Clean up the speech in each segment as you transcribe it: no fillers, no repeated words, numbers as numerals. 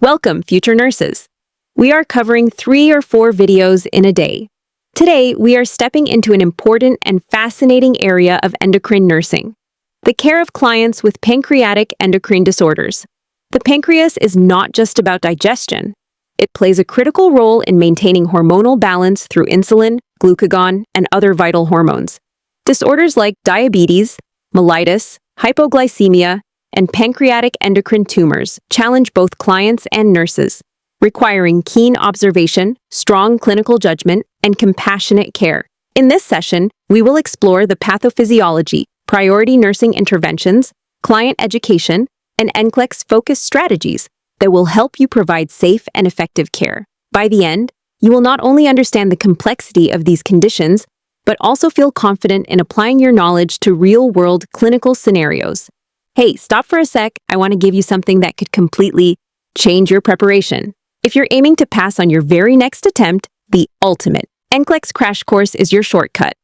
Welcome, future nurses. We are covering 3 or 4 videos in a day. Today, we are stepping into an important and fascinating area of endocrine nursing, the care of clients with pancreatic endocrine disorders. The pancreas is not just about digestion. It plays a critical role in maintaining hormonal balance through insulin, glucagon, and other vital hormones. Disorders like diabetes, mellitus, hypoglycemia, and pancreatic endocrine tumors challenge both clients and nurses, requiring keen observation, strong clinical judgment, and compassionate care. In this session, we will explore the pathophysiology, priority nursing interventions, client education, and NCLEX-focused strategies that will help you provide safe and effective care. By the end, you will not only understand the complexity of these conditions, but also feel confident in applying your knowledge to real-world clinical scenarios. Hey, stop for a sec. I want to give you something that could completely change your preparation. If you're aiming to pass on your very next attempt, the ultimate NCLEX crash course is your shortcut.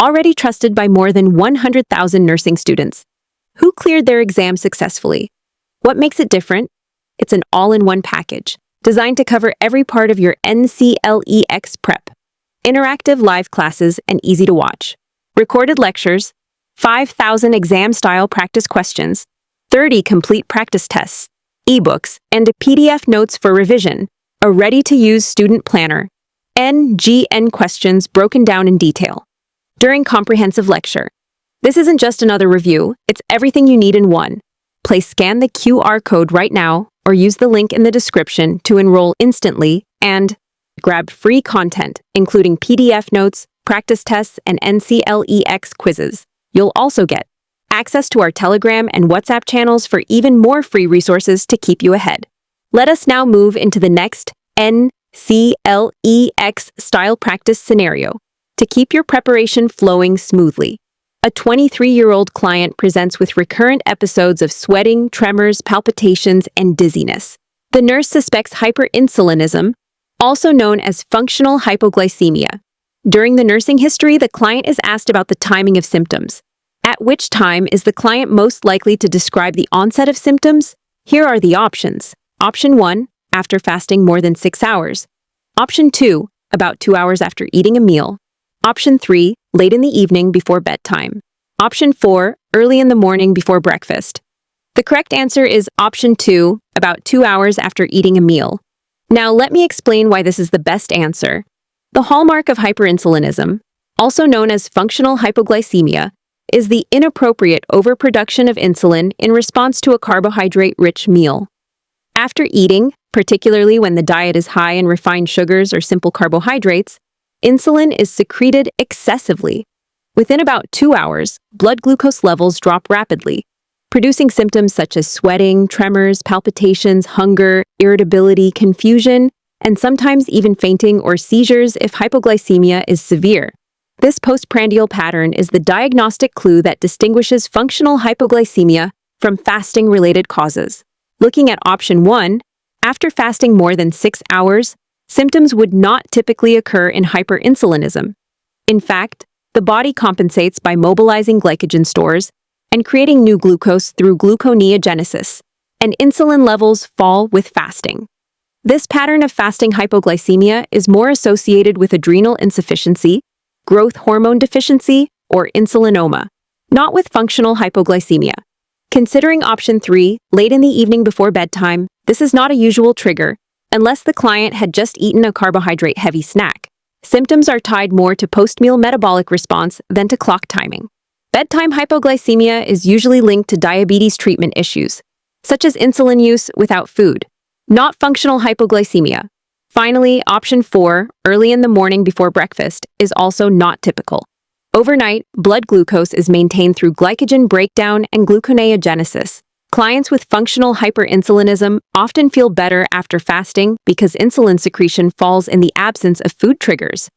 Already trusted by more than 100,000 nursing students who cleared their exam successfully. What makes it different? It's an all-in-one package designed to cover every part of your NCLEX prep. Interactive live classes and easy to watch. Recorded lectures, 5,000 exam-style practice questions, 30 complete practice tests, ebooks, and PDF notes for revision, a ready-to-use student planner, NGN questions broken down in detail. During comprehensive lecture. This isn't just another review, it's everything you need in one. Please scan the QR code right now or use the link in the description to enroll instantly and grab free content, including PDF notes, practice tests, and NCLEX quizzes. You'll also get access to our Telegram and WhatsApp channels for even more free resources to keep you ahead. Let us now move into the next NCLEX-style practice scenario to keep your preparation flowing smoothly. A 23-year-old client presents with recurrent episodes of sweating, tremors, palpitations, and dizziness. The nurse suspects hyperinsulinism, also known as functional hypoglycemia. During the nursing history, the client is asked about the timing of symptoms. At which time is the client most likely to describe the onset of symptoms? Here are the options. Option 1, after fasting more than 6 hours. Option 2, about 2 hours after eating a meal. Option 3, late in the evening before bedtime. Option 4, early in the morning before breakfast. The correct answer is option 2, about 2 hours after eating a meal. Now let me explain why this is the best answer. The hallmark of hyperinsulinism, also known as functional hypoglycemia, is the inappropriate overproduction of insulin in response to a carbohydrate-rich meal. After eating, particularly when the diet is high in refined sugars or simple carbohydrates, insulin is secreted excessively. Within about 2 hours, blood glucose levels drop rapidly, producing symptoms such as sweating, tremors, palpitations, hunger, irritability, confusion, and sometimes even fainting or seizures if hypoglycemia is severe. This postprandial pattern is the diagnostic clue that distinguishes functional hypoglycemia from fasting-related causes. Looking at option 1, after fasting more than 6 hours, symptoms would not typically occur in hyperinsulinism. In fact, the body compensates by mobilizing glycogen stores and creating new glucose through gluconeogenesis, and insulin levels fall with fasting. This pattern of fasting hypoglycemia is more associated with adrenal insufficiency, growth hormone deficiency, or insulinoma, not with functional hypoglycemia. Considering option 3, late in the evening before bedtime, this is not a usual trigger, unless the client had just eaten a carbohydrate-heavy snack. Symptoms are tied more to post-meal metabolic response than to clock timing. Bedtime hypoglycemia is usually linked to diabetes treatment issues, such as insulin use without food, not functional hypoglycemia. Finally, option 4, early in the morning before breakfast, is also not typical. Overnight, blood glucose is maintained through glycogen breakdown and gluconeogenesis. Clients with functional hyperinsulinism often feel better after fasting because insulin secretion falls in the absence of food triggers.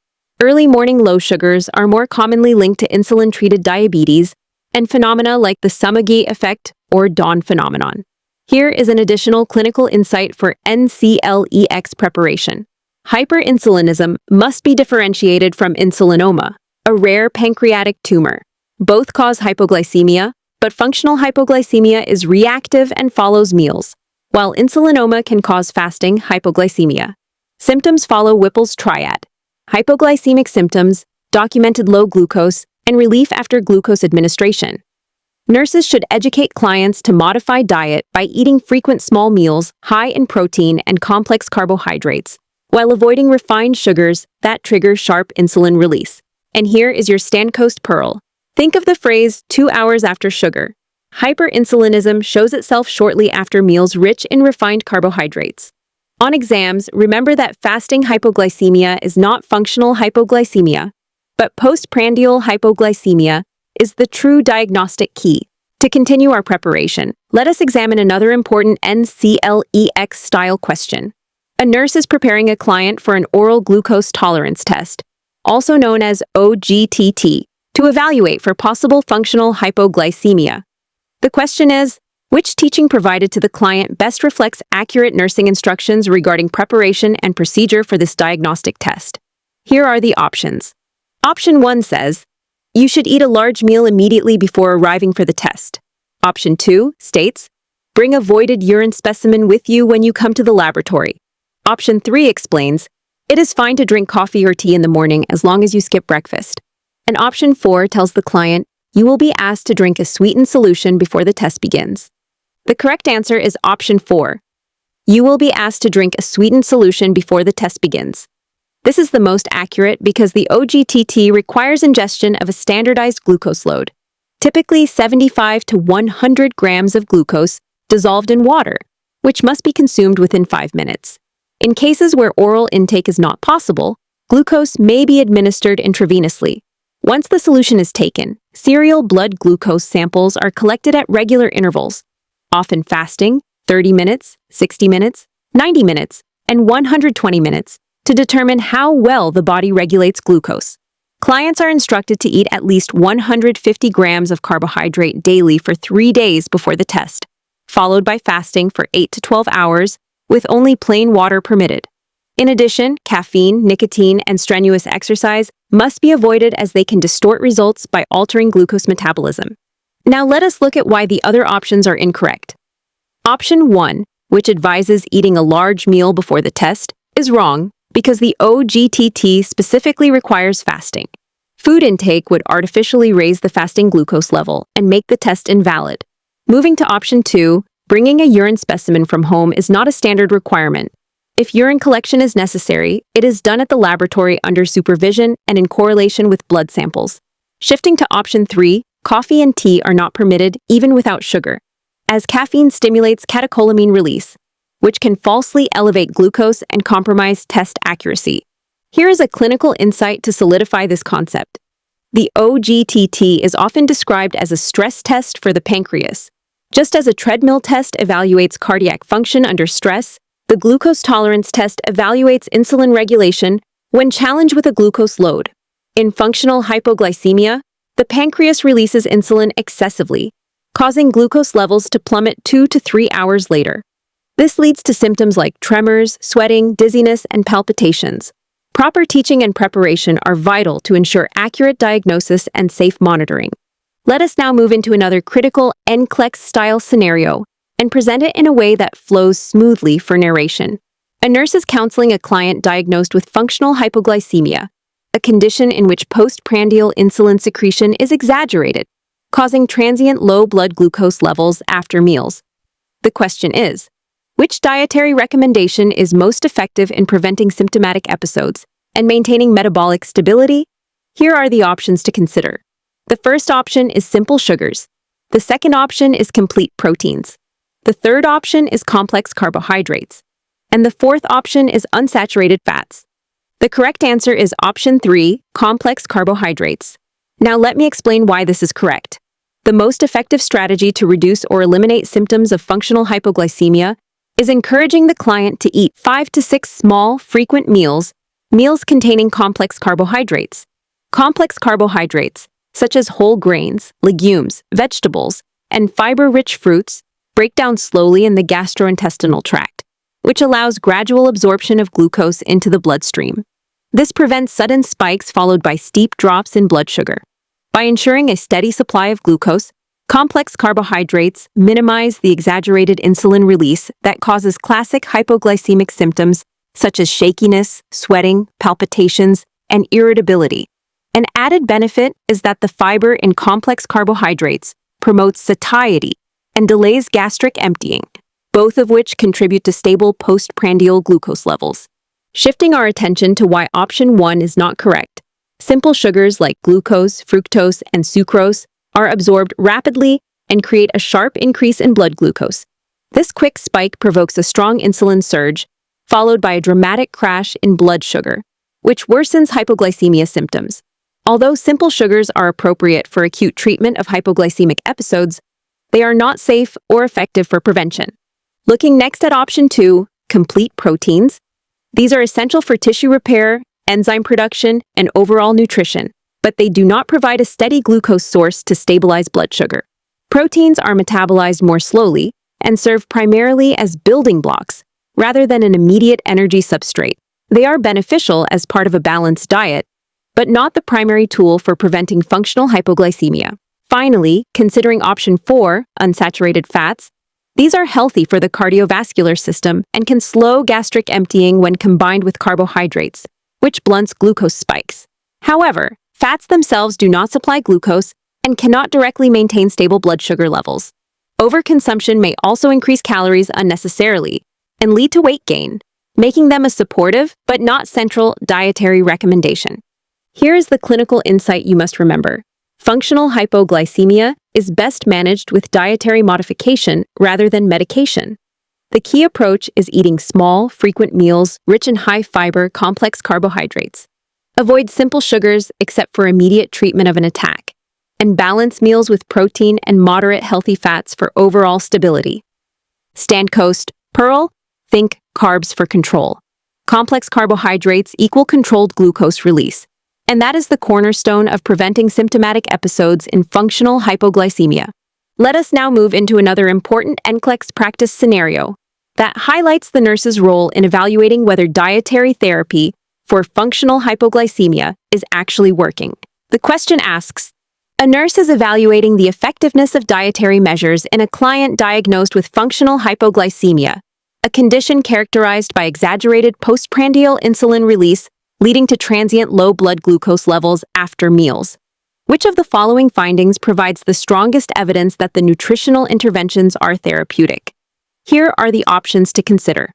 Early morning low sugars are more commonly linked to insulin-treated diabetes and phenomena like the Samagi effect or dawn phenomenon. Here is an additional clinical insight for NCLEX preparation. Hyperinsulinism must be differentiated from insulinoma, a rare pancreatic tumor. Both cause hypoglycemia, but functional hypoglycemia is reactive and follows meals, while insulinoma can cause fasting hypoglycemia. Symptoms follow Whipple's triad: hypoglycemic symptoms, documented low glucose, and relief after glucose administration. Nurses should educate clients to modify diet by eating frequent small meals high in protein and complex carbohydrates, while avoiding refined sugars that trigger sharp insulin release. And here is your Stancoast Pearl. Think of the phrase 2 hours after sugar. Hyperinsulinism shows itself shortly after meals rich in refined carbohydrates. On exams, remember that fasting hypoglycemia is not functional hypoglycemia, but postprandial hypoglycemia is the true diagnostic key. To continue our preparation, let us examine another important NCLEX-style question. A nurse is preparing a client for an oral glucose tolerance test, also known as OGTT, to evaluate for possible functional hypoglycemia. The question is, which teaching provided to the client best reflects accurate nursing instructions regarding preparation and procedure for this diagnostic test? Here are the options. Option 1 says, you should eat a large meal immediately before arriving for the test. Option 2 states, bring a voided urine specimen with you when you come to the laboratory. Option 3 explains, it is fine to drink coffee or tea in the morning as long as you skip breakfast. And option 4 tells the client, you will be asked to drink a sweetened solution before the test begins. The correct answer is option 4. You will be asked to drink a sweetened solution before the test begins. This is the most accurate because the OGTT requires ingestion of a standardized glucose load, typically 75 to 100 grams of glucose dissolved in water, which must be consumed within 5 minutes. In cases where oral intake is not possible, glucose may be administered intravenously. Once the solution is taken, serial blood glucose samples are collected at regular intervals, often fasting, 30 minutes, 60 minutes, 90 minutes, and 120 minutes, to determine how well the body regulates glucose. Clients are instructed to eat at least 150 grams of carbohydrate daily for 3 days before the test, followed by fasting for 8 to 12 hours, with only plain water permitted. In addition, caffeine, nicotine, and strenuous exercise must be avoided as they can distort results by altering glucose metabolism. Now let us look at why the other options are incorrect. Option 1, which advises eating a large meal before the test, is wrong because the OGTT specifically requires fasting. Food intake would artificially raise the fasting glucose level and make the test invalid. Moving to option 2, bringing a urine specimen from home is not a standard requirement. If urine collection is necessary, it is done at the laboratory under supervision and in correlation with blood samples. Shifting to option 3, coffee and tea are not permitted even without sugar, as caffeine stimulates catecholamine release, which can falsely elevate glucose and compromise test accuracy. Here is a clinical insight to solidify this concept. The OGTT is often described as a stress test for the pancreas. Just as a treadmill test evaluates cardiac function under stress, the glucose tolerance test evaluates insulin regulation when challenged with a glucose load. In functional hypoglycemia, the pancreas releases insulin excessively, causing glucose levels to plummet 2 to 3 hours later. This leads to symptoms like tremors, sweating, dizziness, and palpitations. Proper teaching and preparation are vital to ensure accurate diagnosis and safe monitoring. Let us now move into another critical NCLEX-style scenario and present it in a way that flows smoothly for narration. A nurse is counseling a client diagnosed with functional hypoglycemia, a condition in which postprandial insulin secretion is exaggerated, causing transient low blood glucose levels after meals. The question is, which dietary recommendation is most effective in preventing symptomatic episodes and maintaining metabolic stability? Here are the options to consider. The first option is simple sugars. The second option is complete proteins. The third option is complex carbohydrates. And the fourth option is unsaturated fats. The correct answer is option 3, complex carbohydrates. Now let me explain why this is correct. The most effective strategy to reduce or eliminate symptoms of functional hypoglycemia is encouraging the client to eat 5 to 6 small, frequent meals containing complex carbohydrates. Complex carbohydrates, such as whole grains, legumes, vegetables, and fiber-rich fruits, break down slowly in the gastrointestinal tract, which allows gradual absorption of glucose into the bloodstream. This prevents sudden spikes followed by steep drops in blood sugar. By ensuring a steady supply of glucose, Complex carbohydrates minimize the exaggerated insulin release that causes classic hypoglycemic symptoms such as shakiness, sweating, palpitations, and irritability. An added benefit is that the fiber in complex carbohydrates promotes satiety and delays gastric emptying, both of which contribute to stable postprandial glucose levels. Shifting our attention to why option 1 is not correct, simple sugars like glucose, fructose, and sucrose are absorbed rapidly and create a sharp increase in blood glucose. This quick spike provokes a strong insulin surge, followed by a dramatic crash in blood sugar, which worsens hypoglycemia symptoms. Although simple sugars are appropriate for acute treatment of hypoglycemic episodes, they are not safe or effective for prevention. Looking next at option 2, complete proteins. These are essential for tissue repair, enzyme production, and overall nutrition, but they do not provide a steady glucose source to stabilize blood sugar. Proteins are metabolized more slowly and serve primarily as building blocks rather than an immediate energy substrate. They are beneficial as part of a balanced diet, but not the primary tool for preventing functional hypoglycemia. Finally, considering option 4, unsaturated fats, these are healthy for the cardiovascular system and can slow gastric emptying when combined with carbohydrates, which blunts glucose spikes. However, fats themselves do not supply glucose and cannot directly maintain stable blood sugar levels. Overconsumption may also increase calories unnecessarily and lead to weight gain, making them a supportive but not central dietary recommendation. Here is the clinical insight you must remember. Functional hypoglycemia is best managed with dietary modification rather than medication. The key approach is eating small, frequent meals rich in high-fiber, complex carbohydrates. Avoid simple sugars except for immediate treatment of an attack, and balance meals with protein and moderate healthy fats for overall stability. Stand Pearl, think carbs for control. Complex carbohydrates equal controlled glucose release, and that is the cornerstone of preventing symptomatic episodes in functional hypoglycemia. Let us now move into another important NCLEX practice scenario that highlights the nurse's role in evaluating whether dietary therapy for functional hypoglycemia is actually working. The question asks, a nurse is evaluating the effectiveness of dietary measures in a client diagnosed with functional hypoglycemia, a condition characterized by exaggerated postprandial insulin release leading to transient low blood glucose levels after meals. Which of the following findings provides the strongest evidence that the nutritional interventions are therapeutic? Here are the options to consider.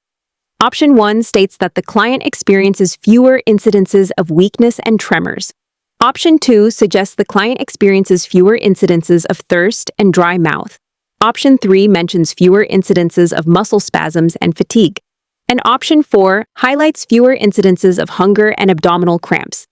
Option 1 states that the client experiences fewer incidences of weakness and tremors. Option 2 suggests the client experiences fewer incidences of thirst and dry mouth. Option 3 mentions fewer incidences of muscle spasms and fatigue. And option 4 highlights fewer incidences of hunger and abdominal cramps.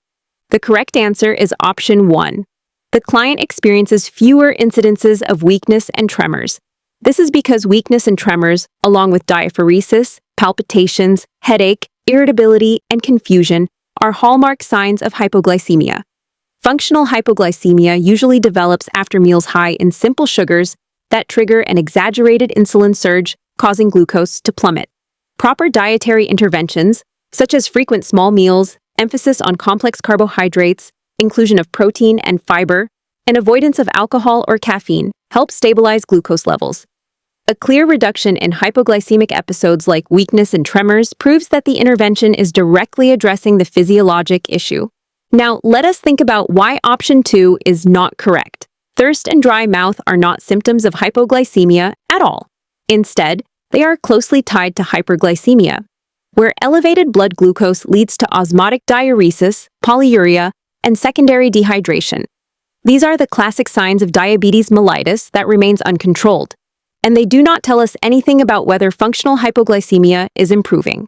The correct answer is option 1. The client experiences fewer incidences of weakness and tremors. This is because weakness and tremors, along with diaphoresis, palpitations, headache, irritability, and confusion, are hallmark signs of hypoglycemia. Functional hypoglycemia usually develops after meals high in simple sugars that trigger an exaggerated insulin surge, causing glucose to plummet. Proper dietary interventions, such as frequent small meals, emphasis on complex carbohydrates, inclusion of protein and fiber, and avoidance of alcohol or caffeine, help stabilize glucose levels. A clear reduction in hypoglycemic episodes like weakness and tremors proves that the intervention is directly addressing the physiologic issue. Now, let us think about why option 2 is not correct. Thirst and dry mouth are not symptoms of hypoglycemia at all. Instead, they are closely tied to hyperglycemia, where elevated blood glucose leads to osmotic diuresis, polyuria, and secondary dehydration. These are the classic signs of diabetes mellitus that remains uncontrolled, and they do not tell us anything about whether functional hypoglycemia is improving.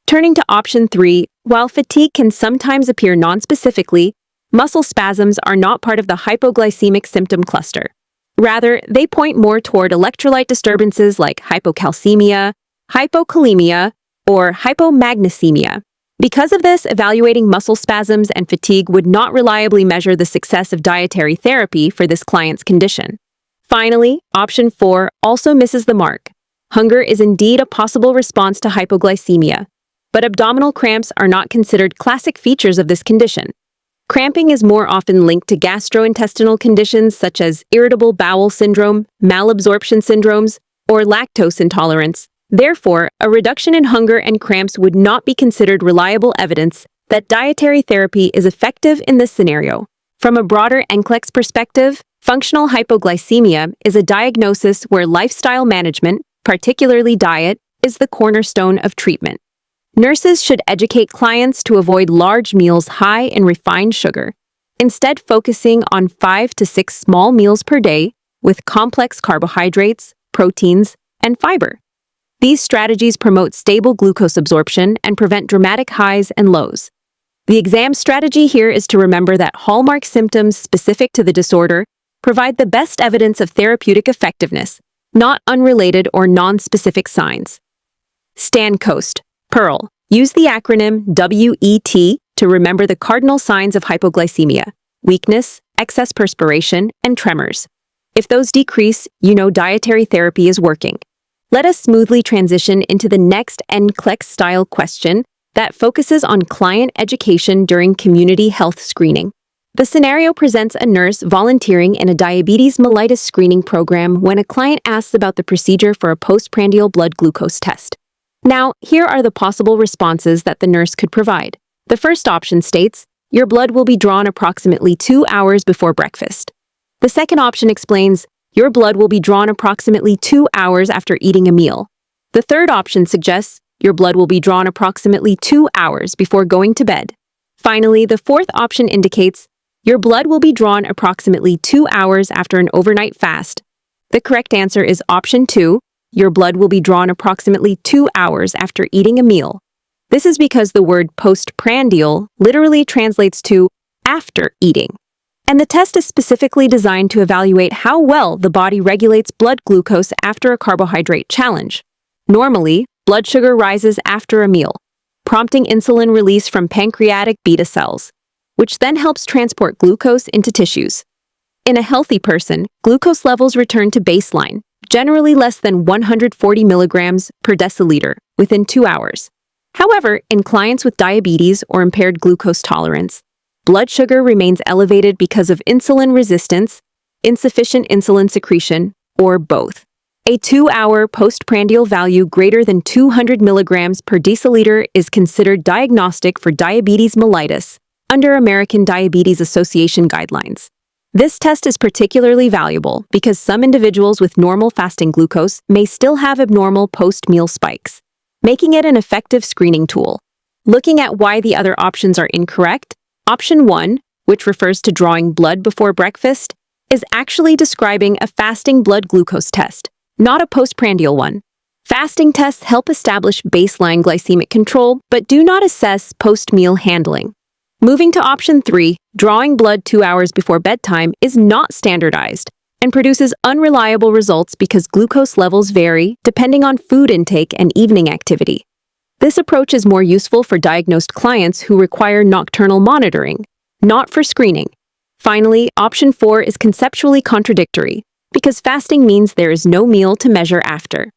Turning to option 3, while fatigue can sometimes appear nonspecifically, muscle spasms are not part of the hypoglycemic symptom cluster. Rather, they point more toward electrolyte disturbances like hypocalcemia, hypokalemia, or hypomagnesemia. Because of this, evaluating muscle spasms and fatigue would not reliably measure the success of dietary therapy for this client's condition. Finally, option 4 also misses the mark. Hunger is indeed a possible response to hypoglycemia, but abdominal cramps are not considered classic features of this condition. Cramping is more often linked to gastrointestinal conditions such as irritable bowel syndrome, malabsorption syndromes, or lactose intolerance. Therefore, a reduction in hunger and cramps would not be considered reliable evidence that dietary therapy is effective in this scenario. From a broader NCLEX perspective, functional hypoglycemia is a diagnosis where lifestyle management, particularly diet, is the cornerstone of treatment. Nurses should educate clients to avoid large meals high in refined sugar, instead focusing on 5 to 6 small meals per day with complex carbohydrates, proteins, and fiber. These strategies promote stable glucose absorption and prevent dramatic highs and lows. The exam strategy here is to remember that hallmark symptoms specific to the disorder provide the best evidence of therapeutic effectiveness, not unrelated or non-specific signs. STANCOAST. Pearl. Use the acronym WET to remember the cardinal signs of hypoglycemia: weakness, excess perspiration, and tremors. If those decrease, you know dietary therapy is working. Let us smoothly transition into the next NCLEX-style question that focuses on client education during community health screening. The scenario presents a nurse volunteering in a diabetes mellitus screening program when a client asks about the procedure for a postprandial blood glucose test. Now, here are the possible responses that the nurse could provide. The first option states, your blood will be drawn approximately 2 hours before breakfast. The second option explains, your blood will be drawn approximately 2 hours after eating a meal. The third option suggests, your blood will be drawn approximately 2 hours before going to bed. Finally, the fourth option indicates, your blood will be drawn approximately 2 hours after an overnight fast. The correct answer is option 2. Your blood will be drawn approximately 2 hours after eating a meal. This is because the word postprandial literally translates to after eating. And the test is specifically designed to evaluate how well the body regulates blood glucose after a carbohydrate challenge. Normally, blood sugar rises after a meal, prompting insulin release from pancreatic beta cells, which then helps transport glucose into tissues. In a healthy person, glucose levels return to baseline, generally less than 140 milligrams per deciliter, within 2 hours. However, in clients with diabetes or impaired glucose tolerance, blood sugar remains elevated because of insulin resistance, insufficient insulin secretion, or both. A 2-hour postprandial value greater than 200 milligrams per deciliter is considered diagnostic for diabetes mellitus under American Diabetes Association guidelines. This test is particularly valuable because some individuals with normal fasting glucose may still have abnormal post-meal spikes, making it an effective screening tool. Looking at why the other options are incorrect, option 1, which refers to drawing blood before breakfast, is actually describing a fasting blood glucose test, not a postprandial one. Fasting tests help establish baseline glycemic control but do not assess post-meal handling. Moving to option 3, drawing blood 2 hours before bedtime is not standardized and produces unreliable results because glucose levels vary depending on food intake and evening activity. This approach is more useful for diagnosed clients who require nocturnal monitoring, not for screening. Finally, option 4 is conceptually contradictory because fasting means there is no meal to measure after.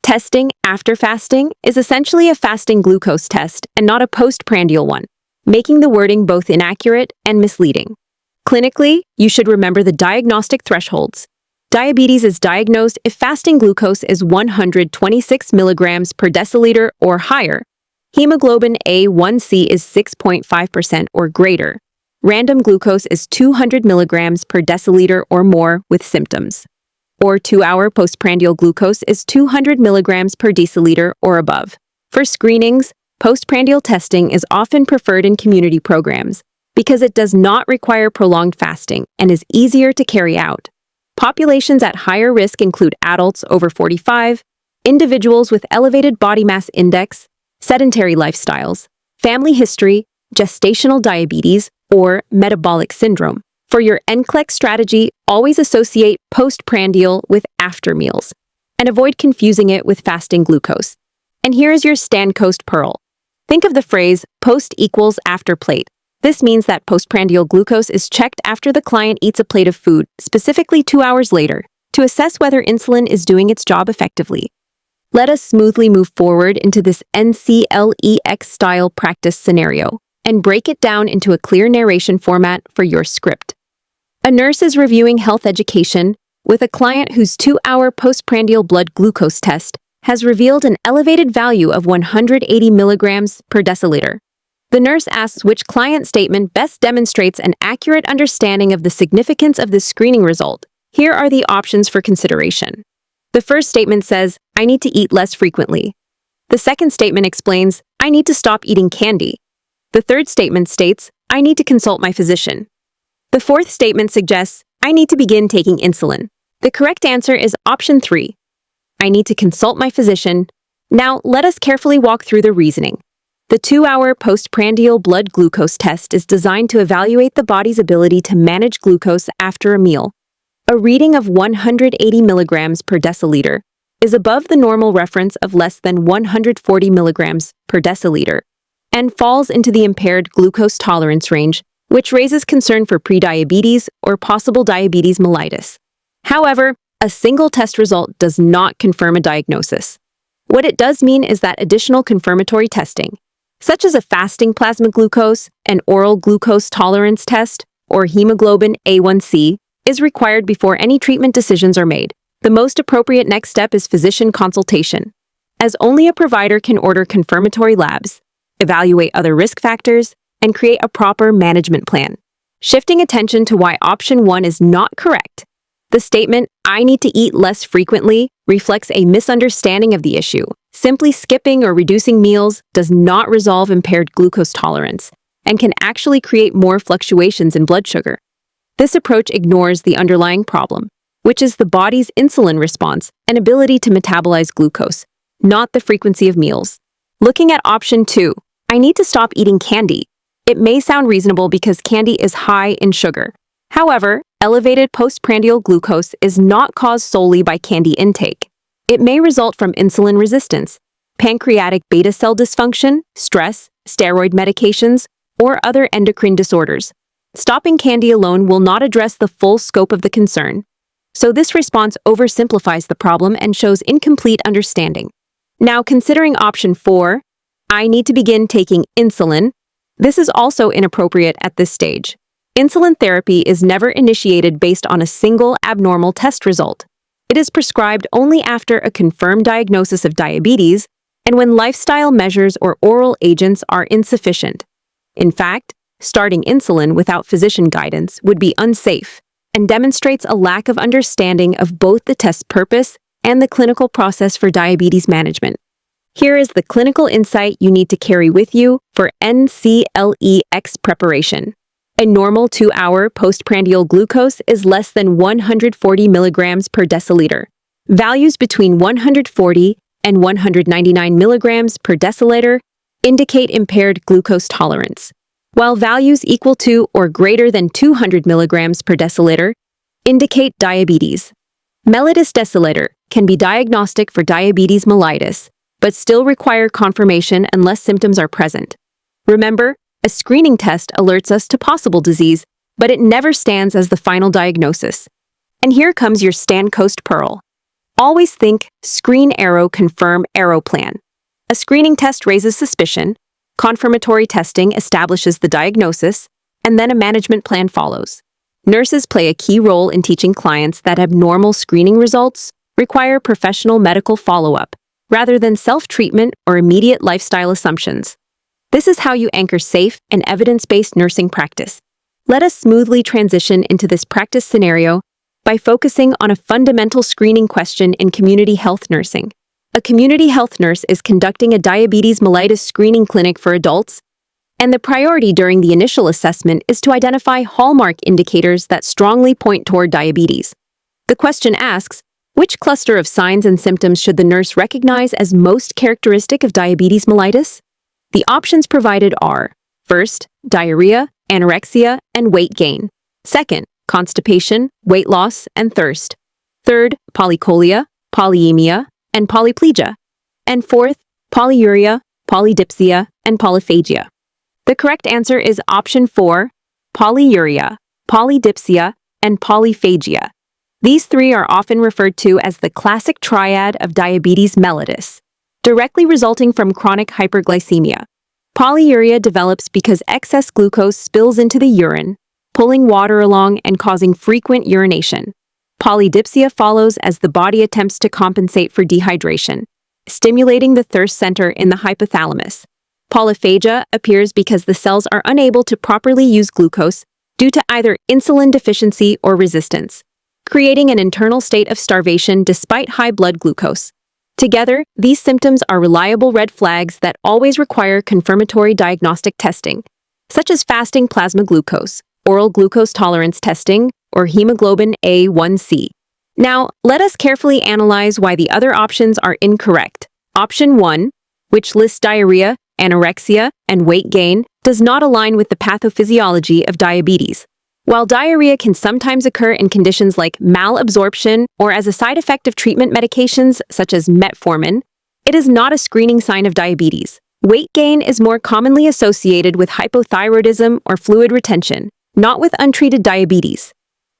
Testing after fasting is essentially a fasting glucose test and not a postprandial one, making the wording both inaccurate and misleading. Clinically, you should remember the diagnostic thresholds. Diabetes is diagnosed if fasting glucose is 126 milligrams per deciliter or higher. Hemoglobin A1C is 6.5% or greater. Random glucose is 200 milligrams per deciliter or more with symptoms. Or 2-hour postprandial glucose is 200 milligrams per deciliter or above. For screenings, postprandial testing is often preferred in community programs because it does not require prolonged fasting and is easier to carry out. Populations at higher risk include adults over 45, individuals with elevated body mass index, sedentary lifestyles, family history, gestational diabetes, or metabolic syndrome. For your NCLEX strategy, always associate postprandial with after meals and avoid confusing it with fasting glucose. And here is your STANCOAST pearl. Think of the phrase post equals after plate. This means that postprandial glucose is checked after the client eats a plate of food, specifically 2 hours later, to assess whether insulin is doing its job effectively. Let us smoothly move forward into this NCLEX-style practice scenario. and break it down into a clear narration format for your script. A nurse is reviewing health education with a client whose 2-hour postprandial blood glucose test has revealed an elevated value of 180 milligrams per deciliter. The nurse asks which client statement best demonstrates an accurate understanding of the significance of this screening result. Here are the options for consideration. The first statement says, "I need to eat less frequently." The second statement explains, "I need to stop eating candy." The third statement states, "I need to consult my physician." The fourth statement suggests, "I need to begin taking insulin." The correct answer is option 3. I need to consult my physician. Now, let us carefully walk through the reasoning. The 2-hour postprandial blood glucose test is designed to evaluate the body's ability to manage glucose after a meal. A reading of 180 milligrams per deciliter is above the normal reference of less than 140 milligrams per deciliter and falls into the impaired glucose tolerance range, which raises concern for prediabetes or possible diabetes mellitus. However, a single test result does not confirm a diagnosis. What it does mean is that additional confirmatory testing, such as a fasting plasma glucose, an oral glucose tolerance test, or hemoglobin A1C, is required before any treatment decisions are made. The most appropriate next step is physician consultation, as only a provider can order confirmatory labs, evaluate other risk factors, and create a proper management plan. Shifting attention to why option 1 is not correct. The statement, "I need to eat less frequently," reflects a misunderstanding of the issue. Simply skipping or reducing meals does not resolve impaired glucose tolerance and can actually create more fluctuations in blood sugar. This approach ignores the underlying problem, which is the body's insulin response and ability to metabolize glucose, not the frequency of meals. Looking at option 2, "I need to stop eating candy." It may sound reasonable because candy is high in sugar. However, elevated postprandial glucose is not caused solely by candy intake. It may result from insulin resistance, pancreatic beta cell dysfunction, stress, steroid medications, or other endocrine disorders. Stopping candy alone will not address the full scope of the concern. So this response oversimplifies the problem and shows incomplete understanding. Now, considering option 4, "I need to begin taking insulin," this is also inappropriate at this stage. Insulin therapy is never initiated based on a single abnormal test result. It is prescribed only after a confirmed diagnosis of diabetes and when lifestyle measures or oral agents are insufficient. In fact, starting insulin without physician guidance would be unsafe and demonstrates a lack of understanding of both the test's purpose and the clinical process for diabetes management. Here is the clinical insight you need to carry with you for NCLEX preparation. A normal 2-hour postprandial glucose is less than 140 milligrams per deciliter. Values between 140 and 199 milligrams per deciliter indicate impaired glucose tolerance, while values equal to or greater than 200 milligrams per deciliter indicate diabetes. Mellitus deciliter can be diagnostic for diabetes mellitus, but still require confirmation unless symptoms are present. Remember, a screening test alerts us to possible disease, but it never stands as the final diagnosis. And here comes your Stand Coast Pearl. Always think screen arrow confirm arrow plan. A screening test raises suspicion, confirmatory testing establishes the diagnosis, and then a management plan follows. Nurses play a key role in teaching clients that abnormal screening results require professional medical follow-up, rather than self-treatment or immediate lifestyle assumptions. This is how you anchor safe and evidence-based nursing practice. Let us smoothly transition into this practice scenario by focusing on a fundamental screening question in community health nursing. A community health nurse is conducting a diabetes mellitus screening clinic for adults, and the priority during the initial assessment is to identify hallmark indicators that strongly point toward diabetes. The question asks, which cluster of signs and symptoms should the nurse recognize as most characteristic of diabetes mellitus? The options provided are: first, diarrhea, anorexia, and weight gain; second, constipation, weight loss, and thirst; third, polycholia, polyemia, and polyplegia; and fourth, polyuria, polydipsia, and polyphagia. The correct answer is option 4, polyuria, polydipsia, and polyphagia. These three are often referred to as the classic triad of diabetes mellitus, directly resulting from chronic hyperglycemia. Polyuria develops because excess glucose spills into the urine, pulling water along and causing frequent urination. Polydipsia follows as the body attempts to compensate for dehydration, stimulating the thirst center in the hypothalamus. Polyphagia appears because the cells are unable to properly use glucose due to either insulin deficiency or resistance, creating an internal state of starvation despite high blood glucose. Together, these symptoms are reliable red flags that always require confirmatory diagnostic testing, such as fasting plasma glucose, oral glucose tolerance testing, or hemoglobin A1C. Now, let us carefully analyze why the other options are incorrect. Option 1, which lists diarrhea, anorexia, and weight gain, does not align with the pathophysiology of diabetes. While diarrhea can sometimes occur in conditions like malabsorption or as a side effect of treatment medications such as metformin, it is not a screening sign of diabetes. Weight gain is more commonly associated with hypothyroidism or fluid retention, not with untreated diabetes.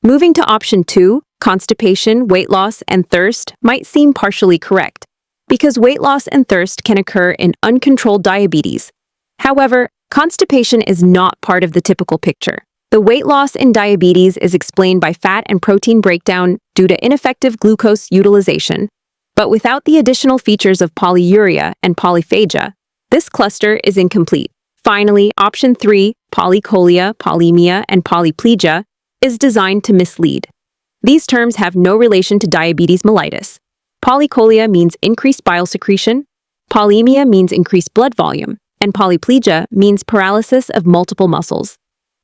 Moving to option 2, constipation, weight loss, and thirst might seem partially correct, because weight loss and thirst can occur in uncontrolled diabetes. However, constipation is not part of the typical picture. The weight loss in diabetes is explained by fat and protein breakdown due to ineffective glucose utilization, but without the additional features of polyuria and polyphagia, this cluster is incomplete. Finally, option 3, polycholia, polemia, and polyplegia, is designed to mislead. These terms have no relation to diabetes mellitus. Polycholia means increased bile secretion, polemia means increased blood volume, and polyplegia means paralysis of multiple muscles.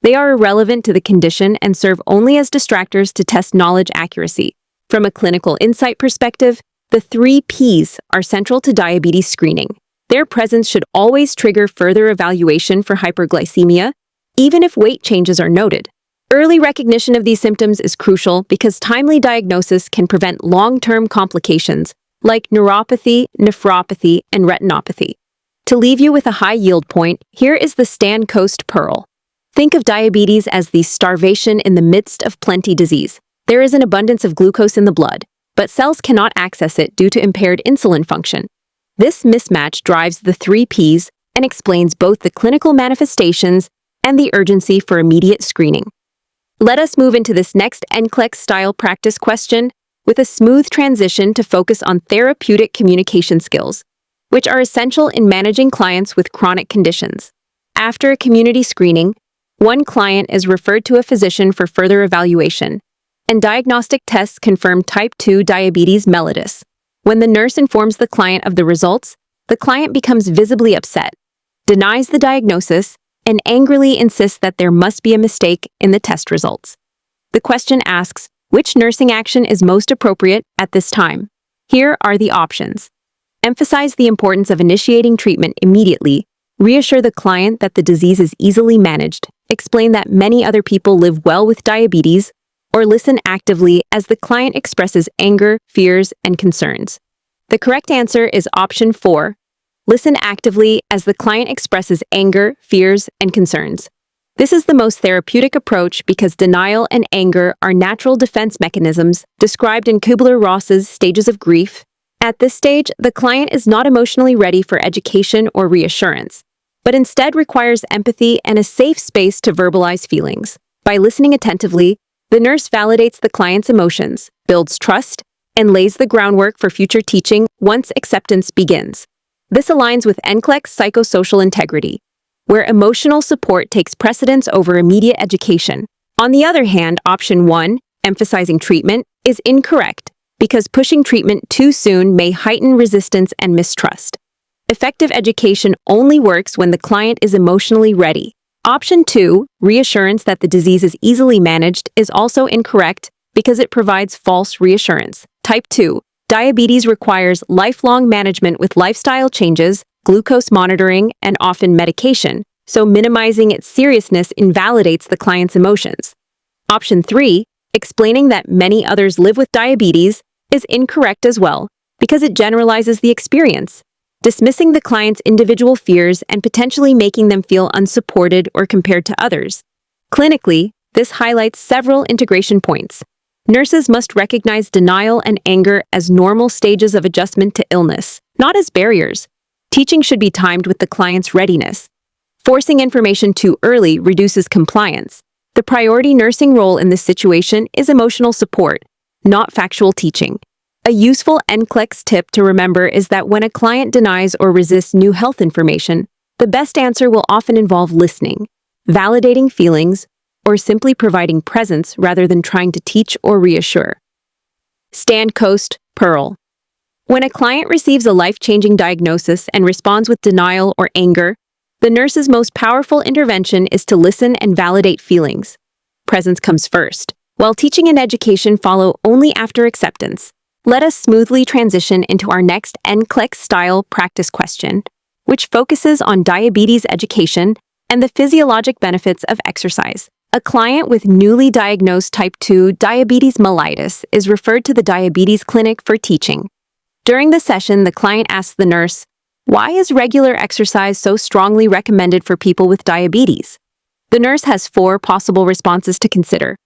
They are irrelevant to the condition and serve only as distractors to test knowledge accuracy. From a clinical insight perspective, the 3 Ps are central to diabetes screening. Their presence should always trigger further evaluation for hyperglycemia, even if weight changes are noted. Early recognition of these symptoms is crucial because timely diagnosis can prevent long-term complications like neuropathy, nephropathy, and retinopathy. To leave you with a high yield point, here is the Stan Coast Pearl. Think of diabetes as the starvation in the midst of plenty disease. There is an abundance of glucose in the blood, but cells cannot access it due to impaired insulin function. This mismatch drives the 3 Ps and explains both the clinical manifestations and the urgency for immediate screening. Let us move into this next NCLEX-style practice question with a smooth transition to focus on therapeutic communication skills, which are essential in managing clients with chronic conditions. After a community screening, one client is referred to a physician for further evaluation, and diagnostic tests confirm type 2 diabetes mellitus. When the nurse informs the client of the results, the client becomes visibly upset, denies the diagnosis, and angrily insists that there must be a mistake in the test results. The question asks, which nursing action is most appropriate at this time? Here are the options. Emphasize the importance of initiating treatment immediately. Reassure the client that the disease is easily managed. Explain that many other people live well with diabetes, or listen actively as the client expresses anger, fears, and concerns. The correct answer is option 4. Listen actively as the client expresses anger, fears, and concerns. This is the most therapeutic approach because denial and anger are natural defense mechanisms described in Kubler-Ross's stages of grief. At this stage, the client is not emotionally ready for education or reassurance, but instead requires empathy and a safe space to verbalize feelings. By listening attentively, the nurse validates the client's emotions, builds trust, and lays the groundwork for future teaching once acceptance begins. This aligns with NCLEX psychosocial integrity, where emotional support takes precedence over immediate education. On the other hand, option 1, emphasizing treatment, is incorrect because pushing treatment too soon may heighten resistance and mistrust. Effective education only works when the client is emotionally ready. Option 2, reassurance that the disease is easily managed, is also incorrect because it provides false reassurance. Type 2, diabetes requires lifelong management with lifestyle changes, glucose monitoring, and often medication, so minimizing its seriousness invalidates the client's emotions. Option 3, explaining that many others live with diabetes, is incorrect as well because it generalizes the experience, dismissing the client's individual fears and potentially making them feel unsupported or compared to others. Clinically, this highlights several integration points. Nurses must recognize denial and anger as normal stages of adjustment to illness, not as barriers. Teaching should be timed with the client's readiness. Forcing information too early reduces compliance. The priority nursing role in this situation is emotional support, not factual teaching. A useful NCLEX tip to remember is that when a client denies or resists new health information, the best answer will often involve listening, validating feelings, or simply providing presence rather than trying to teach or reassure. Stand coast, Pearl. When a client receives a life-changing diagnosis and responds with denial or anger, the nurse's most powerful intervention is to listen and validate feelings. Presence comes first, while teaching and education follow only after acceptance. Let us smoothly transition into our next NCLEX-style practice question, which focuses on diabetes education and the physiologic benefits of exercise. A client with newly diagnosed type 2 diabetes mellitus is referred to the diabetes clinic for teaching. During the session, the client asks the nurse, "Why is regular exercise so strongly recommended for people with diabetes?" The nurse has 4 possible responses to consider.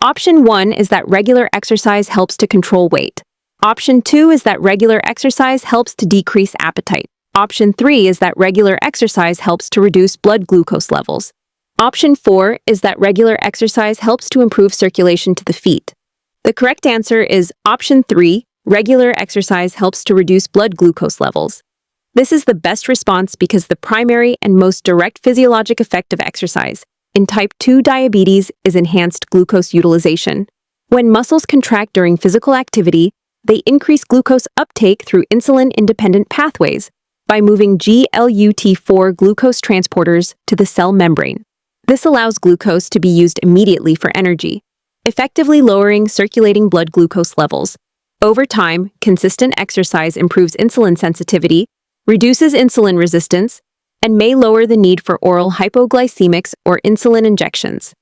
Option 1 is that regular exercise helps to control weight. Option 2 is that regular exercise helps to decrease appetite. Option 3 is that regular exercise helps to reduce blood glucose levels. Option 4 is that regular exercise helps to improve circulation to the feet. The correct answer is Option 3, regular exercise helps to reduce blood glucose levels. This is the best response because the primary and most direct physiologic effect of exercise in type 2 diabetes is enhanced glucose utilization. When muscles contract during physical activity, they increase glucose uptake through insulin-independent pathways by moving GLUT4 glucose transporters to the cell membrane. This allows glucose to be used immediately for energy, effectively lowering circulating blood glucose levels. Over time, consistent exercise improves insulin sensitivity, reduces insulin resistance, and may lower the need for oral hypoglycemics or insulin injections.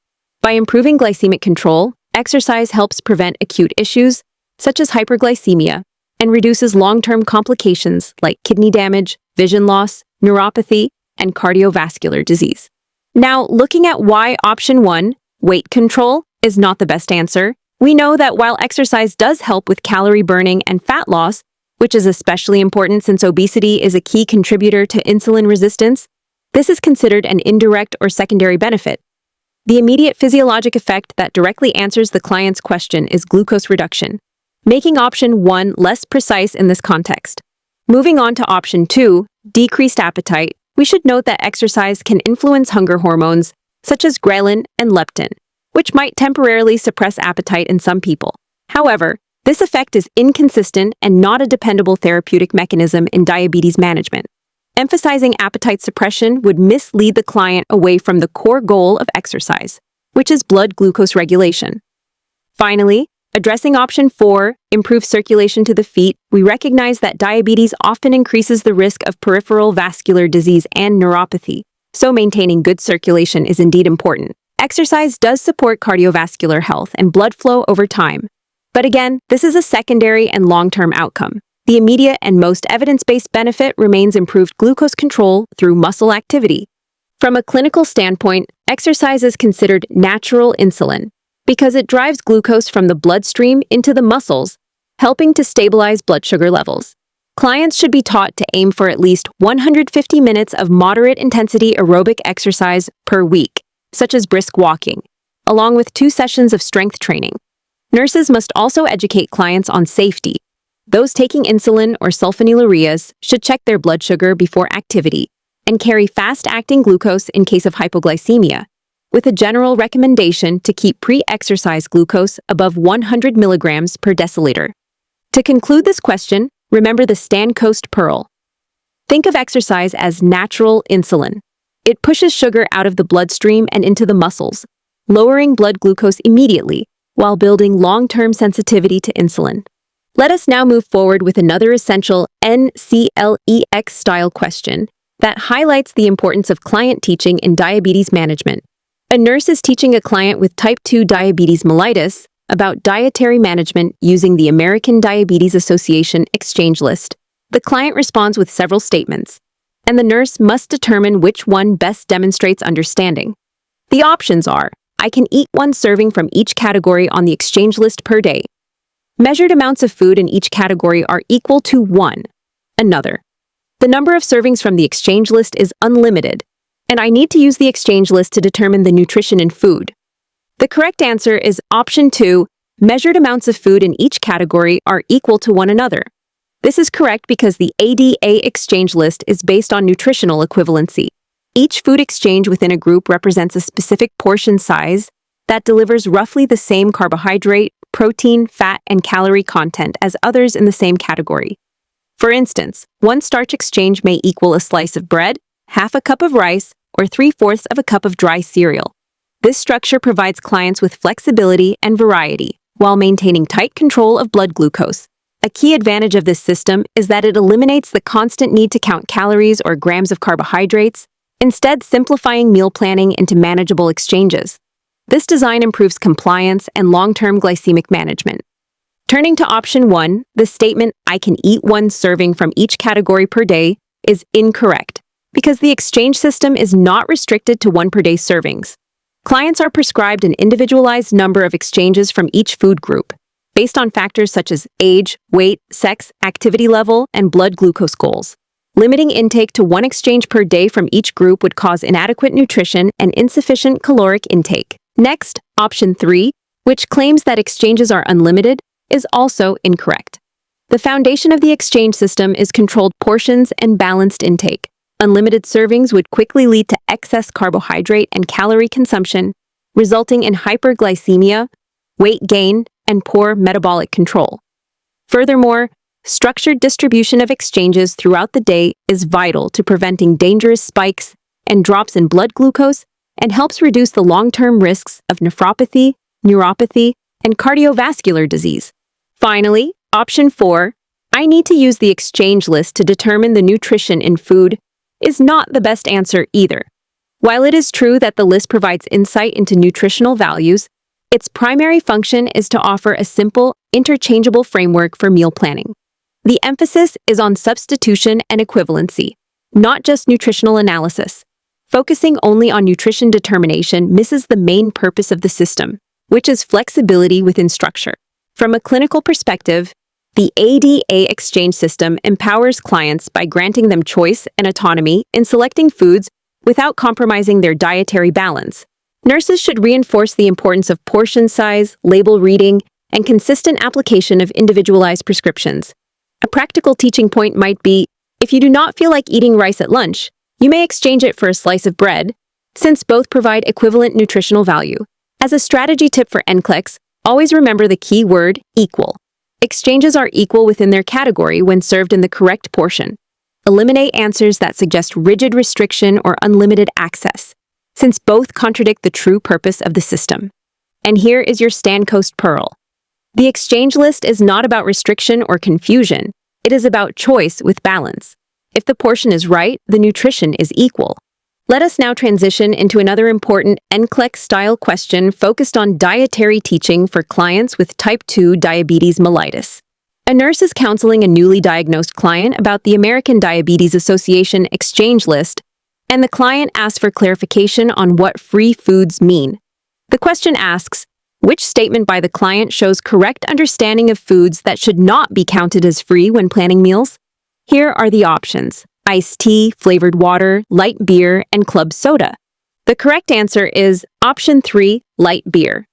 By improving glycemic control, exercise helps prevent acute issues such as hyperglycemia, and reduces long-term complications like kidney damage, vision loss, neuropathy, and cardiovascular disease. Now, looking at why option 1, weight control, is not the best answer, we know that while exercise does help with calorie burning and fat loss, which is especially important since obesity is a key contributor to insulin resistance, this is considered an indirect or secondary benefit. The immediate physiologic effect that directly answers the client's question is glucose reduction, making option 1 less precise in this context. Moving on to option 2, decreased appetite, we should note that exercise can influence hunger hormones, such as ghrelin and leptin, which might temporarily suppress appetite in some people. However, this effect is inconsistent and not a dependable therapeutic mechanism in diabetes management. Emphasizing appetite suppression would mislead the client away from the core goal of exercise, which is blood glucose regulation. Finally, addressing option 4, improve circulation to the feet, we recognize that diabetes often increases the risk of peripheral vascular disease and neuropathy, so maintaining good circulation is indeed important. Exercise does support cardiovascular health and blood flow over time. But again, this is a secondary and long-term outcome. The immediate and most evidence-based benefit remains improved glucose control through muscle activity. From a clinical standpoint, exercise is considered natural insulin, because it drives glucose from the bloodstream into the muscles, helping to stabilize blood sugar levels. Clients should be taught to aim for at least 150 minutes of moderate-intensity aerobic exercise per week, such as brisk walking, along with 2 sessions of strength training. Nurses must also educate clients on safety. Those taking insulin or sulfonylureas should check their blood sugar before activity and carry fast-acting glucose in case of hypoglycemia, with a general recommendation to keep pre-exercise glucose above 100 milligrams per deciliter. To conclude this question, remember the Stand Coast Pearl. Think of exercise as natural insulin. It pushes sugar out of the bloodstream and into the muscles, lowering blood glucose immediately while building long-term sensitivity to insulin. Let us now move forward with another essential NCLEX-style question that highlights the importance of client teaching in diabetes management. A nurse is teaching a client with type 2 diabetes mellitus about dietary management using the American Diabetes Association exchange list. The client responds with several statements, and the nurse must determine which one best demonstrates understanding. The options are: I can eat 1 serving from each category on the exchange list per day. Measured amounts of food in each category are equal to 1. Another: the number of servings from the exchange list is unlimited. and I need to use the exchange list to determine the nutrition in food. The correct answer is option 2. Measured amounts of food in each category are equal to one another. This is correct because the ADA exchange list is based on nutritional equivalency. Each food exchange within a group represents a specific portion size that delivers roughly the same carbohydrate, protein, fat, and calorie content as others in the same category. For instance, one starch exchange may equal a slice of bread, half a cup of rice, or 3/4 of a cup of dry cereal. This structure provides clients with flexibility and variety while maintaining tight control of blood glucose. A key advantage of this system is that it eliminates the constant need to count calories or grams of carbohydrates, instead simplifying meal planning into manageable exchanges. This design improves compliance and long-term glycemic management. Turning to option 1, the statement, "I can eat one serving from each category per day," is incorrect, because the exchange system is not restricted to one per day servings. Clients are prescribed an individualized number of exchanges from each food group, based on factors such as age, weight, sex, activity level, and blood glucose goals. Limiting intake to one exchange per day from each group would cause inadequate nutrition and insufficient caloric intake. Next, option 3, which claims that exchanges are unlimited, is also incorrect. The foundation of the exchange system is controlled portions and balanced intake. Unlimited servings would quickly lead to excess carbohydrate and calorie consumption, resulting in hyperglycemia, weight gain, and poor metabolic control. Furthermore, structured distribution of exchanges throughout the day is vital to preventing dangerous spikes and drops in blood glucose and helps reduce the long-term risks of nephropathy, neuropathy, and cardiovascular disease. Finally, option 4, "I need to use the exchange list to determine the nutrition in food," is not the best answer either. While it is true that the list provides insight into nutritional values, its primary function is to offer a simple, interchangeable framework for meal planning. The emphasis is on substitution and equivalency, not just nutritional analysis. Focusing only on nutrition determination misses the main purpose of the system, which is flexibility within structure. From a clinical perspective, the ADA exchange system empowers clients by granting them choice and autonomy in selecting foods without compromising their dietary balance. Nurses should reinforce the importance of portion size, label reading, and consistent application of individualized prescriptions. A practical teaching point might be, if you do not feel like eating rice at lunch, you may exchange it for a slice of bread, since both provide equivalent nutritional value. As a strategy tip for NCLEX, always remember the key word, equal. Exchanges are equal within their category when served in the correct portion. Eliminate answers that suggest rigid restriction or unlimited access, since both contradict the true purpose of the system. And here is your Stancoast Pearl. The exchange list is not about restriction or confusion. It is about choice with balance. If the portion is right, the nutrition is equal. Let us now transition into another important NCLEX-style question focused on dietary teaching for clients with type 2 diabetes mellitus. A nurse is counseling a newly diagnosed client about the American Diabetes Association exchange list, and the client asks for clarification on what free foods mean. The question asks, which statement by the client shows correct understanding of foods that should not be counted as free when planning meals? Here are the options: iced tea, flavored water, light beer, and club soda. The correct answer is option 3, light beer.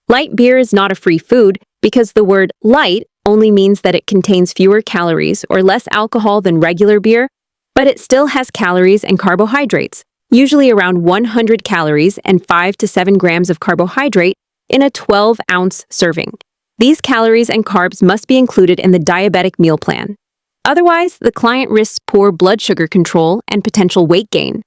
Light beer is not a free food because the word light only means that it contains fewer calories or less alcohol than regular beer, but it still has calories and carbohydrates, usually around 100 calories and 5 to 7 grams of carbohydrate in a 12-ounce serving. These calories and carbs must be included in the diabetic meal plan. Otherwise, the client risks poor blood sugar control and potential weight gain.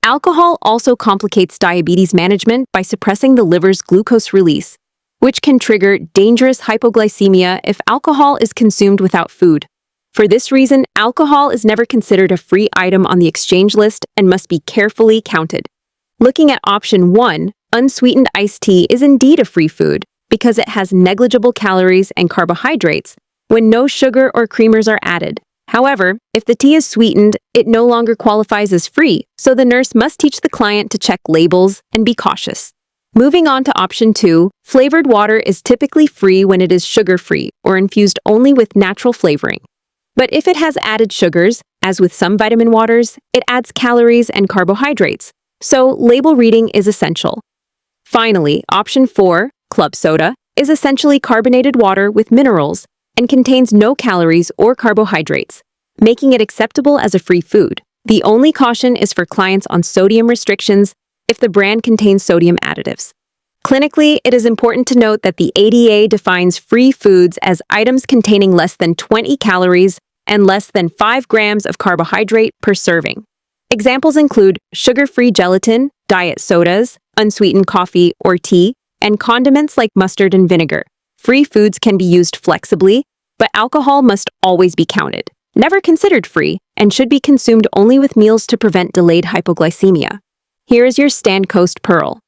Alcohol also complicates diabetes management by suppressing the liver's glucose release, which can trigger dangerous hypoglycemia if alcohol is consumed without food. For this reason, alcohol is never considered a free item on the exchange list and must be carefully counted. Looking at option 1, unsweetened iced tea is indeed a free food because it has negligible calories and carbohydrates when no sugar or creamers are added. However, if the tea is sweetened, it no longer qualifies as free, so the nurse must teach the client to check labels and be cautious. Moving on to option 2, flavored water is typically free when it is sugar-free or infused only with natural flavoring. But if it has added sugars, as with some vitamin waters, it adds calories and carbohydrates, So label reading is essential. Finally, option 4, club soda, is essentially carbonated water with minerals and contains no calories or carbohydrates, making it acceptable as a free food. The only caution is for clients on sodium restrictions if the brand contains sodium additives. Clinically, it is important to note that the ADA defines free foods as items containing less than 20 calories and less than 5 grams of carbohydrate per serving. Examples include sugar-free gelatin, diet sodas, unsweetened coffee or tea, and condiments like mustard and vinegar. Free foods can be used flexibly, but alcohol must always be counted. Never considered free, and should be consumed only with meals to prevent delayed hypoglycemia. Here is your Stand Coast Pearl.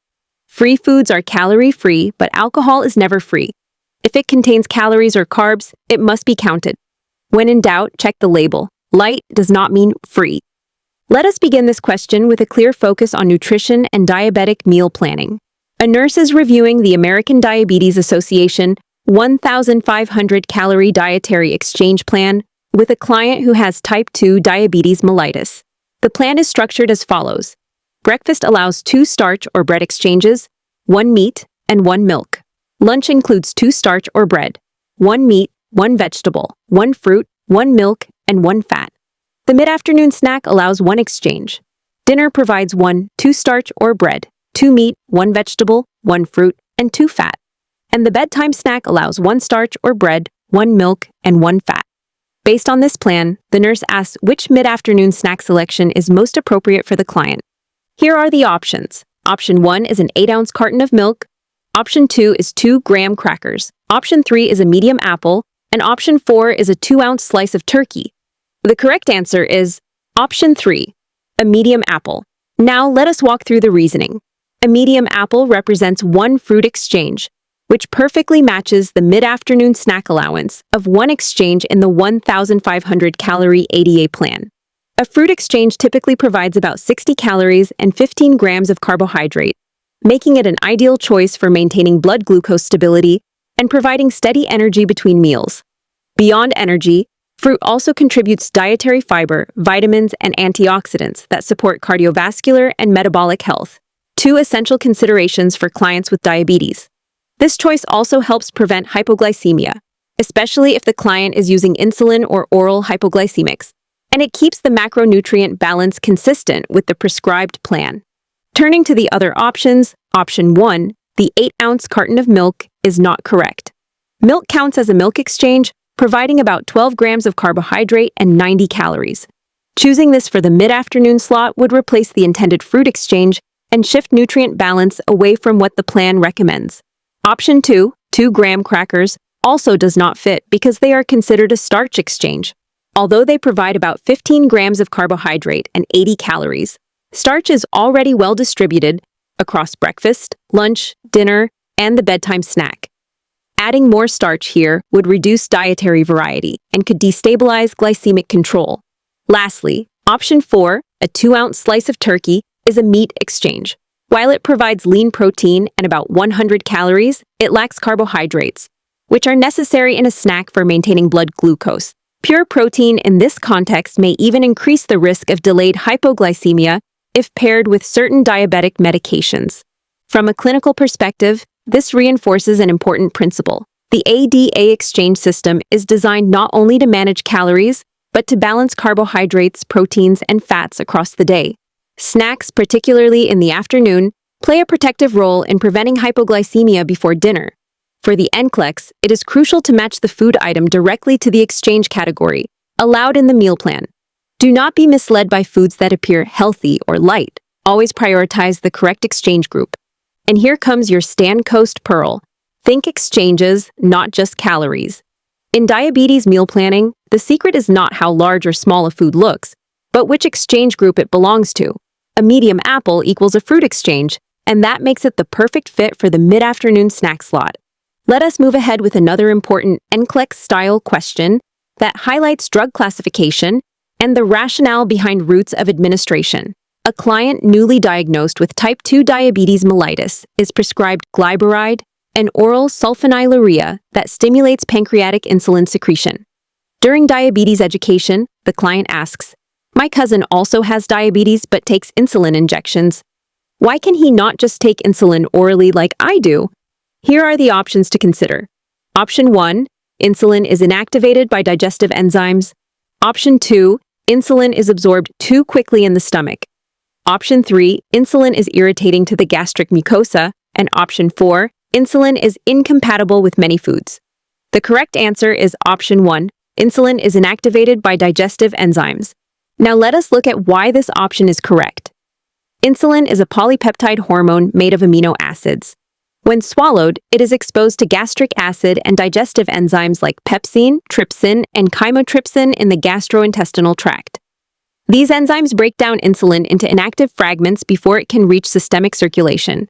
Free foods are calorie-free, but alcohol is never free. If it contains calories or carbs, it must be counted. When in doubt, check the label. Light does not mean free. Let us begin this question with a clear focus on nutrition and diabetic meal planning. A nurse is reviewing the American Diabetes Association 1,500 calorie dietary exchange plan with a client who has type 2 diabetes mellitus. The plan is structured as follows. Breakfast allows 2 starch or bread exchanges, 1 meat, and 1 milk. Lunch includes 2 starch or bread, 1 meat, 1 vegetable, 1 fruit, 1 milk, and 1 fat. The mid-afternoon snack allows 1 exchange. Dinner provides 2 starch or bread, 2 meat, 1 vegetable, 1 fruit, and 2 fat. And the bedtime snack allows 1 starch or bread, 1 milk, and 1 fat. Based on this plan, the nurse asks which mid-afternoon snack selection is most appropriate for the client. Here are the options. Option 1 is an 8-ounce carton of milk. Option 2 is 2 graham crackers. Option 3 is a medium apple. And option 4 is a 2-ounce slice of turkey. The correct answer is option 3, a medium apple. Now let us walk through the reasoning. A medium apple represents 1 fruit exchange, which perfectly matches the mid-afternoon snack allowance of 1 exchange in the 1,500 calorie ADA plan. A fruit exchange typically provides about 60 calories and 15 grams of carbohydrate, making it an ideal choice for maintaining blood glucose stability and providing steady energy between meals. Beyond energy, fruit also contributes dietary fiber, vitamins, and antioxidants that support cardiovascular and metabolic health, 2 essential considerations for clients with diabetes. This choice also helps prevent hypoglycemia, especially if the client is using insulin or oral hypoglycemics, and it keeps the macronutrient balance consistent with the prescribed plan. Turning to the other options, option 1, the 8-ounce carton of milk, is not correct. Milk counts as a milk exchange, providing about 12 grams of carbohydrate and 90 calories. Choosing this for the mid-afternoon slot would replace the intended fruit exchange and shift nutrient balance away from what the plan recommends. Option 2, 2 graham crackers, also does not fit because they are considered a starch exchange. Although they provide about 15 grams of carbohydrate and 80 calories, starch is already well distributed across breakfast, lunch, dinner, and the bedtime snack. Adding more starch here would reduce dietary variety and could destabilize glycemic control. Lastly, option 4, a 2-ounce slice of turkey, is a meat exchange. While it provides lean protein and about 100 calories, it lacks carbohydrates, which are necessary in a snack for maintaining blood glucose. Pure protein in this context may even increase the risk of delayed hypoglycemia if paired with certain diabetic medications. From a clinical perspective, this reinforces an important principle. The ADA exchange system is designed not only to manage calories, but to balance carbohydrates, proteins, and fats across the day. Snacks, particularly in the afternoon, play a protective role in preventing hypoglycemia before dinner. For the NCLEX, it is crucial to match the food item directly to the exchange category, allowed in the meal plan. Do not be misled by foods that appear healthy or light. Always prioritize the correct exchange group. And here comes your Stand Coast Pearl. Think exchanges, not just calories. In diabetes meal planning, the secret is not how large or small a food looks, but which exchange group it belongs to. A medium apple equals a fruit exchange, and that makes it the perfect fit for the mid-afternoon snack slot. Let us move ahead with another important NCLEX-style question that highlights drug classification and the rationale behind routes of administration. A client newly diagnosed with type 2 diabetes mellitus is prescribed glyburide, an oral sulfonylurea that stimulates pancreatic insulin secretion. During diabetes education, the client asks, "My cousin also has diabetes but takes insulin injections. Why can he not just take insulin orally like I do? Here are the options to consider. Option 1, insulin is inactivated by digestive enzymes. Option 2, insulin is absorbed too quickly in the stomach. Option 3, insulin is irritating to the gastric mucosa. And option 4, insulin is incompatible with many foods. The correct answer is option 1, insulin is inactivated by digestive enzymes. Now let us look at why this option is correct. Insulin is a polypeptide hormone made of amino acids. When swallowed, it is exposed to gastric acid and digestive enzymes like pepsine, trypsin, and chymotrypsin in the gastrointestinal tract. These enzymes break down insulin into inactive fragments before it can reach systemic circulation.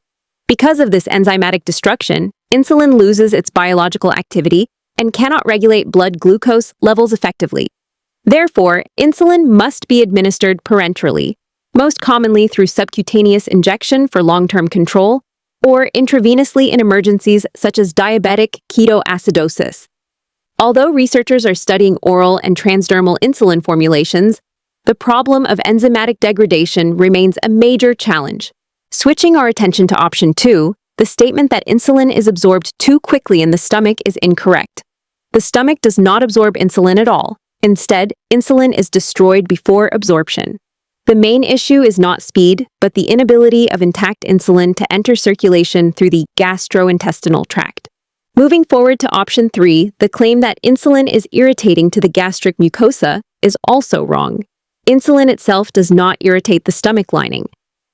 Because of this enzymatic destruction, insulin loses its biological activity and cannot regulate blood glucose levels effectively. Therefore, insulin must be administered parenterally, most commonly through subcutaneous injection for long-term control, or intravenously in emergencies such as diabetic ketoacidosis. Although researchers are studying oral and transdermal insulin formulations, the problem of enzymatic degradation remains a major challenge. Switching our attention to option 2, the statement that insulin is absorbed too quickly in the stomach is incorrect. The stomach does not absorb insulin at all. Instead, insulin is destroyed before absorption. The main issue is not speed, but the inability of intact insulin to enter circulation through the gastrointestinal tract. Moving forward to option 3, the claim that insulin is irritating to the gastric mucosa is also wrong. Insulin itself does not irritate the stomach lining.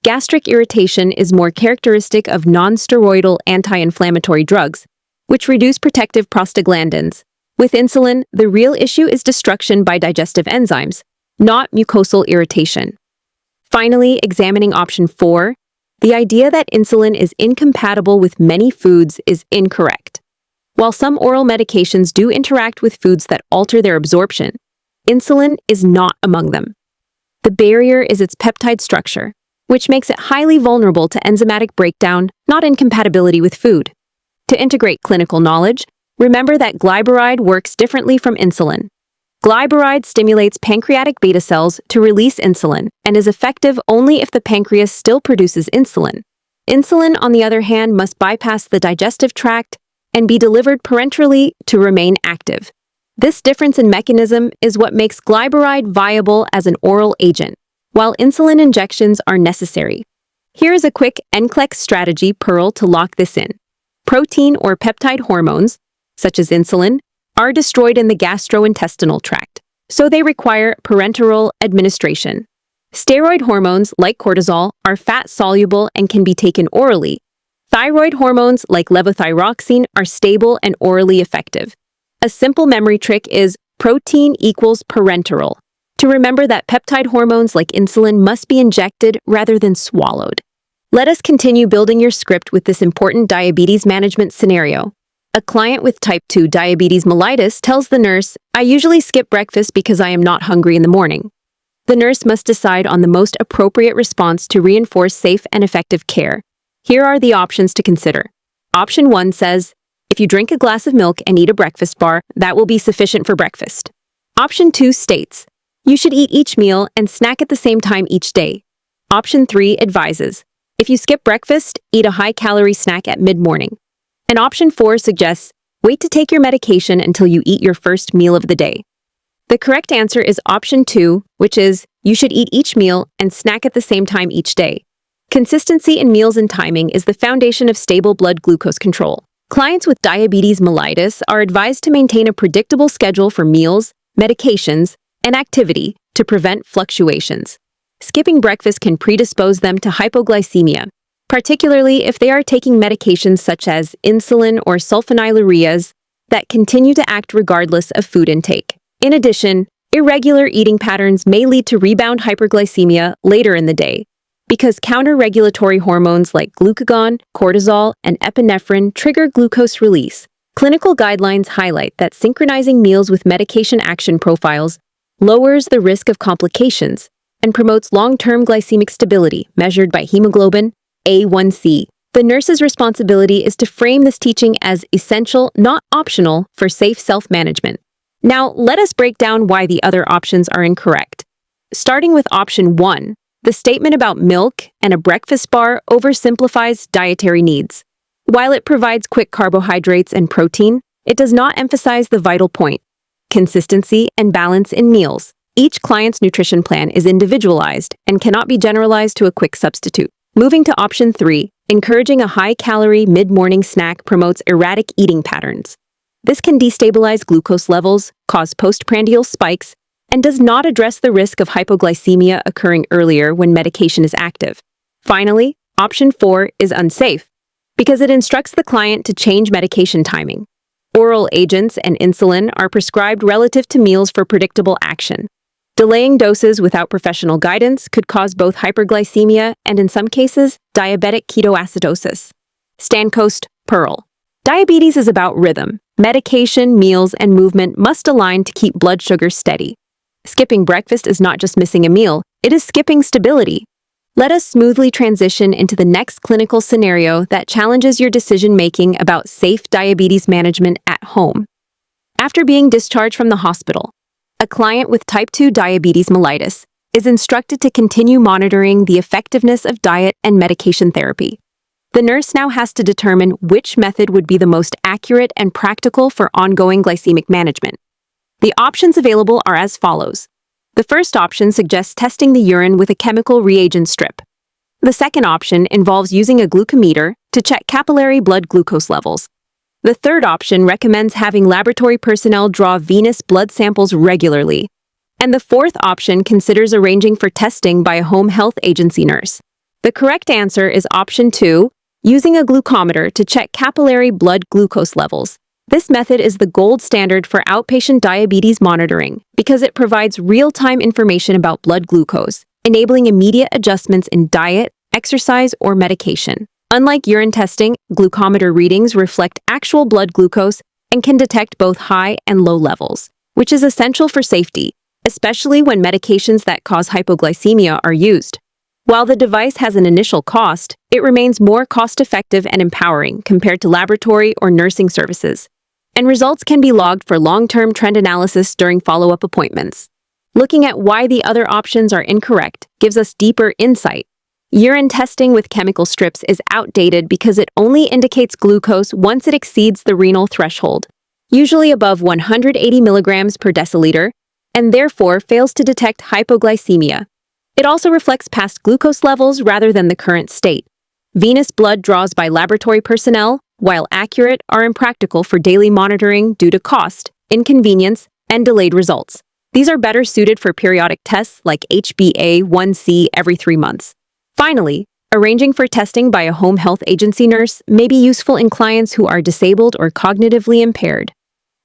Gastric irritation is more characteristic of non-steroidal anti-inflammatory drugs, which reduce protective prostaglandins. With insulin, the real issue is destruction by digestive enzymes, not mucosal irritation. Finally, examining option 4, the idea that insulin is incompatible with many foods is incorrect. While some oral medications do interact with foods that alter their absorption, insulin is not among them. The barrier is its peptide structure, which makes it highly vulnerable to enzymatic breakdown, not incompatibility with food. To integrate clinical knowledge, remember that glyburide works differently from insulin. Glyburide stimulates pancreatic beta cells to release insulin and is effective only if the pancreas still produces insulin. Insulin, on the other hand, must bypass the digestive tract and be delivered parenterally to remain active. This difference in mechanism is what makes glyburide viable as an oral agent, while insulin injections are necessary. Here is a quick NCLEX strategy pearl to lock this in. Protein or peptide hormones, such as insulin, are destroyed in the gastrointestinal tract, so they require parenteral administration. Steroid hormones, like cortisol, are fat-soluble and can be taken orally. Thyroid hormones, like levothyroxine, are stable and orally effective. A simple memory trick is protein equals parenteral, to remember that peptide hormones like insulin must be injected rather than swallowed. Let us continue building your script with this important diabetes management scenario. A client with type 2 diabetes mellitus tells the nurse, "I usually skip breakfast because I am not hungry in the morning." The nurse must decide on the most appropriate response to reinforce safe and effective care. Here are the options to consider. Option 1 says, if you drink a glass of milk and eat a breakfast bar, that will be sufficient for breakfast. Option 2 states, you should eat each meal and snack at the same time each day. Option 3 advises, if you skip breakfast, eat a high-calorie snack at mid-morning. And option 4 suggests, wait to take your medication until you eat your first meal of the day. The correct answer is option 2, which is, you should eat each meal and snack at the same time each day. Consistency in meals and timing is the foundation of stable blood glucose control. Clients with diabetes mellitus are advised to maintain a predictable schedule for meals, medications, and activity to prevent fluctuations. Skipping breakfast can predispose them to hypoglycemia, particularly if they are taking medications such as insulin or sulfonylureas that continue to act regardless of food intake. In addition, irregular eating patterns may lead to rebound hyperglycemia later in the day, because counter-regulatory hormones like glucagon, cortisol, and epinephrine trigger glucose release. Clinical guidelines highlight that synchronizing meals with medication action profiles lowers the risk of complications and promotes long-term glycemic stability measured by hemoglobin A1C. The nurse's responsibility is to frame this teaching as essential, not optional, for safe self-management. Now, let us break down why the other options are incorrect. Starting with option 1, The statement about milk and a breakfast bar oversimplifies dietary needs. While it provides quick carbohydrates and protein, it does not emphasize the vital point: consistency and balance in meals. Each client's nutrition plan is individualized and cannot be generalized to a quick substitute. Moving to option 3, encouraging a high-calorie mid-morning snack promotes erratic eating patterns. This can destabilize glucose levels, cause postprandial spikes, and does not address the risk of hypoglycemia occurring earlier when medication is active. Finally, option 4 is unsafe because it instructs the client to change medication timing. Oral agents and insulin are prescribed relative to meals for predictable action. Delaying doses without professional guidance could cause both hyperglycemia and, in some cases, diabetic ketoacidosis. Stancoast Pearl. Diabetes is about rhythm. Medication, meals, and movement must align to keep blood sugar steady. Skipping breakfast is not just missing a meal, it is skipping stability. Let us smoothly transition into the next clinical scenario that challenges your decision-making about safe diabetes management at home. After being discharged from the hospital, a client with type 2 diabetes mellitus is instructed to continue monitoring the effectiveness of diet and medication therapy. The nurse now has to determine which method would be the most accurate and practical for ongoing glycemic management. The options available are as follows. The first option suggests testing the urine with a chemical reagent strip. The second option involves using a glucometer to check capillary blood glucose levels. The third option recommends having laboratory personnel draw venous blood samples regularly. And the fourth option considers arranging for testing by a home health agency nurse. The correct answer is option 2, using a glucometer to check capillary blood glucose levels. This method is the gold standard for outpatient diabetes monitoring because it provides real-time information about blood glucose, enabling immediate adjustments in diet, exercise, or medication. Unlike urine testing, glucometer readings reflect actual blood glucose and can detect both high and low levels, which is essential for safety, especially when medications that cause hypoglycemia are used. While the device has an initial cost, it remains more cost-effective and empowering compared to laboratory or nursing services, and results can be logged for long-term trend analysis during follow-up appointments. Looking at why the other options are incorrect gives us deeper insight. Urine testing with chemical strips is outdated because it only indicates glucose once it exceeds the renal threshold, usually above 180 milligrams per deciliter, and therefore fails to detect hypoglycemia. It also reflects past glucose levels rather than the current state. Venous blood draws by laboratory personnel, while accurate, are impractical for daily monitoring due to cost, inconvenience, and delayed results. These are better suited for periodic tests like HbA1c every 3 months. Finally, arranging for testing by a home health agency nurse may be useful in clients who are disabled or cognitively impaired.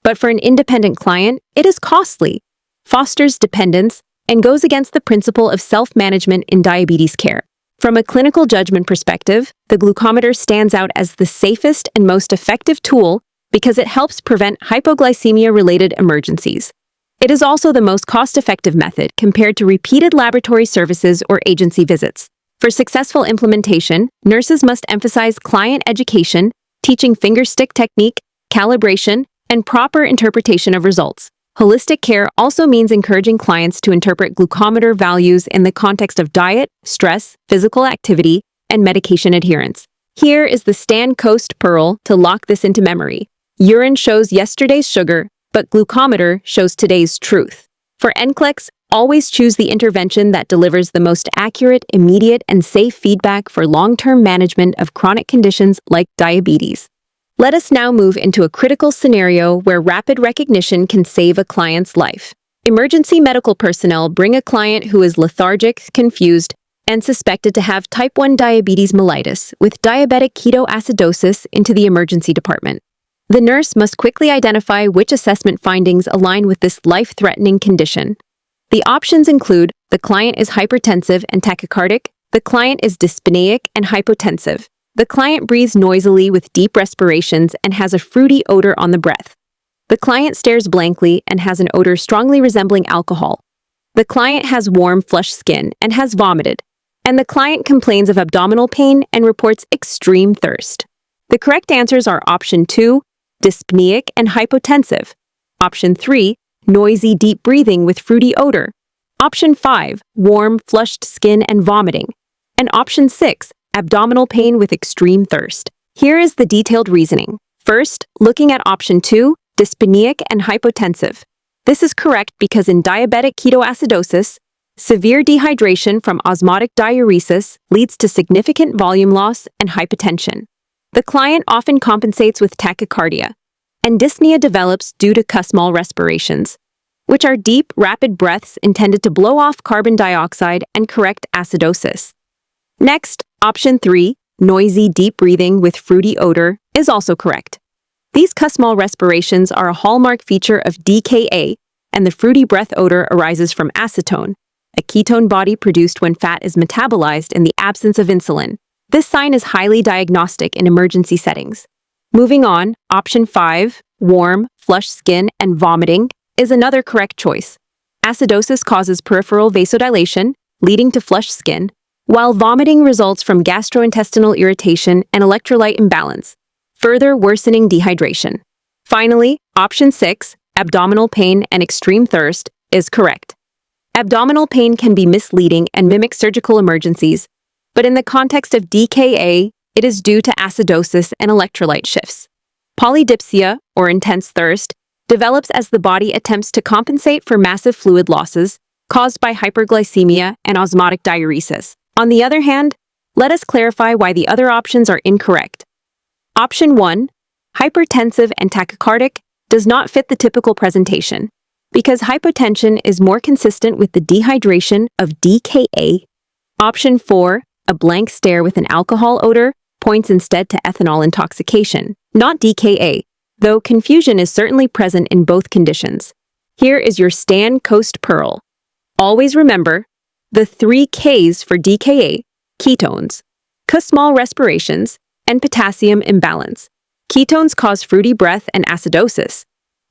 But for an independent client, it is costly, fosters dependence, and goes against the principle of self-management in diabetes care. From a clinical judgment perspective, the glucometer stands out as the safest and most effective tool because it helps prevent hypoglycemia-related emergencies. It is also the most cost-effective method compared to repeated laboratory services or agency visits. For successful implementation, nurses must emphasize client education, teaching fingerstick technique, calibration, and proper interpretation of results. Holistic care also means encouraging clients to interpret glucometer values in the context of diet, stress, physical activity, and medication adherence. Here is the Stancoast Pearl to lock this into memory. Urine shows yesterday's sugar, but glucometer shows today's truth. For NCLEX, always choose the intervention that delivers the most accurate, immediate, and safe feedback for long-term management of chronic conditions like diabetes. Let us now move into a critical scenario where rapid recognition can save a client's life. Emergency medical personnel bring a client who is lethargic, confused, and suspected to have type 1 diabetes mellitus with diabetic ketoacidosis into the emergency department. The nurse must quickly identify which assessment findings align with this life-threatening condition. The options include the client is hypertensive and tachycardic, the client is dyspneic and hypotensive, the client breathes noisily with deep respirations and has a fruity odor on the breath, the client stares blankly and has an odor strongly resembling alcohol, the client has warm, flushed skin and has vomited, and the client complains of abdominal pain and reports extreme thirst. The correct answers are option 2, dyspneic and hypotensive, option 3, noisy deep breathing with fruity odor, Option 5, warm, flushed skin and vomiting. And Option 6, abdominal pain with extreme thirst. Here is the detailed reasoning. First, looking at Option 2, dyspneic and hypotensive. This is correct because in diabetic ketoacidosis, severe dehydration from osmotic diuresis leads to significant volume loss and hypotension. The client often compensates with tachycardia, and dyspnea develops due to Kussmaul respirations, which are deep, rapid breaths intended to blow off carbon dioxide and correct acidosis. Next, Option 3, noisy, deep breathing with fruity odor, is also correct. These Kussmaul respirations are a hallmark feature of DKA, and the fruity breath odor arises from acetone, a ketone body produced when fat is metabolized in the absence of insulin. This sign is highly diagnostic in emergency settings. Moving on, Option 5, warm, flushed skin and vomiting, is another correct choice. Acidosis causes peripheral vasodilation, leading to flushed skin, while vomiting results from gastrointestinal irritation and electrolyte imbalance, further worsening dehydration. Finally, Option 6, abdominal pain and extreme thirst, is correct. Abdominal pain can be misleading and mimic surgical emergencies, but in the context of DKA, it is due to acidosis and electrolyte shifts. Polydipsia, or intense thirst, develops as the body attempts to compensate for massive fluid losses caused by hyperglycemia and osmotic diuresis. On the other hand, let us clarify why the other options are incorrect. Option 1, hypertensive and tachycardic, does not fit the typical presentation because hypotension is more consistent with the dehydration of DKA. Option 4, a blank stare with an alcohol odor, points instead to ethanol intoxication, not DKA, though confusion is certainly present in both conditions. Here is your Stan Coast Pearl. Always remember the 3 Ks for DKA: ketones, Kussmaul respirations, and potassium imbalance. Ketones cause fruity breath and acidosis.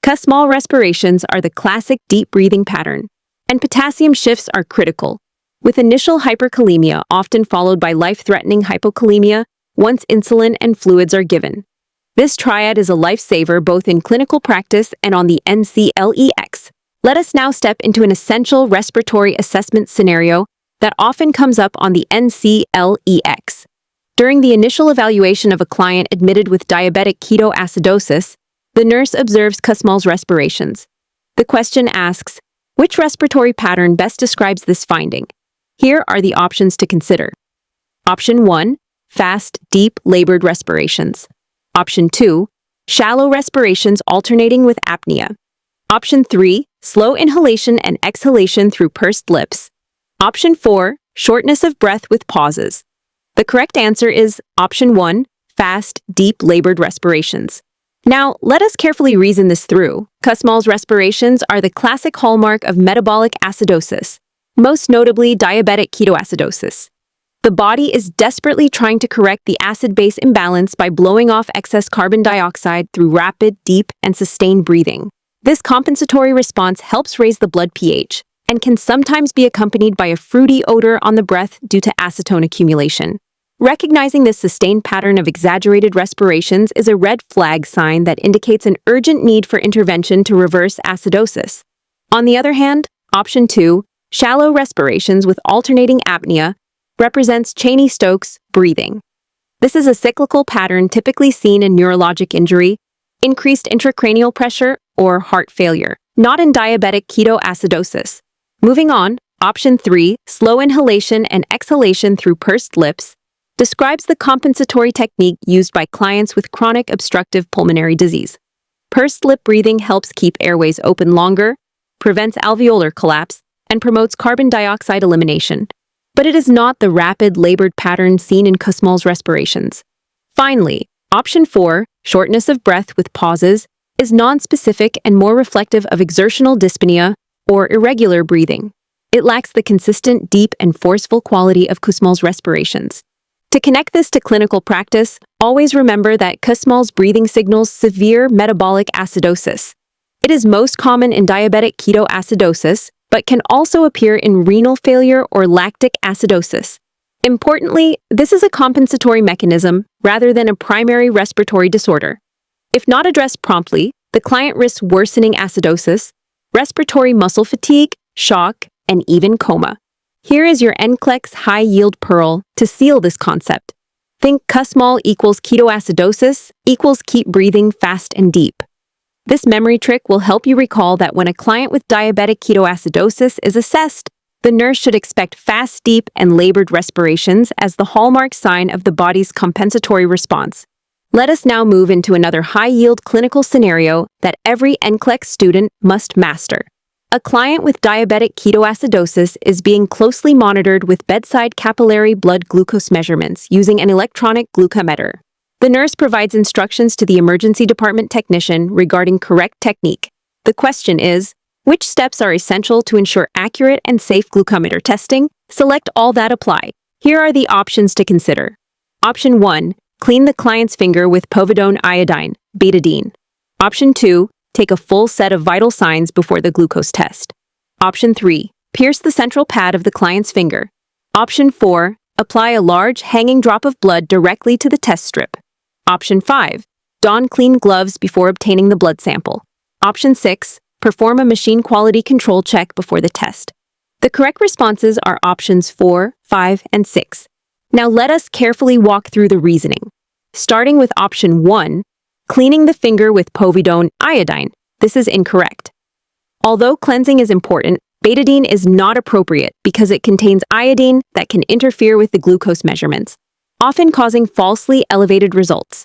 Kussmaul respirations are the classic deep breathing pattern, and potassium shifts are critical, with initial hyperkalemia often followed by life-threatening hypokalemia once insulin and fluids are given. This triad is a lifesaver both in clinical practice and on the NCLEX. Let us now step into an essential respiratory assessment scenario that often comes up on the NCLEX. During the initial evaluation of a client admitted with diabetic ketoacidosis, the nurse observes Kussmaul's respirations. The question asks, which respiratory pattern best describes this finding? Here are the options to consider. Option 1, fast, deep, labored respirations. Option 2, shallow respirations alternating with apnea. Option 3, slow inhalation and exhalation through pursed lips. Option 4, shortness of breath with pauses. The correct answer is Option 1, fast, deep, labored respirations. Now, let us carefully reason this through. Kussmaul's respirations are the classic hallmark of metabolic acidosis, most notably diabetic ketoacidosis. The body is desperately trying to correct the acid-base imbalance by blowing off excess carbon dioxide through rapid, deep, and sustained breathing. This compensatory response helps raise the blood pH and can sometimes be accompanied by a fruity odor on the breath due to acetone accumulation. Recognizing this sustained pattern of exaggerated respirations is a red flag sign that indicates an urgent need for intervention to reverse acidosis. On the other hand, Option 2, shallow respirations with alternating apnea, represents Cheney-Stokes breathing. This is a cyclical pattern typically seen in neurologic injury, increased intracranial pressure, or heart failure, not in diabetic ketoacidosis. Moving on, Option 3, slow inhalation and exhalation through pursed lips, describes the compensatory technique used by clients with chronic obstructive pulmonary disease. Pursed lip breathing helps keep airways open longer, prevents alveolar collapse, and promotes carbon dioxide elimination. But it is not the rapid, labored pattern seen in Kussmaul's respirations. Finally, Option 4, shortness of breath with pauses, is nonspecific and more reflective of exertional dyspnea or irregular breathing. It lacks the consistent, deep, and forceful quality of Kussmaul's respirations. To connect this to clinical practice, always remember that Kussmaul's breathing signals severe metabolic acidosis. It is most common in diabetic ketoacidosis, but can also appear in renal failure or lactic acidosis. Importantly, this is a compensatory mechanism rather than a primary respiratory disorder. If not addressed promptly, the client risks worsening acidosis, respiratory muscle fatigue, shock, and even coma. Here is your NCLEX high-yield pearl to seal this concept. Think Cusmol equals ketoacidosis equals keep breathing fast and deep. This memory trick will help you recall that when a client with diabetic ketoacidosis is assessed, the nurse should expect fast, deep, and labored respirations as the hallmark sign of the body's compensatory response. Let us now move into another high-yield clinical scenario that every NCLEX student must master. A client with diabetic ketoacidosis is being closely monitored with bedside capillary blood glucose measurements using an electronic glucometer. The nurse provides instructions to the emergency department technician regarding correct technique. The question is, which steps are essential to ensure accurate and safe glucometer testing? Select all that apply. Here are the options to consider. Option 1. Clean the client's finger with povidone iodine, betadine. Option 2. Take a full set of vital signs before the glucose test. Option 3. Pierce the central pad of the client's finger. Option 4. Apply a large hanging drop of blood directly to the test strip. Option 5. Don clean gloves before obtaining the blood sample. Option 6. Perform a machine quality control check before the test. The correct responses are options 4, 5, and 6. Now let us carefully walk through the reasoning. Starting with option 1, cleaning the finger with povidone iodine. This is incorrect. Although cleansing is important, betadine is not appropriate because it contains iodine that can interfere with the glucose measurements, often causing falsely elevated results.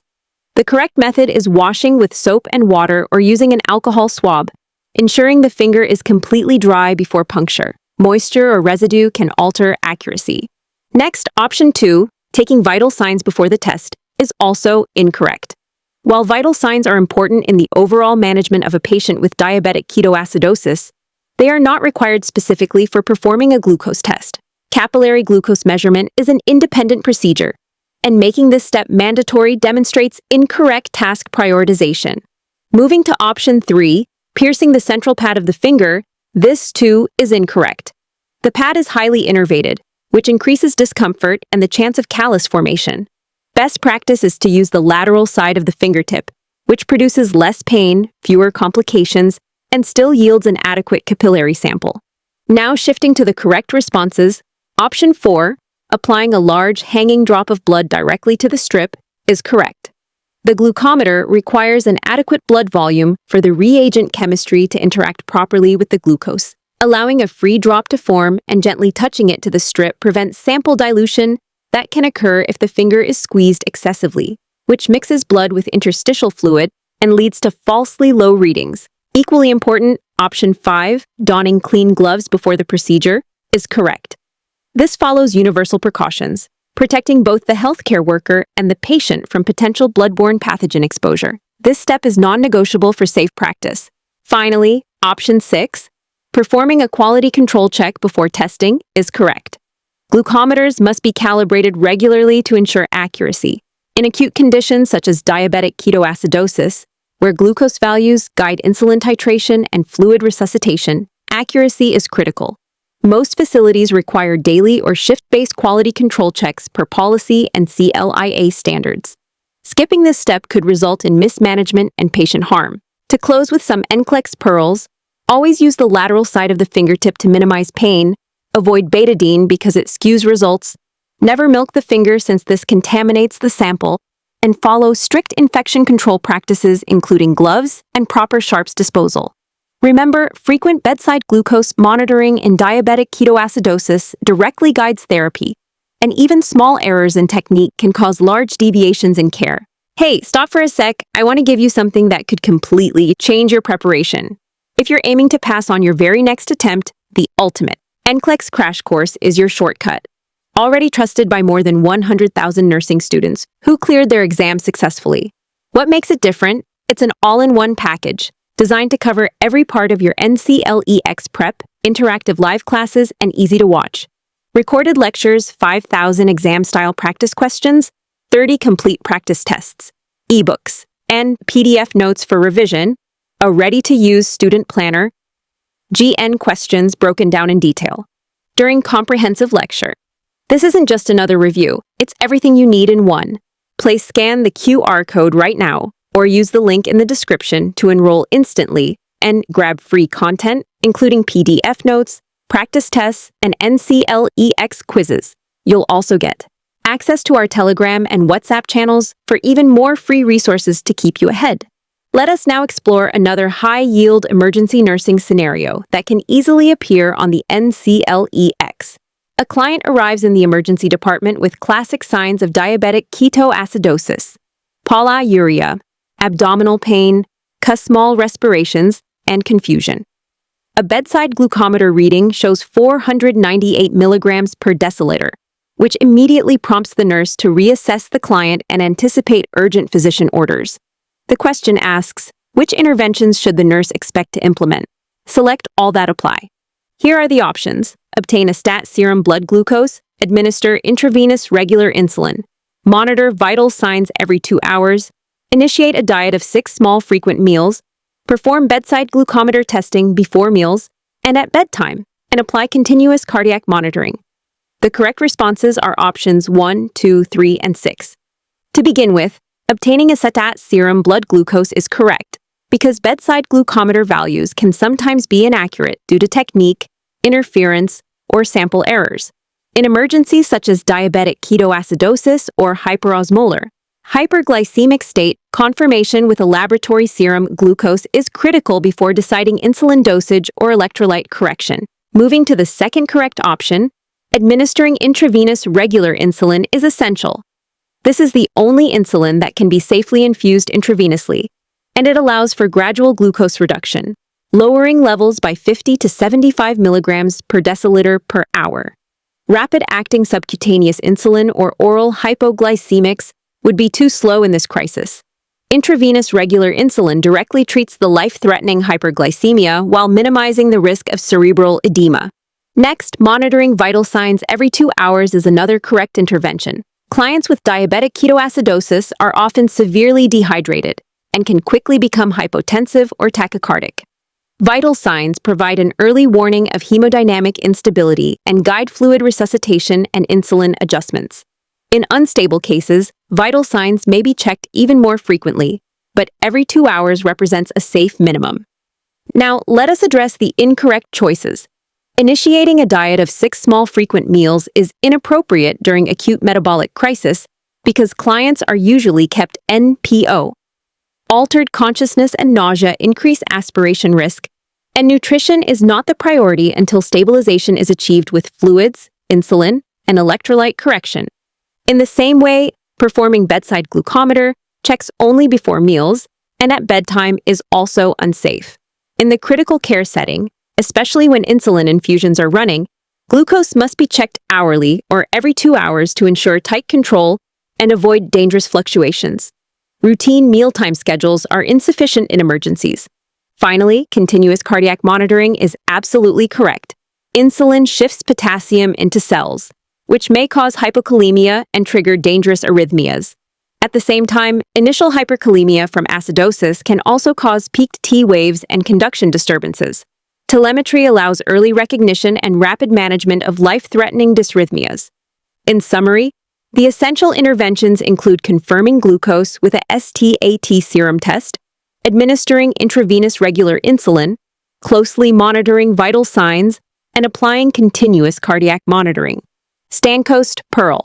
The correct method is washing with soap and water or using an alcohol swab, ensuring the finger is completely dry before puncture. Moisture or residue can alter accuracy. Next, option 2, taking vital signs before the test, is also incorrect. While vital signs are important in the overall management of a patient with diabetic ketoacidosis, they are not required specifically for performing a glucose test. Capillary glucose measurement is an independent procedure, and making this step mandatory demonstrates incorrect task prioritization. Moving to option 3, piercing the central pad of the finger, this too is incorrect. The pad is highly innervated, which increases discomfort and the chance of callus formation. Best practice is to use the lateral side of the fingertip, which produces less pain, fewer complications, and still yields an adequate capillary sample. Now shifting to the correct responses, option 4, applying a large hanging drop of blood directly to the strip, is correct. The glucometer requires an adequate blood volume for the reagent chemistry to interact properly with the glucose. Allowing a free drop to form and gently touching it to the strip prevents sample dilution that can occur if the finger is squeezed excessively, which mixes blood with interstitial fluid and leads to falsely low readings. Equally important, option 5, donning clean gloves before the procedure, is correct. This follows universal precautions, protecting both the healthcare worker and the patient from potential bloodborne pathogen exposure. This step is non-negotiable for safe practice. Finally, option 6, performing a quality control check before testing, is correct. Glucometers must be calibrated regularly to ensure accuracy. In acute conditions such as diabetic ketoacidosis, where glucose values guide insulin titration and fluid resuscitation, accuracy is critical. Most facilities require daily or shift-based quality control checks per policy and CLIA standards. Skipping this step could result in mismanagement and patient harm. To close with some NCLEX pearls, always use the lateral side of the fingertip to minimize pain. Avoid betadine because it skews results. Never milk the finger since this contaminates the sample. And follow strict infection control practices including gloves and proper sharps disposal. Remember, frequent bedside glucose monitoring in diabetic ketoacidosis directly guides therapy, and even small errors in technique can cause large deviations in care. Hey, stop for a sec. I want to give you something that could completely change your preparation. If you're aiming to pass on your very next attempt, the ultimate NCLEX Crash Course is your shortcut. Already trusted by more than 100,000 nursing students who cleared their exams successfully. What makes it different? It's an all-in-one package designed to cover every part of your NCLEX prep, interactive live classes, and easy to watch. Recorded lectures, 5,000 exam-style practice questions, 30 complete practice tests, ebooks, and PDF notes for revision, a ready-to-use student planner, GN questions broken down in detail during comprehensive lecture. This isn't just another review, it's everything you need in one. Please scan the QR code right now or use the link in the description to enroll instantly and grab free content, including PDF notes, practice tests, and NCLEX quizzes. You'll also get access to our Telegram and WhatsApp channels for even more free resources to keep you ahead. Let us now explore another high-yield emergency nursing scenario that can easily appear on the NCLEX. A client arrives in the emergency department with classic signs of diabetic ketoacidosis, polyuria, abdominal pain, small respirations, and confusion. A bedside glucometer reading shows 498 milligrams per deciliter, which immediately prompts the nurse to reassess the client and anticipate urgent physician orders. The question asks, which interventions should the nurse expect to implement? Select all that apply. Here are the options. Obtain a stat serum blood glucose, administer intravenous regular insulin, monitor vital signs every 2 hours, initiate a diet of 6 small frequent meals, perform bedside glucometer testing before meals and at bedtime, and apply continuous cardiac monitoring. The correct responses are options 1, 2, 3, and 6. To begin with, obtaining a stat serum blood glucose is correct because bedside glucometer values can sometimes be inaccurate due to technique, interference, or sample errors. In emergencies such as diabetic ketoacidosis or hyperosmolar, hyperglycemic state, confirmation with a laboratory serum glucose is critical before deciding insulin dosage or electrolyte correction. Moving to the second correct option, administering intravenous regular insulin is essential. This is the only insulin that can be safely infused intravenously, and it allows for gradual glucose reduction, lowering levels by 50 to 75 milligrams per deciliter per hour. Rapid-acting subcutaneous insulin or oral hypoglycemics would be too slow in this crisis. Intravenous regular insulin directly treats the life-threatening hyperglycemia while minimizing the risk of cerebral edema. Next, monitoring vital signs every 2 hours is another correct intervention. Clients with diabetic ketoacidosis are often severely dehydrated and can quickly become hypotensive or tachycardic. Vital signs provide an early warning of hemodynamic instability and guide fluid resuscitation and insulin adjustments. In unstable cases, vital signs may be checked even more frequently, but every 2 hours represents a safe minimum. Now, let us address the incorrect choices. Initiating a diet of 6 small frequent meals is inappropriate during acute metabolic crisis because clients are usually kept NPO. Altered consciousness and nausea increase aspiration risk, and nutrition is not the priority until stabilization is achieved with fluids, insulin, and electrolyte correction. In the same way, performing bedside glucometer checks only before meals and at bedtime is also unsafe. In the critical care setting, especially when insulin infusions are running, glucose must be checked hourly or every 2 hours to ensure tight control and avoid dangerous fluctuations. Routine mealtime schedules are insufficient in emergencies. Finally, continuous cardiac monitoring is absolutely correct. Insulin shifts potassium into cells, which may cause hypokalemia and trigger dangerous arrhythmias. At the same time, initial hyperkalemia from acidosis can also cause peaked T waves and conduction disturbances. Telemetry allows early recognition and rapid management of life-threatening dysrhythmias. In summary, the essential interventions include confirming glucose with a STAT serum test, administering intravenous regular insulin, closely monitoring vital signs, and applying continuous cardiac monitoring. Stankost Pearl.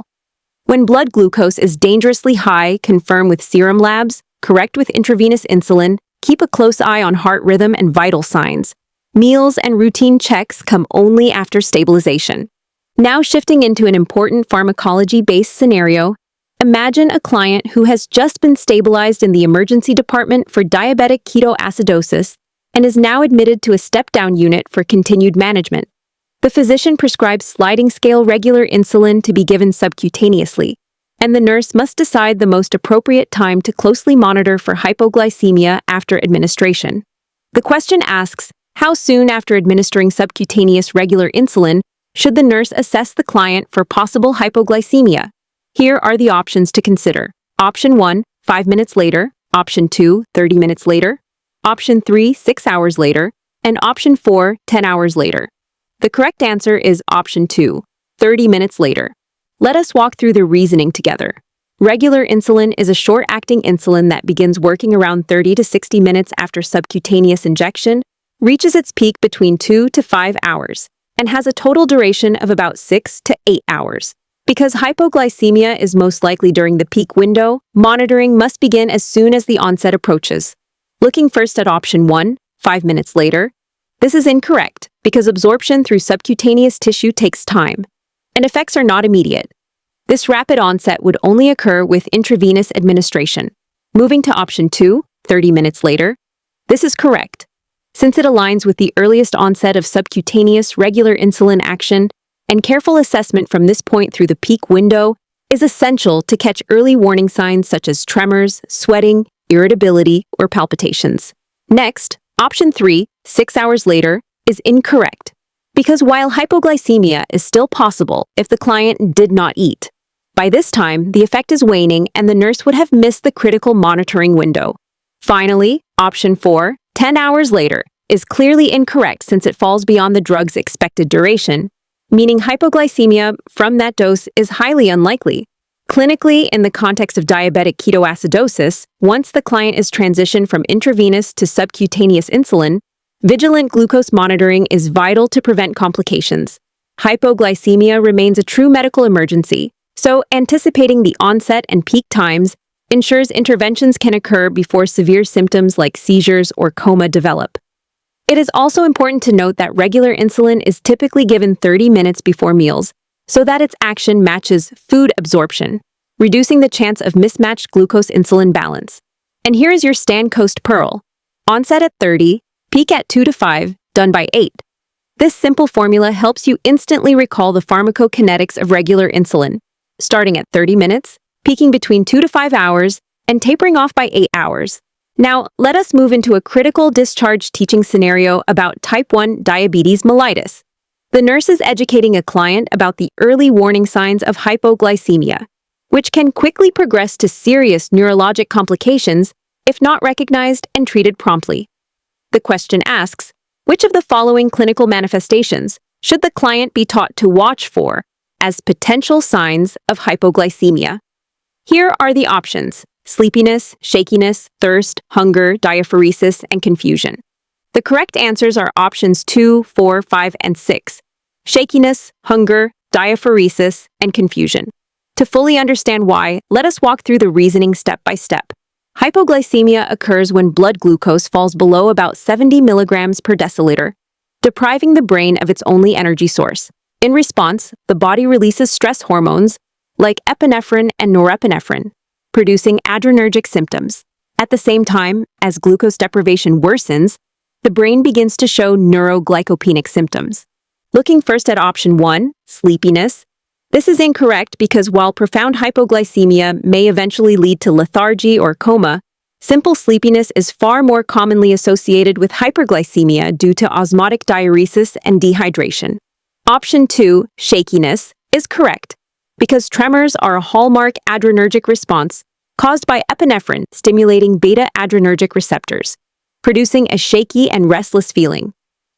When blood glucose is dangerously high, confirm with serum labs, correct with intravenous insulin, keep a close eye on heart rhythm and vital signs. Meals and routine checks come only after stabilization. Now shifting into an important pharmacology-based scenario, imagine a client who has just been stabilized in the emergency department for diabetic ketoacidosis and is now admitted to a step-down unit for continued management. The physician prescribes sliding-scale regular insulin to be given subcutaneously, and the nurse must decide the most appropriate time to closely monitor for hypoglycemia after administration. The question asks, how soon after administering subcutaneous regular insulin should the nurse assess the client for possible hypoglycemia? Here are the options to consider. Option 1, 5 minutes later. Option 2, 30 minutes later. Option 3, 6 hours later. And Option 4, 10 hours later. The correct answer is Option 2, 30 minutes later. Let us walk through the reasoning together. Regular insulin is a short-acting insulin that begins working around 30 to 60 minutes after subcutaneous injection, reaches its peak between 2 to 5 hours, and has a total duration of about 6 to 8 hours. Because hypoglycemia is most likely during the peak window, monitoring must begin as soon as the onset approaches. Looking first at option 1, 5 minutes later. This is incorrect because absorption through subcutaneous tissue takes time, and effects are not immediate. This rapid onset would only occur with intravenous administration. Moving to option 2, 30 minutes later. This is correct, since it aligns with the earliest onset of subcutaneous regular insulin action, and careful assessment from this point through the peak window is essential to catch early warning signs such as tremors, sweating, irritability, or palpitations. Next, option 3, 6 hours later, is incorrect, because while hypoglycemia is still possible if the client did not eat, by this time, the effect is waning and the nurse would have missed the critical monitoring window. Finally, option 4, 10 hours later, is clearly incorrect since it falls beyond the drug's expected duration, meaning hypoglycemia from that dose is highly unlikely. Clinically, in the context of diabetic ketoacidosis, once the client is transitioned from intravenous to subcutaneous insulin, vigilant glucose monitoring is vital to prevent complications. Hypoglycemia remains a true medical emergency, so anticipating the onset and peak times ensures interventions can occur before severe symptoms like seizures or coma develop. It is also important to note that regular insulin is typically given 30 minutes before meals, so that its action matches food absorption, reducing the chance of mismatched glucose-insulin balance. And here is your stand-coast pearl. Onset at 30, peak at 2 to 5, done by 8. This simple formula helps you instantly recall the pharmacokinetics of regular insulin, starting at 30 minutes, peaking between 2 to 5 hours, and tapering off by 8 hours. Now, let us move into a critical discharge teaching scenario about type 1 diabetes mellitus. The nurse is educating a client about the early warning signs of hypoglycemia, which can quickly progress to serious neurologic complications if not recognized and treated promptly. The question asks, which of the following clinical manifestations should the client be taught to watch for as potential signs of hypoglycemia? Here are the options: sleepiness, shakiness, thirst, hunger, diaphoresis, and confusion. The correct answers are options 2, 4, 5, and 6. Shakiness, hunger, diaphoresis, and confusion. To fully understand why, let us walk through the reasoning step by step. Hypoglycemia occurs when blood glucose falls below about 70 milligrams per deciliter, depriving the brain of its only energy source. In response, the body releases stress hormones like epinephrine and norepinephrine, producing adrenergic symptoms. At the same time, as glucose deprivation worsens, the brain begins to show neuroglycopenic symptoms. Looking first at option 1, sleepiness. This is incorrect because while profound hypoglycemia may eventually lead to lethargy or coma, simple sleepiness is far more commonly associated with hyperglycemia due to osmotic diuresis and dehydration. Option 2, shakiness, is correct because tremors are a hallmark adrenergic response caused by epinephrine stimulating beta-adrenergic receptors, producing a shaky and restless feeling.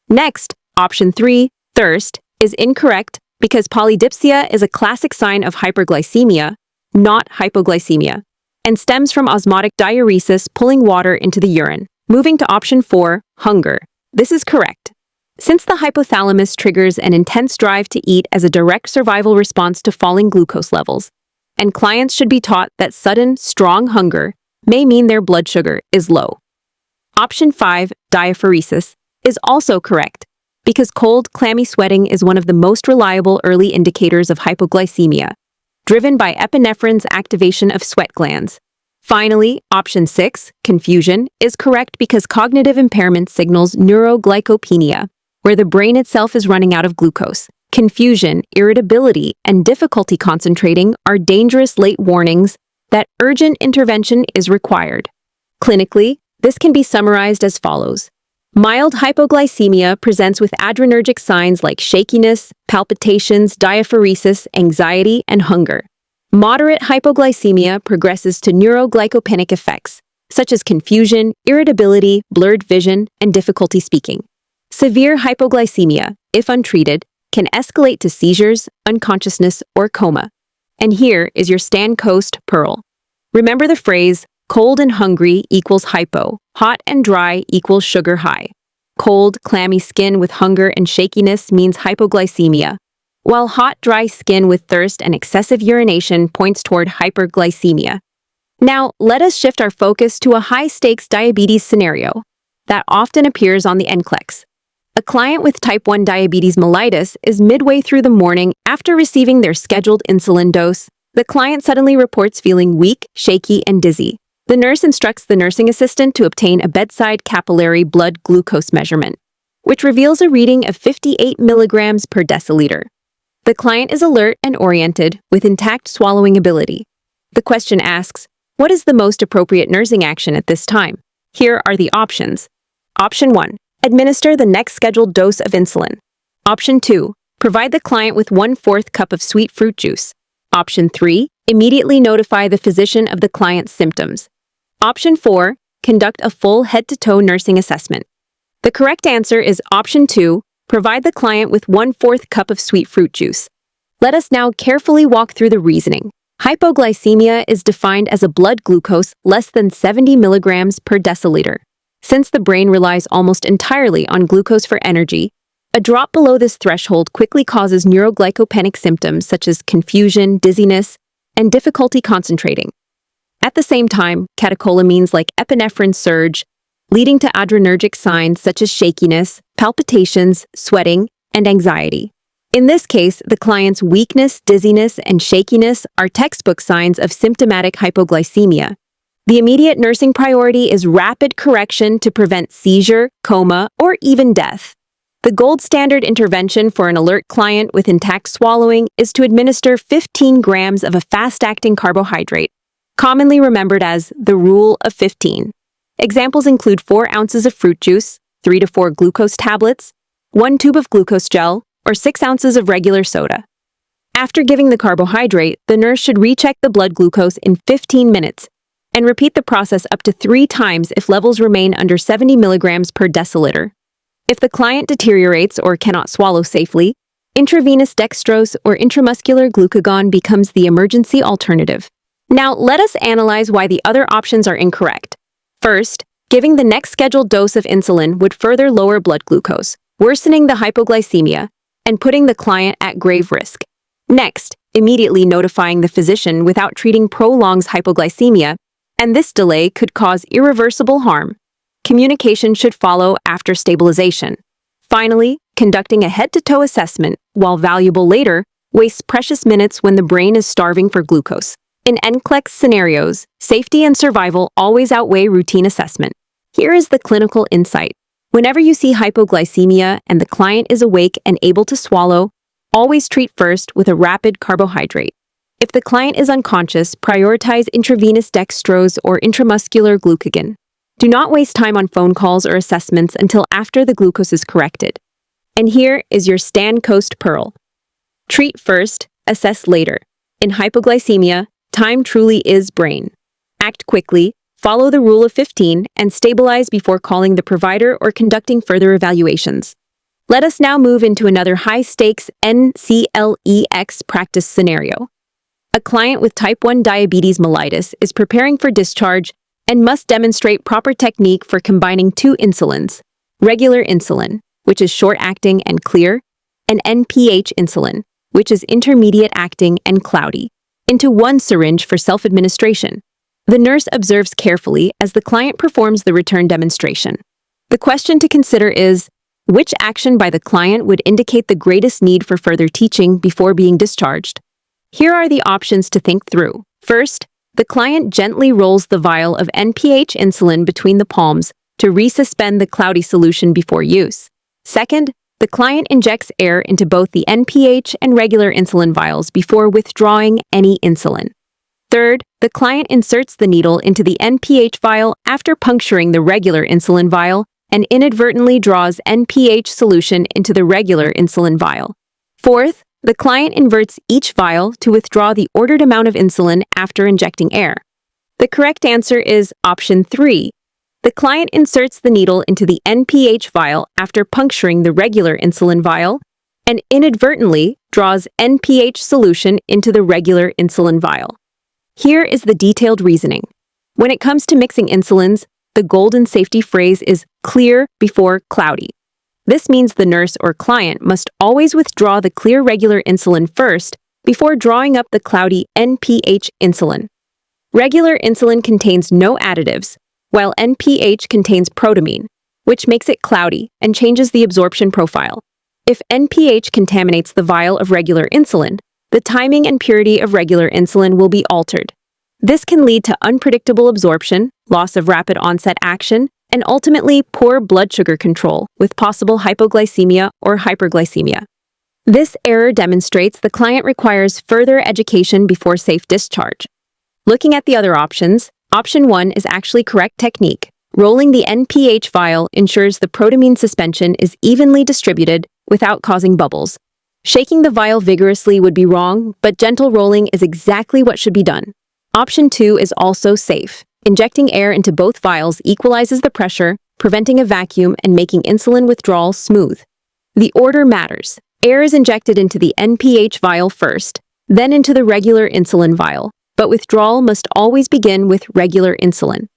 Next, option 3, thirst, is incorrect because polydipsia is a classic sign of hyperglycemia, not hypoglycemia, and stems from osmotic diuresis pulling water into the urine. Moving to option 4, hunger. This is correct, since the hypothalamus triggers an intense drive to eat as a direct survival response to falling glucose levels, and clients should be taught that sudden, strong hunger may mean their blood sugar is low. Option 5, diaphoresis, is also correct, because cold, clammy sweating is one of the most reliable early indicators of hypoglycemia, driven by epinephrine's activation of sweat glands. Finally, option 6, confusion, is correct because cognitive impairment signals neuroglycopenia, where the brain itself is running out of glucose. Confusion, irritability, and difficulty concentrating are dangerous late warnings that urgent intervention is required. Clinically, this can be summarized as follows. Mild hypoglycemia presents with adrenergic signs like shakiness, palpitations, diaphoresis, anxiety, and hunger. Moderate hypoglycemia progresses to neuroglycopenic effects, such as confusion, irritability, blurred vision, and difficulty speaking. Severe hypoglycemia, if untreated, can escalate to seizures, unconsciousness, or coma. And here is your stand-coast pearl. Remember the phrase, cold and hungry equals hypo, hot and dry equals sugar high. Cold, clammy skin with hunger and shakiness means hypoglycemia, while hot, dry skin with thirst and excessive urination points toward hyperglycemia. Now, let us shift our focus to a high-stakes diabetes scenario that often appears on the NCLEX. A client with type 1 diabetes mellitus is midway through the morning after receiving their scheduled insulin dose. The client suddenly reports feeling weak, shaky, and dizzy. The nurse instructs the nursing assistant to obtain a bedside capillary blood glucose measurement, which reveals a reading of 58 milligrams per deciliter. The client is alert and oriented, with intact swallowing ability. The question asks, what is the most appropriate nursing action at this time? Here are the options. Option 1. Administer the next scheduled dose of insulin. Option 2. Provide the client with 1/4 cup of sweet fruit juice. Option 3. Immediately notify the physician of the client's symptoms. Option 4. Conduct a full head-to-toe nursing assessment. The correct answer is Option 2. Provide the client with 1/4 cup of sweet fruit juice. Let us now carefully walk through the reasoning. Hypoglycemia is defined as a blood glucose less than 70 milligrams per deciliter. Since the brain relies almost entirely on glucose for energy, a drop below this threshold quickly causes neuroglycopenic symptoms such as confusion, dizziness, and difficulty concentrating. At the same time, catecholamines like epinephrine surge, leading to adrenergic signs such as shakiness, palpitations, sweating, and anxiety. In this case, the client's weakness, dizziness, and shakiness are textbook signs of symptomatic hypoglycemia. The immediate nursing priority is rapid correction to prevent seizure, coma, or even death. The gold standard intervention for an alert client with intact swallowing is to administer 15 grams of a fast-acting carbohydrate, commonly remembered as the Rule of 15. Examples include 4 ounces of fruit juice, 3 to 4 glucose tablets, 1 tube of glucose gel, or 6 ounces of regular soda. After giving the carbohydrate, the nurse should recheck the blood glucose in 15 minutes and repeat the process up to 3 times if levels remain under 70 milligrams per deciliter. If the client deteriorates or cannot swallow safely, intravenous dextrose or intramuscular glucagon becomes the emergency alternative. Now, let us analyze why the other options are incorrect. First, giving the next scheduled dose of insulin would further lower blood glucose, worsening the hypoglycemia and putting the client at grave risk. Next, immediately notifying the physician without treating prolongs hypoglycemia, and this delay could cause irreversible harm. Communication should follow after stabilization. Finally, conducting a head-to-toe assessment, while valuable later, wastes precious minutes when the brain is starving for glucose. In NCLEX scenarios, safety and survival always outweigh routine assessment. Here is the clinical insight. Whenever you see hypoglycemia and the client is awake and able to swallow, always treat first with a rapid carbohydrate. If the client is unconscious, prioritize intravenous dextrose or intramuscular glucagon. Do not waste time on phone calls or assessments until after the glucose is corrected. And here is your Stan Coast Pearl. Treat first, assess later. In hypoglycemia, time truly is brain. Act quickly, follow the Rule of 15, and stabilize before calling the provider or conducting further evaluations. Let us now move into another high-stakes NCLEX practice scenario. A client with type 1 diabetes mellitus is preparing for discharge and must demonstrate proper technique for combining 2 insulins, regular insulin, which is short-acting and clear, and NPH insulin, which is intermediate-acting and cloudy, into 1 syringe for self-administration. The nurse observes carefully as the client performs the return demonstration. The question to consider is, which action by the client would indicate the greatest need for further teaching before being discharged? Here are the options to think through. First, the client gently rolls the vial of NPH insulin between the palms to resuspend the cloudy solution before use. Second, the client injects air into both the NPH and regular insulin vials before withdrawing any insulin. Third, the client inserts the needle into the NPH vial after puncturing the regular insulin vial and inadvertently draws NPH solution into the regular insulin vial. Fourth, the client inverts each vial to withdraw the ordered amount of insulin after injecting air. The correct answer is option 3. The client inserts the needle into the NPH vial after puncturing the regular insulin vial and inadvertently draws NPH solution into the regular insulin vial. Here is the detailed reasoning. When it comes to mixing insulins, the golden safety phrase is clear before cloudy. This means the nurse or client must always withdraw the clear regular insulin first before drawing up the cloudy NPH insulin. Regular insulin contains no additives, while NPH contains protamine, which makes it cloudy and changes the absorption profile. If NPH contaminates the vial of regular insulin, the timing and purity of regular insulin will be altered. This can lead to unpredictable absorption, loss of rapid onset action, and ultimately poor blood sugar control with possible hypoglycemia or hyperglycemia. This error demonstrates the client requires further education before safe discharge. Looking at the other options, option 1 is actually correct technique. Rolling the NPH vial ensures the protamine suspension is evenly distributed without causing bubbles. Shaking the vial vigorously would be wrong, but gentle rolling is exactly what should be done. Option 2 is also safe. Injecting air into both vials equalizes the pressure, preventing a vacuum and making insulin withdrawal smooth. The order matters. Air is injected into the NPH vial first, then into the regular insulin vial, but withdrawal must always begin with regular insulin.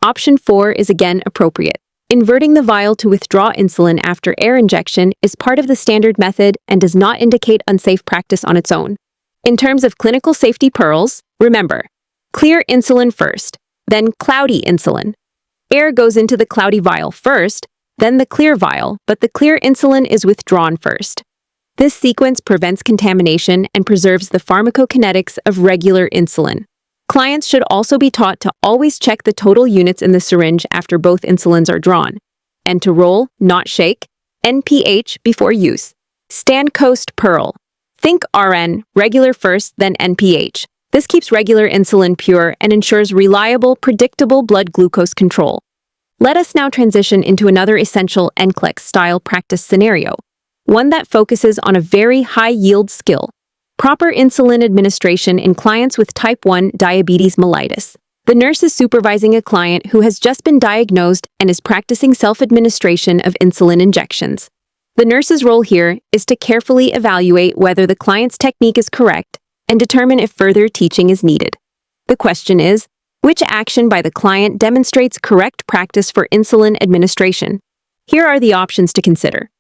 Option 4 is again appropriate. Inverting the vial to withdraw insulin after air injection is part of the standard method and does not indicate unsafe practice on its own. In terms of clinical safety pearls, remember, clear insulin first, then cloudy insulin. Air goes into the cloudy vial first, then the clear vial, but the clear insulin is withdrawn first. This sequence prevents contamination and preserves the pharmacokinetics of regular insulin. Clients should also be taught to always check the total units in the syringe after both insulins are drawn, and to roll, not shake, NPH before use. Stand coast pearl. Think RN, regular first, then NPH. This keeps regular insulin pure and ensures reliable, predictable blood glucose control. Let us now transition into another essential NCLEX-style practice scenario, one that focuses on a very high-yield skill: proper insulin administration in clients with type 1 diabetes mellitus. The nurse is supervising a client who has just been diagnosed and is practicing self-administration of insulin injections. The nurse's role here is to carefully evaluate whether the client's technique is correct and determine if further teaching is needed. The question is, which action by the client demonstrates correct practice for insulin administration? Here are the options to consider.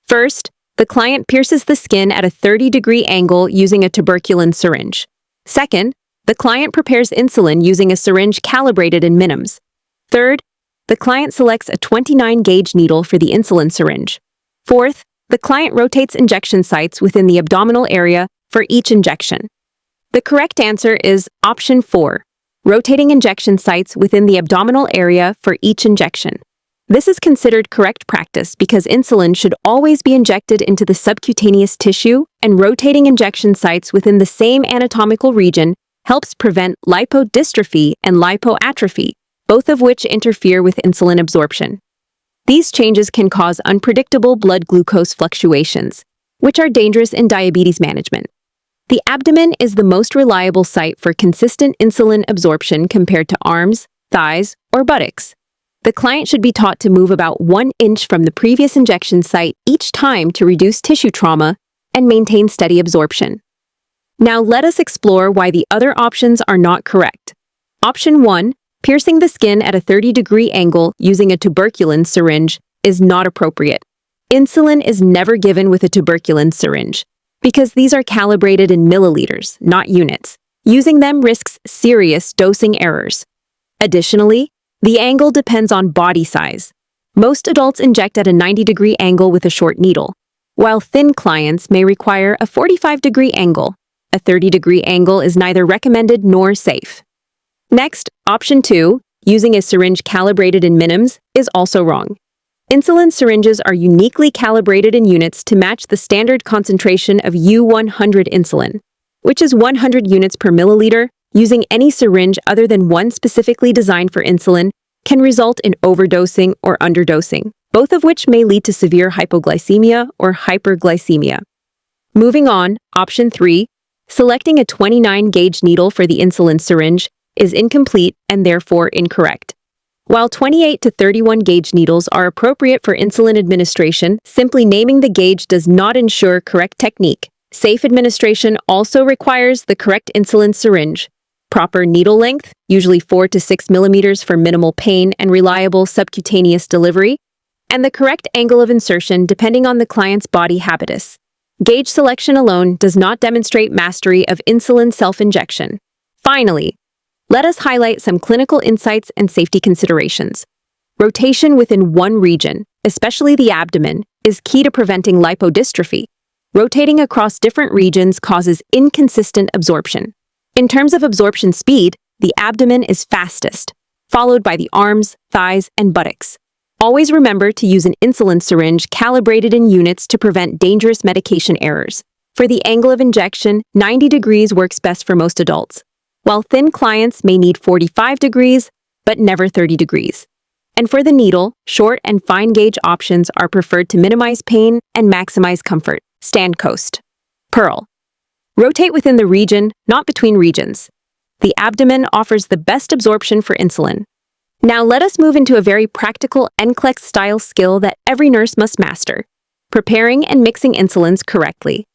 First, the client pierces the skin at a 30-degree angle using a tuberculin syringe. Second, the client prepares insulin using a syringe calibrated in minims. Third, the client selects a 29-gauge needle for the insulin syringe. Fourth, the client rotates injection sites within the abdominal area for each injection. The correct answer is option 4, rotating injection sites within the abdominal area for each injection. This is considered correct practice because insulin should always be injected into the subcutaneous tissue, and rotating injection sites within the same anatomical region helps prevent lipodystrophy and lipoatrophy, both of which interfere with insulin absorption. These changes can cause unpredictable blood glucose fluctuations, which are dangerous in diabetes management. The abdomen is the most reliable site for consistent insulin absorption compared to arms, thighs, or buttocks. The client should be taught to move about 1 inch from the previous injection site each time to reduce tissue trauma and maintain steady absorption. Now let us explore why the other options are not correct. Option 1, piercing the skin at a 30-degree angle using a tuberculin syringe, is not appropriate. Insulin is never given with a tuberculin syringe, because these are calibrated in milliliters, not units. Using them risks serious dosing errors. Additionally, the angle depends on body size. Most adults inject at a 90-degree angle with a short needle, while thin clients may require a 45-degree angle. A 30-degree angle is neither recommended nor safe. Next, option 2, using a syringe calibrated in minims, is also wrong. Insulin syringes are uniquely calibrated in units to match the standard concentration of U100 insulin, which is 100 units per milliliter. Using any syringe other than one specifically designed for insulin can result in overdosing or underdosing, both of which may lead to severe hypoglycemia or hyperglycemia. Moving on, option 3, selecting a 29-gauge needle for the insulin syringe is incomplete and therefore incorrect. While 28 to 31-gauge needles are appropriate for insulin administration, simply naming the gauge does not ensure correct technique. Safe administration also requires the correct insulin syringe. proper needle length, usually 4 to 6 millimeters for minimal pain and reliable subcutaneous delivery, and the correct angle of insertion depending on the client's body habitus. Gauge selection alone does not demonstrate mastery of insulin self-injection. Finally, let us highlight some clinical insights and safety considerations. Rotation within one region, especially the abdomen, is key to preventing lipodystrophy. Rotating across different regions causes inconsistent absorption. In terms of absorption speed, the abdomen is fastest, followed by the arms, thighs, and buttocks. Always remember to use an insulin syringe calibrated in units to prevent dangerous medication errors. For the angle of injection, 90 degrees works best for most adults, while thin clients may need 45 degrees, but never 30 degrees. And for the needle, short and fine gauge options are preferred to minimize pain and maximize comfort. Stand coast. Pearl. Rotate within the region, not between regions. The abdomen offers the best absorption for insulin. Now let us move into a very practical NCLEX-style skill that every nurse must master: preparing and mixing insulins correctly.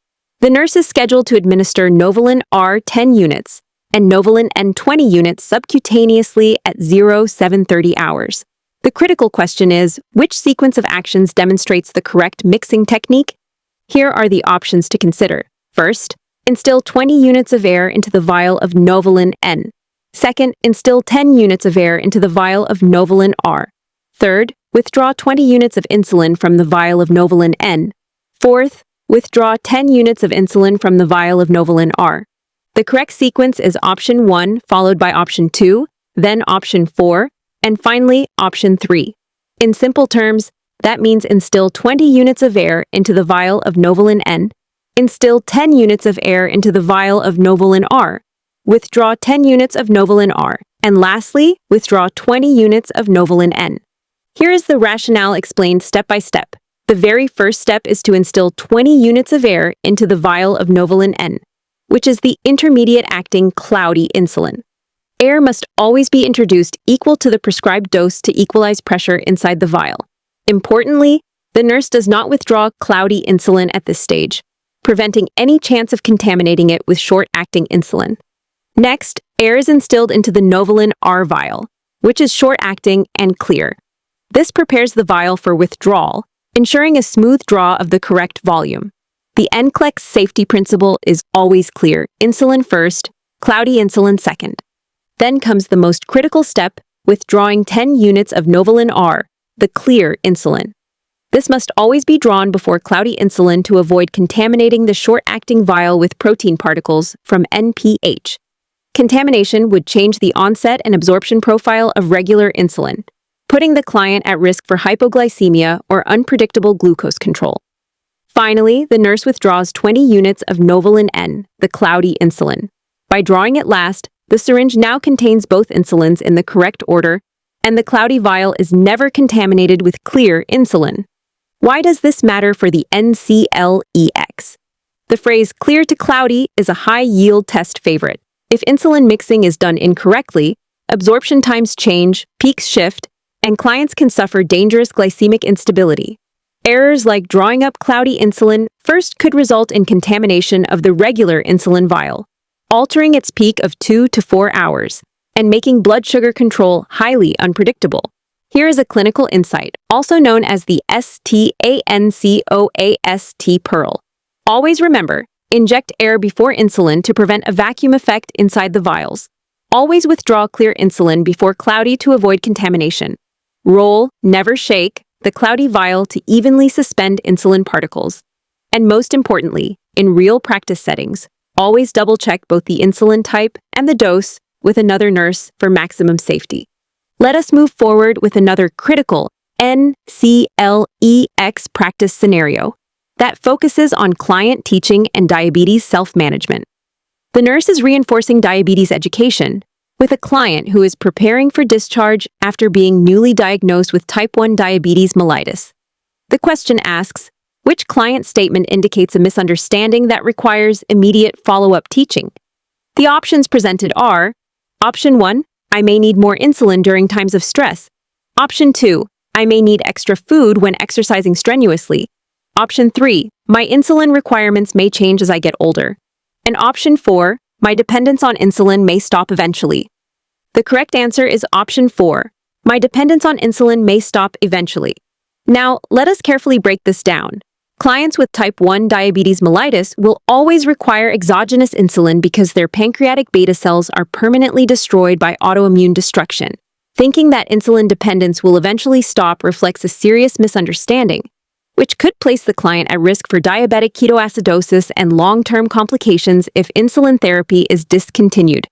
The nurse is scheduled to administer Novolin R 10 units and Novolin N 20 units subcutaneously at 0730 hours. The critical question is, which sequence of actions demonstrates the correct mixing technique? Here are the options to consider. First, instill 20 units of air into the vial of Novolin N. Second, instill 10 units of air into the vial of Novolin R. Third, withdraw 20 units of insulin from the vial of Novolin N. Fourth, withdraw 10 units of insulin from the vial of Novolin R. The correct sequence is option 1, followed by option 2, then option 4, and finally option 3. In simple terms, that means instill 20 units of air into the vial of Novolin N, instill 10 units of air into the vial of Novolin R, withdraw 10 units of Novolin R, and lastly, withdraw 20 units of Novolin N. Here is the rationale explained step by step. The very first step is to instill 20 units of air into the vial of Novolin N, which is the intermediate-acting cloudy insulin. Air must always be introduced equal to the prescribed dose to equalize pressure inside the vial. Importantly, the nurse does not withdraw cloudy insulin at this stage, preventing any chance of contaminating it with short-acting insulin. Next, air is instilled into the Novolin R vial, which is short-acting and clear. This prepares the vial for withdrawal, ensuring a smooth draw of the correct volume. The NCLEX safety principle is always clear: insulin first, cloudy insulin second. Then comes the most critical step, withdrawing 10 units of Novolin R, the clear insulin. This must always be drawn before cloudy insulin to avoid contaminating the short-acting vial with protein particles from NPH. Contamination would change the onset and absorption profile of regular insulin, putting the client at risk for hypoglycemia or unpredictable glucose control. Finally, the nurse withdraws 20 units of Novolin N, the cloudy insulin. By drawing it last, the syringe now contains both insulins in the correct order, and the cloudy vial is never contaminated with clear insulin. Why does this matter for the NCLEX? The phrase clear to cloudy is a high-yield test favorite. If insulin mixing is done incorrectly, absorption times change, peaks shift, and clients can suffer dangerous glycemic instability. Errors like drawing up cloudy insulin first could result in contamination of the regular insulin vial, altering its peak of 2 to 4 hours, and making blood sugar control highly unpredictable. Here is a clinical insight, also known as the STANCOAST Pearl. Always remember, inject air before insulin to prevent a vacuum effect inside the vials. Always withdraw clear insulin before cloudy to avoid contamination. Roll, never shake, the cloudy vial to evenly suspend insulin particles. And most importantly, in real practice settings, always double-check both the insulin type and the dose with another nurse for maximum safety. Let us move forward with another critical NCLEX practice scenario that focuses on client teaching and diabetes self-management. The nurse is reinforcing diabetes education with a client who is preparing for discharge after being newly diagnosed with type 1 diabetes mellitus. The question asks, which client statement indicates a misunderstanding that requires immediate follow-up teaching? The options presented are: Option 1, I may need more insulin during times of stress. Option 2, I may need extra food when exercising strenuously. Option 3, my insulin requirements may change as I get older. And Option 4, My dependence on insulin may stop eventually. The correct answer is option 4. My dependence on insulin may stop eventually. Now, let us carefully break this down. Clients with type 1 diabetes mellitus will always require exogenous insulin because their pancreatic beta cells are permanently destroyed by autoimmune destruction. Thinking that insulin dependence will eventually stop reflects a serious misunderstanding, which could place the client at risk for diabetic ketoacidosis and long-term complications if insulin therapy is discontinued.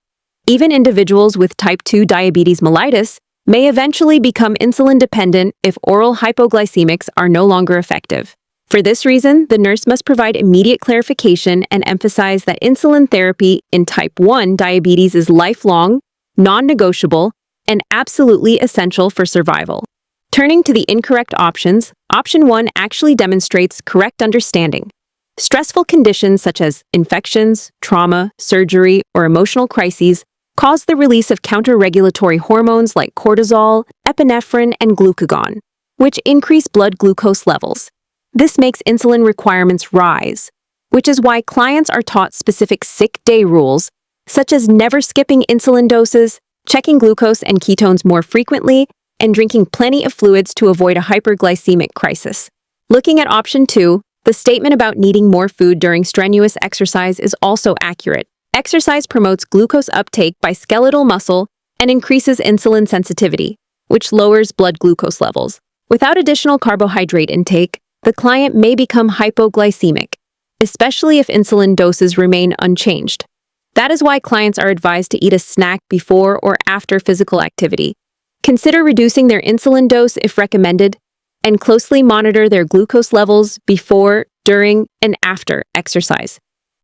Even individuals with type 2 diabetes mellitus may eventually become insulin dependent if oral hypoglycemics are no longer effective. For this reason, the nurse must provide immediate clarification and emphasize that insulin therapy in type 1 diabetes is lifelong, non-negotiable, and absolutely essential for survival. Turning to the incorrect options, option 1 actually demonstrates correct understanding. Stressful conditions such as infections, trauma, surgery, or emotional crises cause the release of counter-regulatory hormones like cortisol, epinephrine, and glucagon, which increase blood glucose levels. This makes insulin requirements rise, which is why clients are taught specific sick day rules, such as never skipping insulin doses, checking glucose and ketones more frequently, and drinking plenty of fluids to avoid a hyperglycemic crisis. Looking at option 2, the statement about needing more food during strenuous exercise is also accurate. Exercise promotes glucose uptake by skeletal muscle and increases insulin sensitivity, which lowers blood glucose levels. Without additional carbohydrate intake, the client may become hypoglycemic, especially if insulin doses remain unchanged. That is why clients are advised to eat a snack before or after physical activity. Consider reducing their insulin dose if recommended, and closely monitor their glucose levels before, during, and after exercise.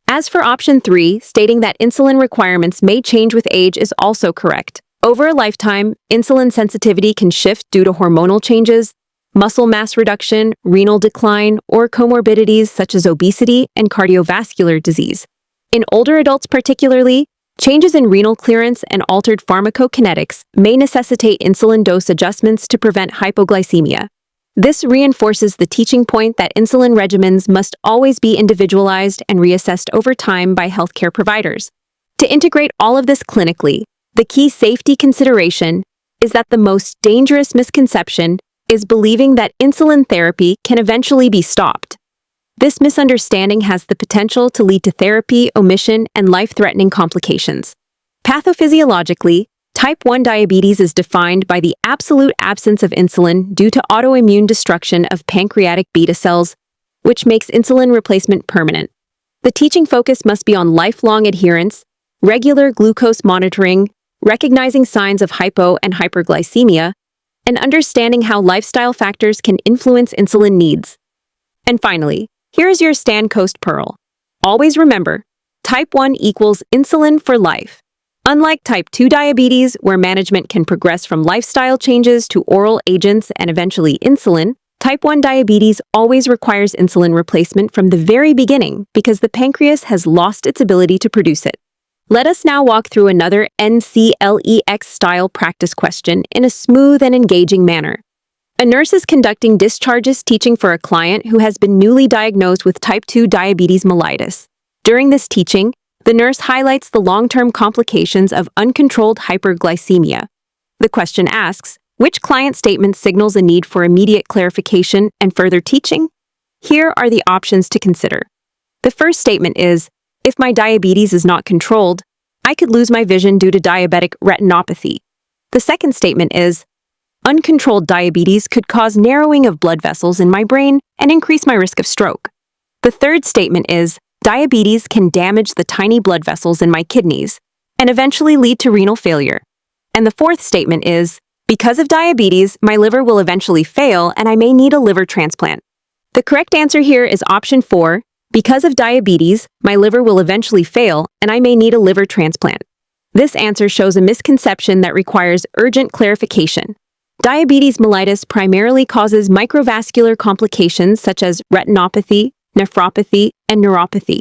As for option 3, stating that insulin requirements may change with age is also correct. Over a lifetime, insulin sensitivity can shift due to hormonal changes, muscle mass reduction, renal decline, or comorbidities such as obesity and cardiovascular disease. In older adults particularly, changes in renal clearance and altered pharmacokinetics may necessitate insulin dose adjustments to prevent hypoglycemia. This reinforces the teaching point that insulin regimens must always be individualized and reassessed over time by healthcare providers. To integrate all of this clinically, the key safety consideration is that the most dangerous misconception is believing that insulin therapy can eventually be stopped. This misunderstanding has the potential to lead to therapy, omission, and life-threatening complications. Pathophysiologically, type 1 diabetes is defined by the absolute absence of insulin due to autoimmune destruction of pancreatic beta cells, which makes insulin replacement permanent. The teaching focus must be on lifelong adherence, regular glucose monitoring, recognizing signs of hypo and hyperglycemia, and understanding how lifestyle factors can influence insulin needs. And finally, here is your Stan Coast Pearl. Always remember, type 1 equals insulin for life. Unlike type 2 diabetes, where management can progress from lifestyle changes to oral agents and eventually insulin, type 1 diabetes always requires insulin replacement from the very beginning because the pancreas has lost its ability to produce it. Let us now walk through another NCLEX-style practice question in a smooth and engaging manner. A nurse is conducting discharges teaching for a client who has been newly diagnosed with type 2 diabetes mellitus. During this teaching, the nurse highlights the long-term complications of uncontrolled hyperglycemia. The question asks, which client statement signals a need for immediate clarification and further teaching? Here are the options to consider. The first statement is, if my diabetes is not controlled, I could lose my vision due to diabetic retinopathy. The second statement is, uncontrolled diabetes could cause narrowing of blood vessels in my brain and increase my risk of stroke. The third statement is, diabetes can damage the tiny blood vessels in my kidneys and eventually lead to renal failure. And the fourth statement is, because of diabetes, my liver will eventually fail and I may need a liver transplant. The correct answer here is option 4, because of diabetes, my liver will eventually fail and I may need a liver transplant. This answer shows a misconception that requires urgent clarification. Diabetes mellitus primarily causes microvascular complications such as retinopathy, nephropathy, and neuropathy,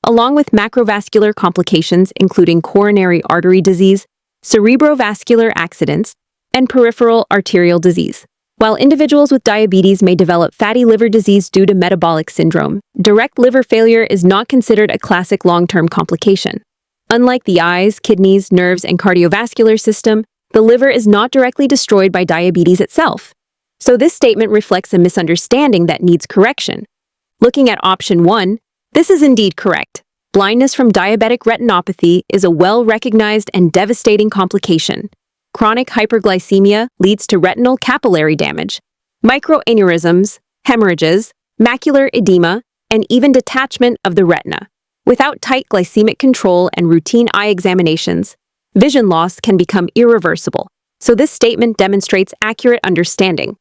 along with macrovascular complications including coronary artery disease, cerebrovascular accidents, and peripheral arterial disease. While individuals with diabetes may develop fatty liver disease due to metabolic syndrome, direct liver failure is not considered a classic long-term complication. Unlike the eyes, kidneys, nerves, and cardiovascular system, the liver is not directly destroyed by diabetes itself. So this statement reflects a misunderstanding that needs correction. Looking at option 1, this is indeed correct. Blindness from diabetic retinopathy is a well-recognized and devastating complication. Chronic hyperglycemia leads to retinal capillary damage, microaneurysms, hemorrhages, macular edema, and even detachment of the retina. Without tight glycemic control and routine eye examinations, vision loss can become irreversible. So this statement demonstrates accurate understanding.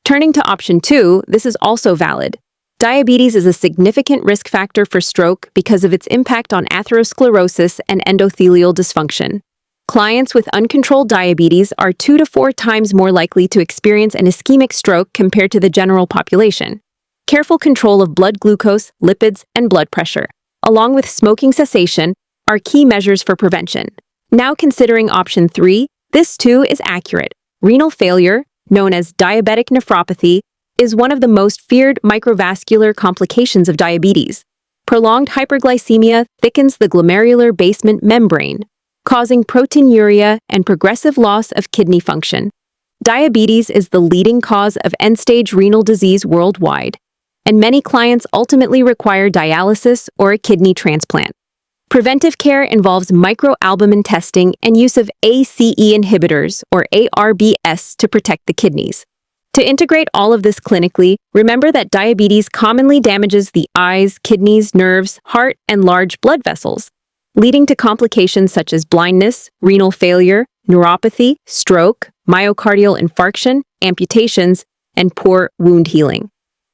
Turning to option 2, this is also valid. Diabetes is a significant risk factor for stroke because of its impact on atherosclerosis and endothelial dysfunction. Clients with uncontrolled diabetes are 2 to 4 times more likely to experience an ischemic stroke compared to the general population. Careful control of blood glucose, lipids, and blood pressure, along with smoking cessation, are key measures for prevention. Now considering option 3, this too is accurate. Renal failure, known as diabetic nephropathy, is one of the most feared microvascular complications of diabetes. Prolonged hyperglycemia thickens the glomerular basement membrane, causing proteinuria and progressive loss of kidney function. Diabetes is the leading cause of end-stage renal disease worldwide, and many clients ultimately require dialysis or a kidney transplant. Preventive care involves microalbumin testing and use of ACE inhibitors, or ARBs, to protect the kidneys. To integrate all of this clinically, remember that diabetes commonly damages the eyes, kidneys, nerves, heart, and large blood vessels, leading to complications such as blindness, renal failure, neuropathy, stroke, myocardial infarction, amputations, and poor wound healing.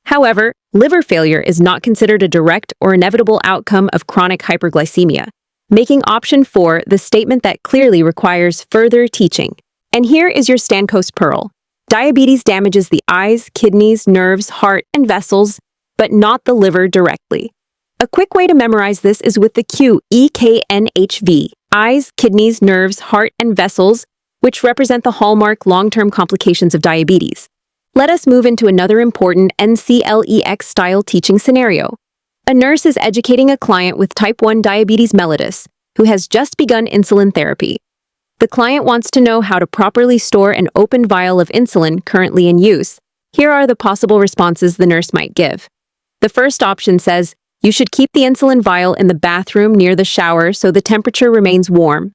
However, liver failure is not considered a direct or inevitable outcome of chronic hyperglycemia, making option 4 the statement that clearly requires further teaching. And here is your Stankos Pearl. Diabetes damages the eyes, kidneys, nerves, heart, and vessels, but not the liver directly. A quick way to memorize this is with the cue EKNHV, eyes, kidneys, nerves, heart, and vessels, which represent the hallmark long-term complications of diabetes. Let us move into another important NCLEX-style teaching scenario. A nurse is educating a client with type 1 diabetes mellitus, who has just begun insulin therapy. The client wants to know how to properly store an open vial of insulin currently in use. Here are the possible responses the nurse might give. The first option says, you should keep the insulin vial in the bathroom near the shower so the temperature remains warm.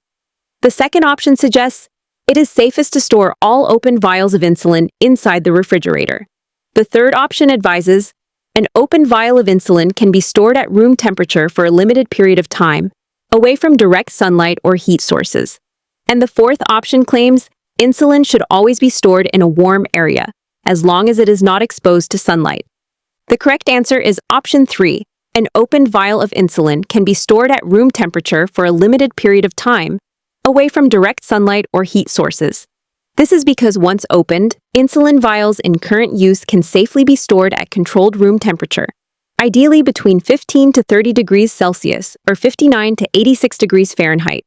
The second option suggests, it is safest to store all open vials of insulin inside the refrigerator. The third option advises, an open vial of insulin can be stored at room temperature for a limited period of time, away from direct sunlight or heat sources. And the fourth option claims, insulin should always be stored in a warm area, as long as it is not exposed to sunlight. The correct answer is option 3. An open vial of insulin can be stored at room temperature for a limited period of time, away from direct sunlight or heat sources. This is because once opened, insulin vials in current use can safely be stored at controlled room temperature, ideally between 15 to 30 degrees Celsius or 59 to 86 degrees Fahrenheit,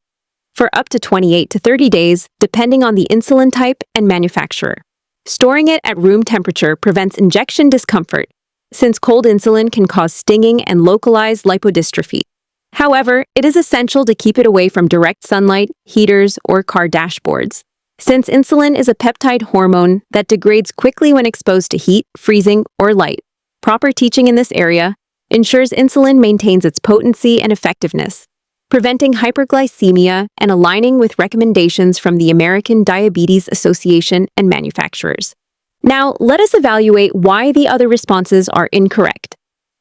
for up to 28 to 30 days, depending on the insulin type and manufacturer. Storing it at room temperature prevents injection discomfort, since cold insulin can cause stinging and localized lipodystrophy. However, it is essential to keep it away from direct sunlight, heaters, or car dashboards, since insulin is a peptide hormone that degrades quickly when exposed to heat, freezing, or light. Proper teaching in this area ensures insulin maintains its potency and effectiveness, preventing hyperglycemia and aligning with recommendations from the American Diabetes Association and manufacturers. Now, let us evaluate why the other responses are incorrect.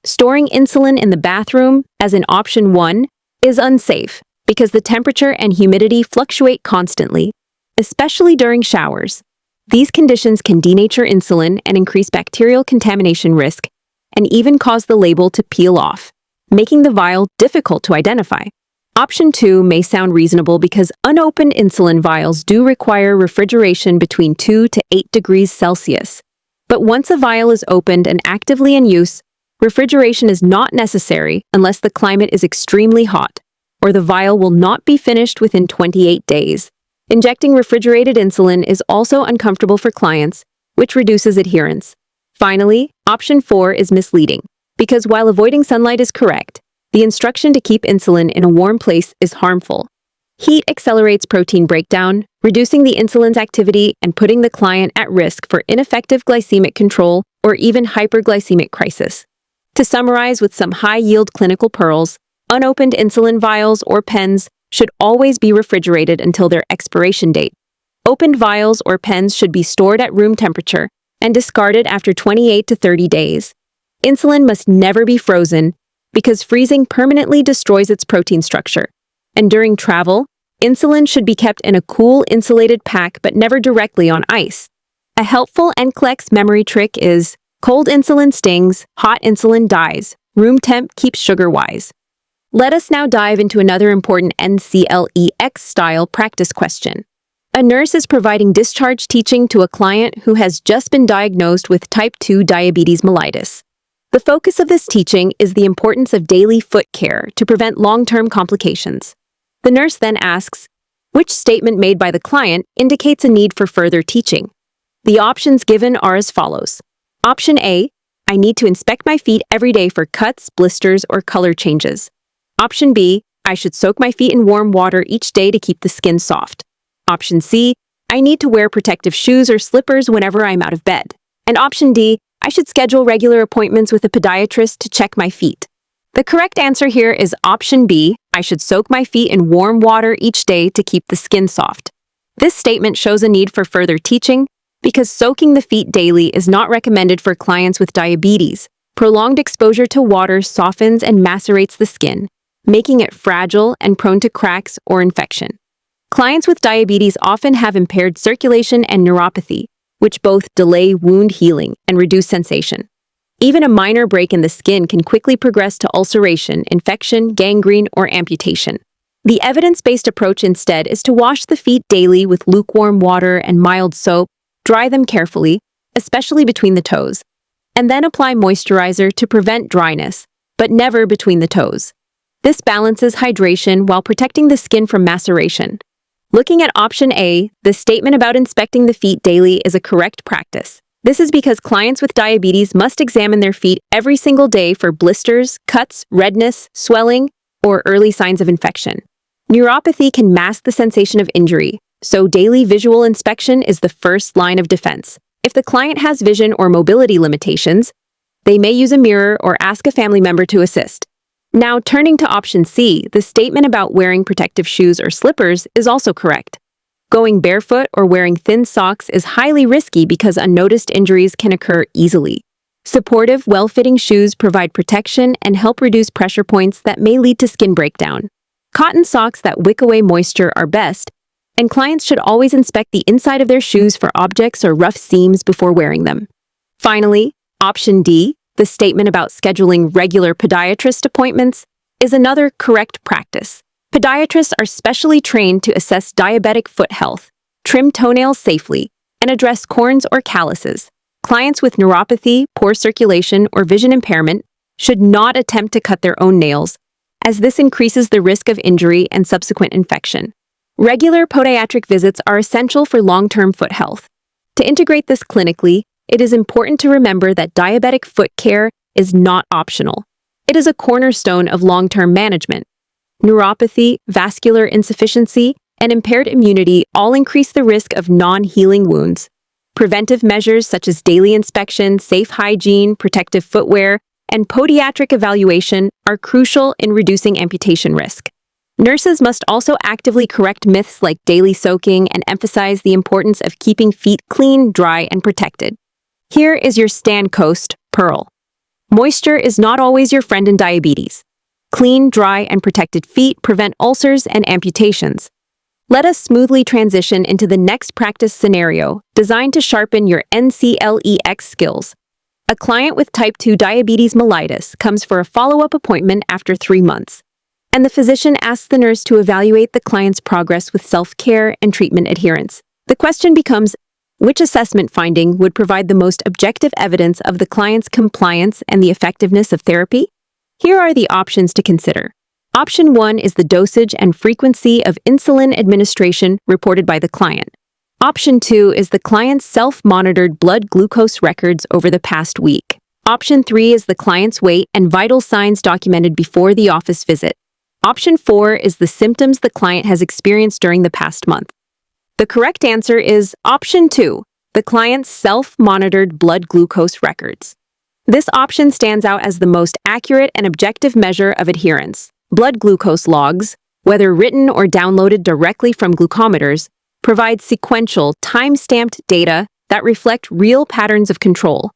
Storing insulin in the bathroom, as in option 1, is unsafe because the temperature and humidity fluctuate constantly, especially during showers. These conditions can denature insulin and increase bacterial contamination risk, and even cause the label to peel off, making the vial difficult to identify. Option 2 may sound reasonable because unopened insulin vials do require refrigeration between 2 to 8 degrees Celsius. But once a vial is opened and actively in use, refrigeration is not necessary unless the climate is extremely hot, or the vial will not be finished within 28 days. Injecting refrigerated insulin is also uncomfortable for clients, which reduces adherence. Finally, option 4 is misleading, because while avoiding sunlight is correct, the instruction to keep insulin in a warm place is harmful. Heat accelerates protein breakdown, reducing the insulin's activity and putting the client at risk for ineffective glycemic control or even hyperglycemic crisis. To summarize with some high-yield clinical pearls, unopened insulin vials or pens should always be refrigerated until their expiration date. Opened vials or pens should be stored at room temperature and discarded after 28 to 30 days. Insulin must never be frozen because freezing permanently destroys its protein structure. And during travel, insulin should be kept in a cool, insulated pack but never directly on ice. A helpful NCLEX memory trick is cold insulin stings, hot insulin dies, room temp keeps sugar wise. Let us now dive into another important NCLEX-style practice question. A nurse is providing discharge teaching to a client who has just been diagnosed with type 2 diabetes mellitus. The focus of this teaching is the importance of daily foot care to prevent long-term complications. The nurse then asks, which statement made by the client indicates a need for further teaching? The options given are as follows. Option A, I need to inspect my feet every day for cuts, blisters, or color changes. Option B, I should soak my feet in warm water each day to keep the skin soft. Option C, I need to wear protective shoes or slippers whenever I'm out of bed. And option D, I should schedule regular appointments with a podiatrist to check my feet. The correct answer here is option B, I should soak my feet in warm water each day to keep the skin soft. This statement shows a need for further teaching because soaking the feet daily is not recommended for clients with diabetes. Prolonged exposure to water softens and macerates the skin, making it fragile and prone to cracks or infection. Clients with diabetes often have impaired circulation and neuropathy, which both delay wound healing and reduce sensation. Even a minor break in the skin can quickly progress to ulceration, infection, gangrene, or amputation. The evidence-based approach instead is to wash the feet daily with lukewarm water and mild soap, dry them carefully, especially between the toes, and then apply moisturizer to prevent dryness, but never between the toes. This balances hydration while protecting the skin from maceration. Looking at option A, the statement about inspecting the feet daily is a correct practice. This is because clients with diabetes must examine their feet every single day for blisters, cuts, redness, swelling, or early signs of infection. Neuropathy can mask the sensation of injury, so daily visual inspection is the first line of defense. If the client has vision or mobility limitations, they may use a mirror or ask a family member to assist. Now, turning to option C, the statement about wearing protective shoes or slippers is also correct. Going barefoot or wearing thin socks is highly risky because unnoticed injuries can occur easily. Supportive, well-fitting shoes provide protection and help reduce pressure points that may lead to skin breakdown. Cotton socks that wick away moisture are best, and clients should always inspect the inside of their shoes for objects or rough seams before wearing them. Finally, option D, the statement about scheduling regular podiatrist appointments, is another correct practice. Podiatrists are specially trained to assess diabetic foot health, trim toenails safely, and address corns or calluses. Clients with neuropathy, poor circulation, or vision impairment should not attempt to cut their own nails, as this increases the risk of injury and subsequent infection. Regular podiatric visits are essential for long-term foot health. To integrate this clinically, it is important to remember that diabetic foot care is not optional. It is a cornerstone of long-term management. Neuropathy, vascular insufficiency, and impaired immunity all increase the risk of non-healing wounds. Preventive measures such as daily inspection, safe hygiene, protective footwear, and podiatric evaluation are crucial in reducing amputation risk. Nurses must also actively correct myths like daily soaking and emphasize the importance of keeping feet clean, dry, and protected. Here is your Stan Coast Pearl. Moisture is not always your friend in diabetes. Clean, dry, and protected feet prevent ulcers and amputations. Let us smoothly transition into the next practice scenario designed to sharpen your NCLEX skills. A client with type 2 diabetes mellitus comes for a follow-up appointment after 3 months, and the physician asks the nurse to evaluate the client's progress with self-care and treatment adherence. The question becomes, which assessment finding would provide the most objective evidence of the client's compliance and the effectiveness of therapy? Here are the options to consider. Option 1 is the dosage and frequency of insulin administration reported by the client. Option 2 is the client's self-monitored blood glucose records over the past week. Option 3 is the client's weight and vital signs documented before the office visit. Option 4 is the symptoms the client has experienced during the past month. The correct answer is Option 2, the client's self-monitored blood glucose records. This option stands out as the most accurate and objective measure of adherence. Blood glucose logs, whether written or downloaded directly from glucometers, provide sequential, time-stamped data that reflect real patterns of control.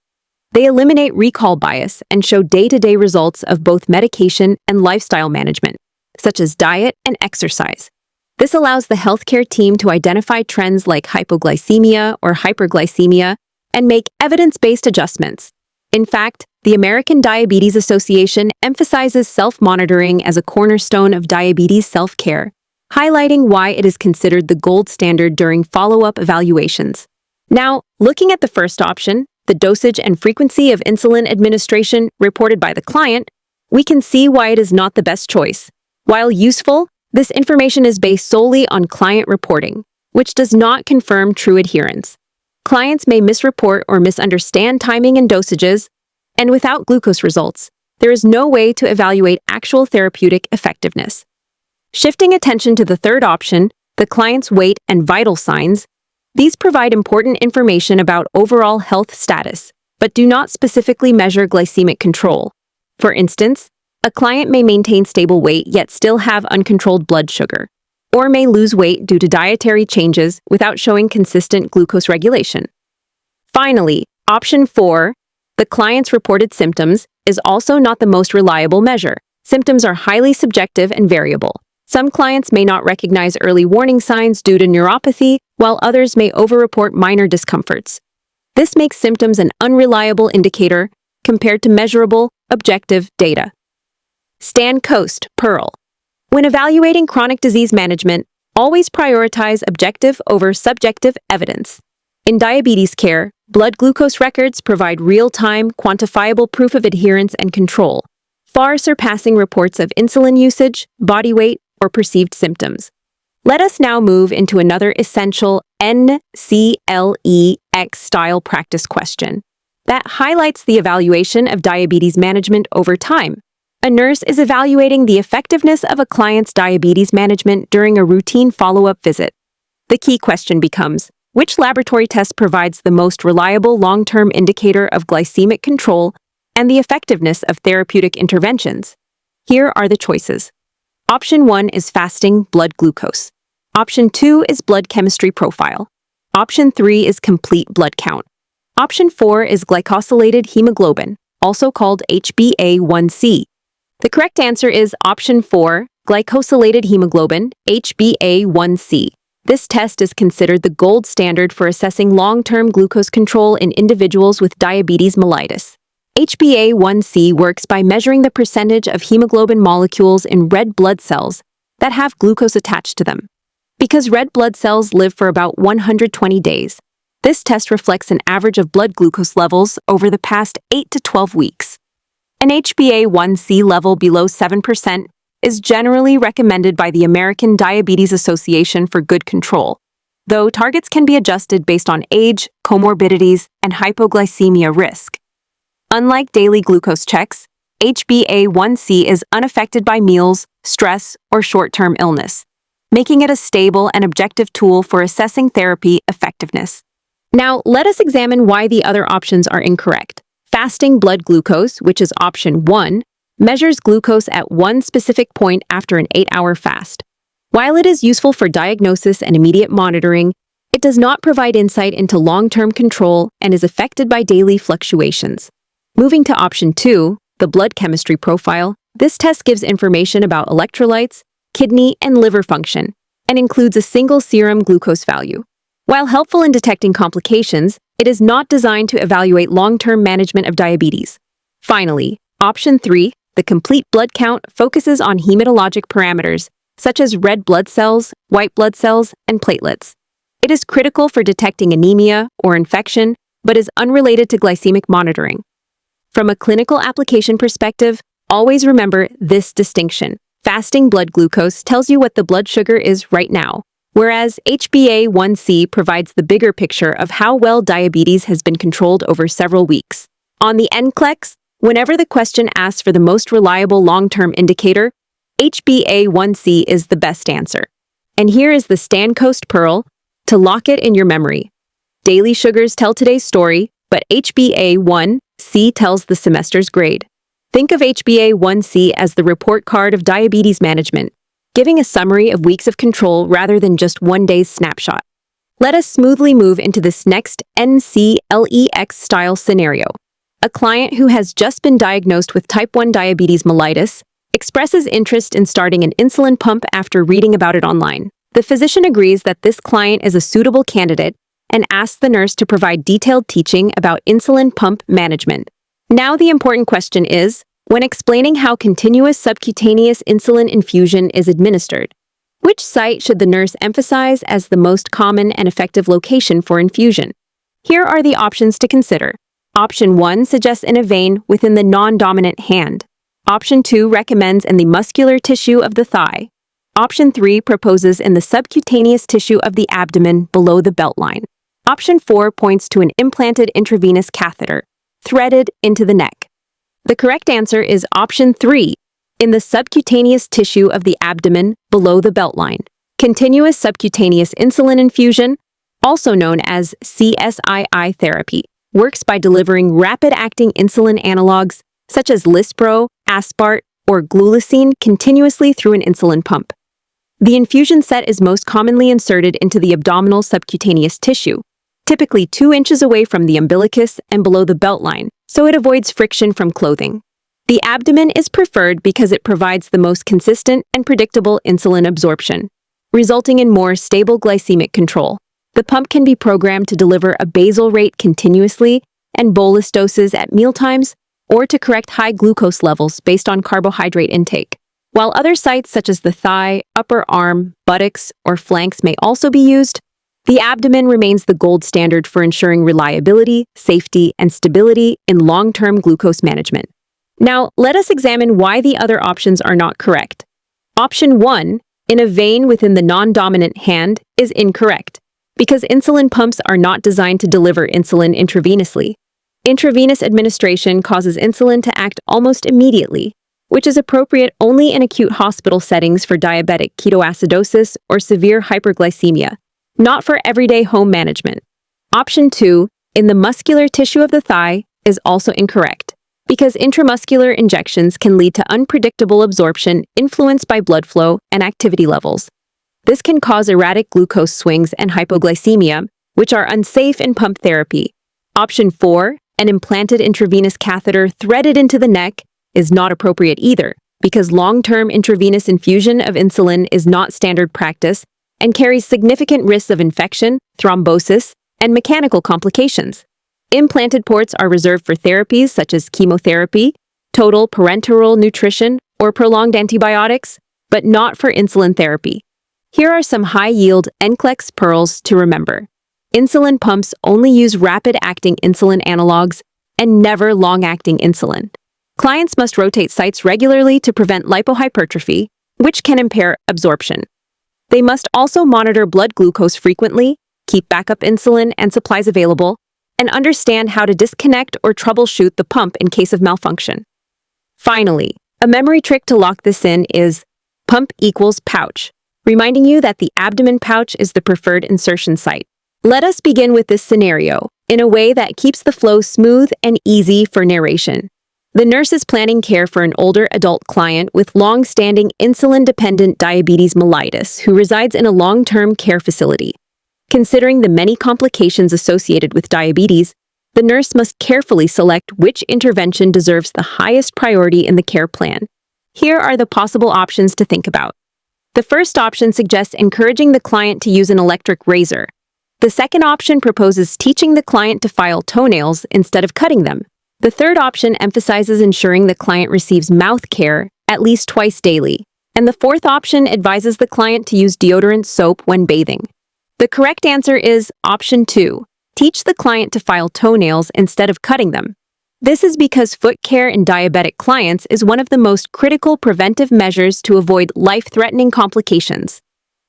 They eliminate recall bias and show day-to-day results of both medication and lifestyle management, such as diet and exercise. This allows the healthcare team to identify trends like hypoglycemia or hyperglycemia and make evidence-based adjustments. In fact, the American Diabetes Association emphasizes self-monitoring as a cornerstone of diabetes self-care, highlighting why it is considered the gold standard during follow-up evaluations. Now, looking at the first option, the dosage and frequency of insulin administration reported by the client, we can see why it is not the best choice. While useful, this information is based solely on client reporting, which does not confirm true adherence. Clients may misreport or misunderstand timing and dosages, and without glucose results, there is no way to evaluate actual therapeutic effectiveness. Shifting attention to the third option, the client's weight and vital signs, these provide important information about overall health status, but do not specifically measure glycemic control. For instance, a client may maintain stable weight yet still have uncontrolled blood sugar, or may lose weight due to dietary changes without showing consistent glucose regulation. Finally, option 4, the client's reported symptoms, is also not the most reliable measure. Symptoms are highly subjective and variable. Some clients may not recognize early warning signs due to neuropathy, while others may overreport minor discomforts. This makes symptoms an unreliable indicator compared to measurable, objective data. Stan Coast, Pearl. When evaluating chronic disease management, always prioritize objective over subjective evidence. In diabetes care, blood glucose records provide real-time, quantifiable proof of adherence and control, far surpassing reports of insulin usage, body weight, or perceived symptoms. Let us now move into another essential NCLEX-style practice question that highlights the evaluation of diabetes management over time. A nurse is evaluating the effectiveness of a client's diabetes management during a routine follow-up visit. The key question becomes, which laboratory test provides the most reliable long-term indicator of glycemic control and the effectiveness of therapeutic interventions? Here are the choices. Option 1 is fasting blood glucose. Option 2 is blood chemistry profile. Option 3 is complete blood count. Option 4 is glycosylated hemoglobin, also called HbA1c. The correct answer is Option 4, glycosylated hemoglobin, HbA1c. This test is considered the gold standard for assessing long-term glucose control in individuals with diabetes mellitus. HbA1c works by measuring the percentage of hemoglobin molecules in red blood cells that have glucose attached to them. Because red blood cells live for about 120 days, this test reflects an average of blood glucose levels over the past 8 to 12 weeks. An HbA1c level below 7% is generally recommended by the American Diabetes Association for good control, though targets can be adjusted based on age, comorbidities, and hypoglycemia risk. Unlike daily glucose checks, HbA1c is unaffected by meals, stress, or short-term illness, making it a stable and objective tool for assessing therapy effectiveness. Now, let us examine why the other options are incorrect. Fasting blood glucose, which is option 1, measures glucose at one specific point after an 8-hour fast. While it is useful for diagnosis and immediate monitoring, it does not provide insight into long-term control and is affected by daily fluctuations. Moving to option 2, the blood chemistry profile, this test gives information about electrolytes, kidney, and liver function, and includes a single serum glucose value. While helpful in detecting complications, it is not designed to evaluate long-term management of diabetes. Finally, option 3, the complete blood count, focuses on hematologic parameters such as red blood cells, white blood cells, and platelets. It is critical for detecting anemia or infection, but is unrelated to glycemic monitoring. From a clinical application perspective, always remember this distinction. Fasting blood glucose tells you what the blood sugar is right now, whereas HbA1c provides the bigger picture of how well diabetes has been controlled over several weeks. On the NCLEX, whenever the question asks for the most reliable long-term indicator, HbA1c is the best answer. And here is the Stancoast Pearl to lock it in your memory. Daily sugars tell today's story, but HbA1c tells the semester's grade. Think of HbA1c as the report card of diabetes management, giving a summary of weeks of control rather than just one day's snapshot. Let us smoothly move into this next NCLEX-style scenario. A client who has just been diagnosed with type 1 diabetes mellitus expresses interest in starting an insulin pump after reading about it online. The physician agrees that this client is a suitable candidate and asks the nurse to provide detailed teaching about insulin pump management. Now the important question is, when explaining how continuous subcutaneous insulin infusion is administered, which site should the nurse emphasize as the most common and effective location for infusion? Here are the options to consider. Option 1 suggests in a vein within the non-dominant hand. Option 2 recommends in the muscular tissue of the thigh. Option 3 proposes in the subcutaneous tissue of the abdomen below the belt line. Option 4 points to an implanted intravenous catheter, threaded into the neck. The correct answer is option 3, in the subcutaneous tissue of the abdomen below the belt line. Continuous subcutaneous insulin infusion, also known as CSII therapy, works by delivering rapid-acting insulin analogs such as Lispro, Aspart, or Glulisine continuously through an insulin pump. The infusion set is most commonly inserted into the abdominal subcutaneous tissue, typically 2 inches away from the umbilicus and below the belt line, so it avoids friction from clothing. The abdomen is preferred because it provides the most consistent and predictable insulin absorption, resulting in more stable glycemic control. The pump can be programmed to deliver a basal rate continuously and bolus doses at mealtimes, or to correct high glucose levels based on carbohydrate intake. While other sites such as the thigh, upper arm, buttocks, or flanks may also be used, the abdomen remains the gold standard for ensuring reliability, safety, and stability in long-term glucose management. Now, let us examine why the other options are not correct. Option 1, in a vein within the non-dominant hand, is incorrect, because insulin pumps are not designed to deliver insulin intravenously. Intravenous administration causes insulin to act almost immediately, which is appropriate only in acute hospital settings for diabetic ketoacidosis or severe hyperglycemia, not for everyday home management. Option 2, in the muscular tissue of the thigh, is also incorrect, because intramuscular injections can lead to unpredictable absorption influenced by blood flow and activity levels. This can cause erratic glucose swings and hypoglycemia, which are unsafe in pump therapy. Option 4, an implanted intravenous catheter threaded into the neck, is not appropriate either, because long-term intravenous infusion of insulin is not standard practice and carries significant risks of infection, thrombosis, and mechanical complications. Implanted ports are reserved for therapies such as chemotherapy, total parenteral nutrition, or prolonged antibiotics, but not for insulin therapy. Here are some high-yield NCLEX pearls to remember. Insulin pumps only use rapid-acting insulin analogs and never long-acting insulin. Clients must rotate sites regularly to prevent lipohypertrophy, which can impair absorption. They must also monitor blood glucose frequently, keep backup insulin and supplies available, and understand how to disconnect or troubleshoot the pump in case of malfunction. Finally, a memory trick to lock this in is pump equals pouch, reminding you that the abdomen pouch is the preferred insertion site. Let us begin with this scenario in a way that keeps the flow smooth and easy for narration. The nurse is planning care for an older adult client with long-standing insulin-dependent diabetes mellitus who resides in a long-term care facility. Considering the many complications associated with diabetes, the nurse must carefully select which intervention deserves the highest priority in the care plan. Here are the possible options to think about. The first option suggests encouraging the client to use an electric razor. The second option proposes teaching the client to file toenails instead of cutting them. The third option emphasizes ensuring the client receives mouth care at least twice daily. And the fourth option advises the client to use deodorant soap when bathing. The correct answer is option 2. Teach the client to file toenails instead of cutting them. This is because foot care in diabetic clients is one of the most critical preventive measures to avoid life-threatening complications.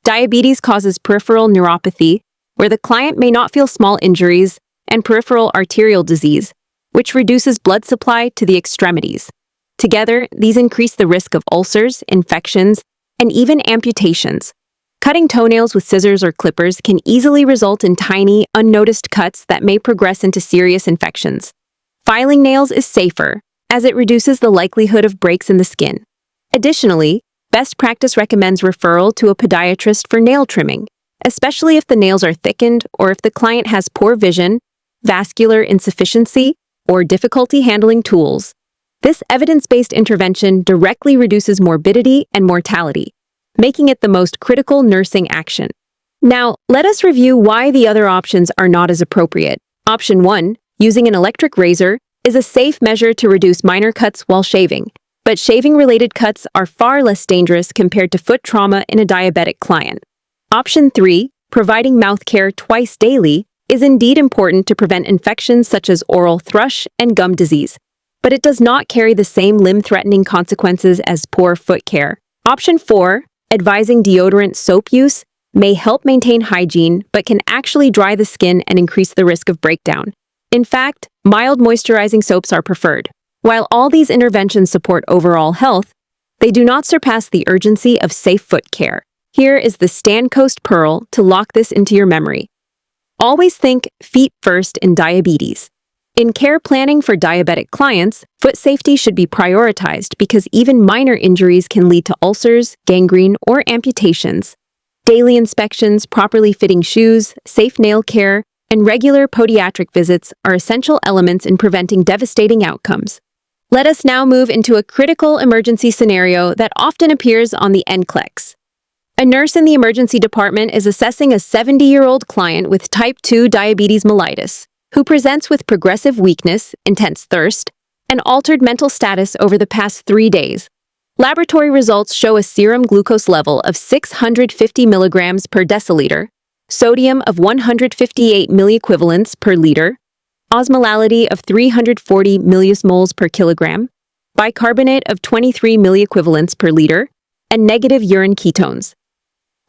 Diabetes causes peripheral neuropathy, where the client may not feel small injuries, and peripheral arterial disease, which reduces blood supply to the extremities. Together, these increase the risk of ulcers, infections, and even amputations. Cutting toenails with scissors or clippers can easily result in tiny, unnoticed cuts that may progress into serious infections. Filing nails is safer, as it reduces the likelihood of breaks in the skin. Additionally, best practice recommends referral to a podiatrist for nail trimming, especially if the nails are thickened or if the client has poor vision, vascular insufficiency, or difficulty handling tools. This evidence-based intervention directly reduces morbidity and mortality, making it the most critical nursing action. Now, let us review why the other options are not as appropriate. Option 1, using an electric razor, is a safe measure to reduce minor cuts while shaving, but shaving-related cuts are far less dangerous compared to foot trauma in a diabetic client. Option 3, providing mouth care twice daily, is indeed important to prevent infections such as oral thrush and gum disease, but it does not carry the same limb-threatening consequences as poor foot care. Option 4, advising deodorant soap use, may help maintain hygiene but can actually dry the skin and increase the risk of breakdown. In fact, mild moisturizing soaps are preferred. While all these interventions support overall health, they do not surpass the urgency of safe foot care. Here is the Stancoast Pearl to lock this into your memory. Always think feet first in diabetes. In care planning for diabetic clients, foot safety should be prioritized because even minor injuries can lead to ulcers, gangrene, or amputations. Daily inspections, properly fitting shoes, safe nail care, and regular podiatric visits are essential elements in preventing devastating outcomes. Let us now move into a critical emergency scenario that often appears on the NCLEX. A nurse in the emergency department is assessing a 70-year-old client with type 2 diabetes mellitus, who presents with progressive weakness, intense thirst, and altered mental status over the past 3 days. Laboratory results show a serum glucose level of 650 milligrams per deciliter, sodium of 158 milliequivalents per liter, osmolality of 340 millismoles per kilogram, bicarbonate of 23 milliequivalents per liter, and negative urine ketones.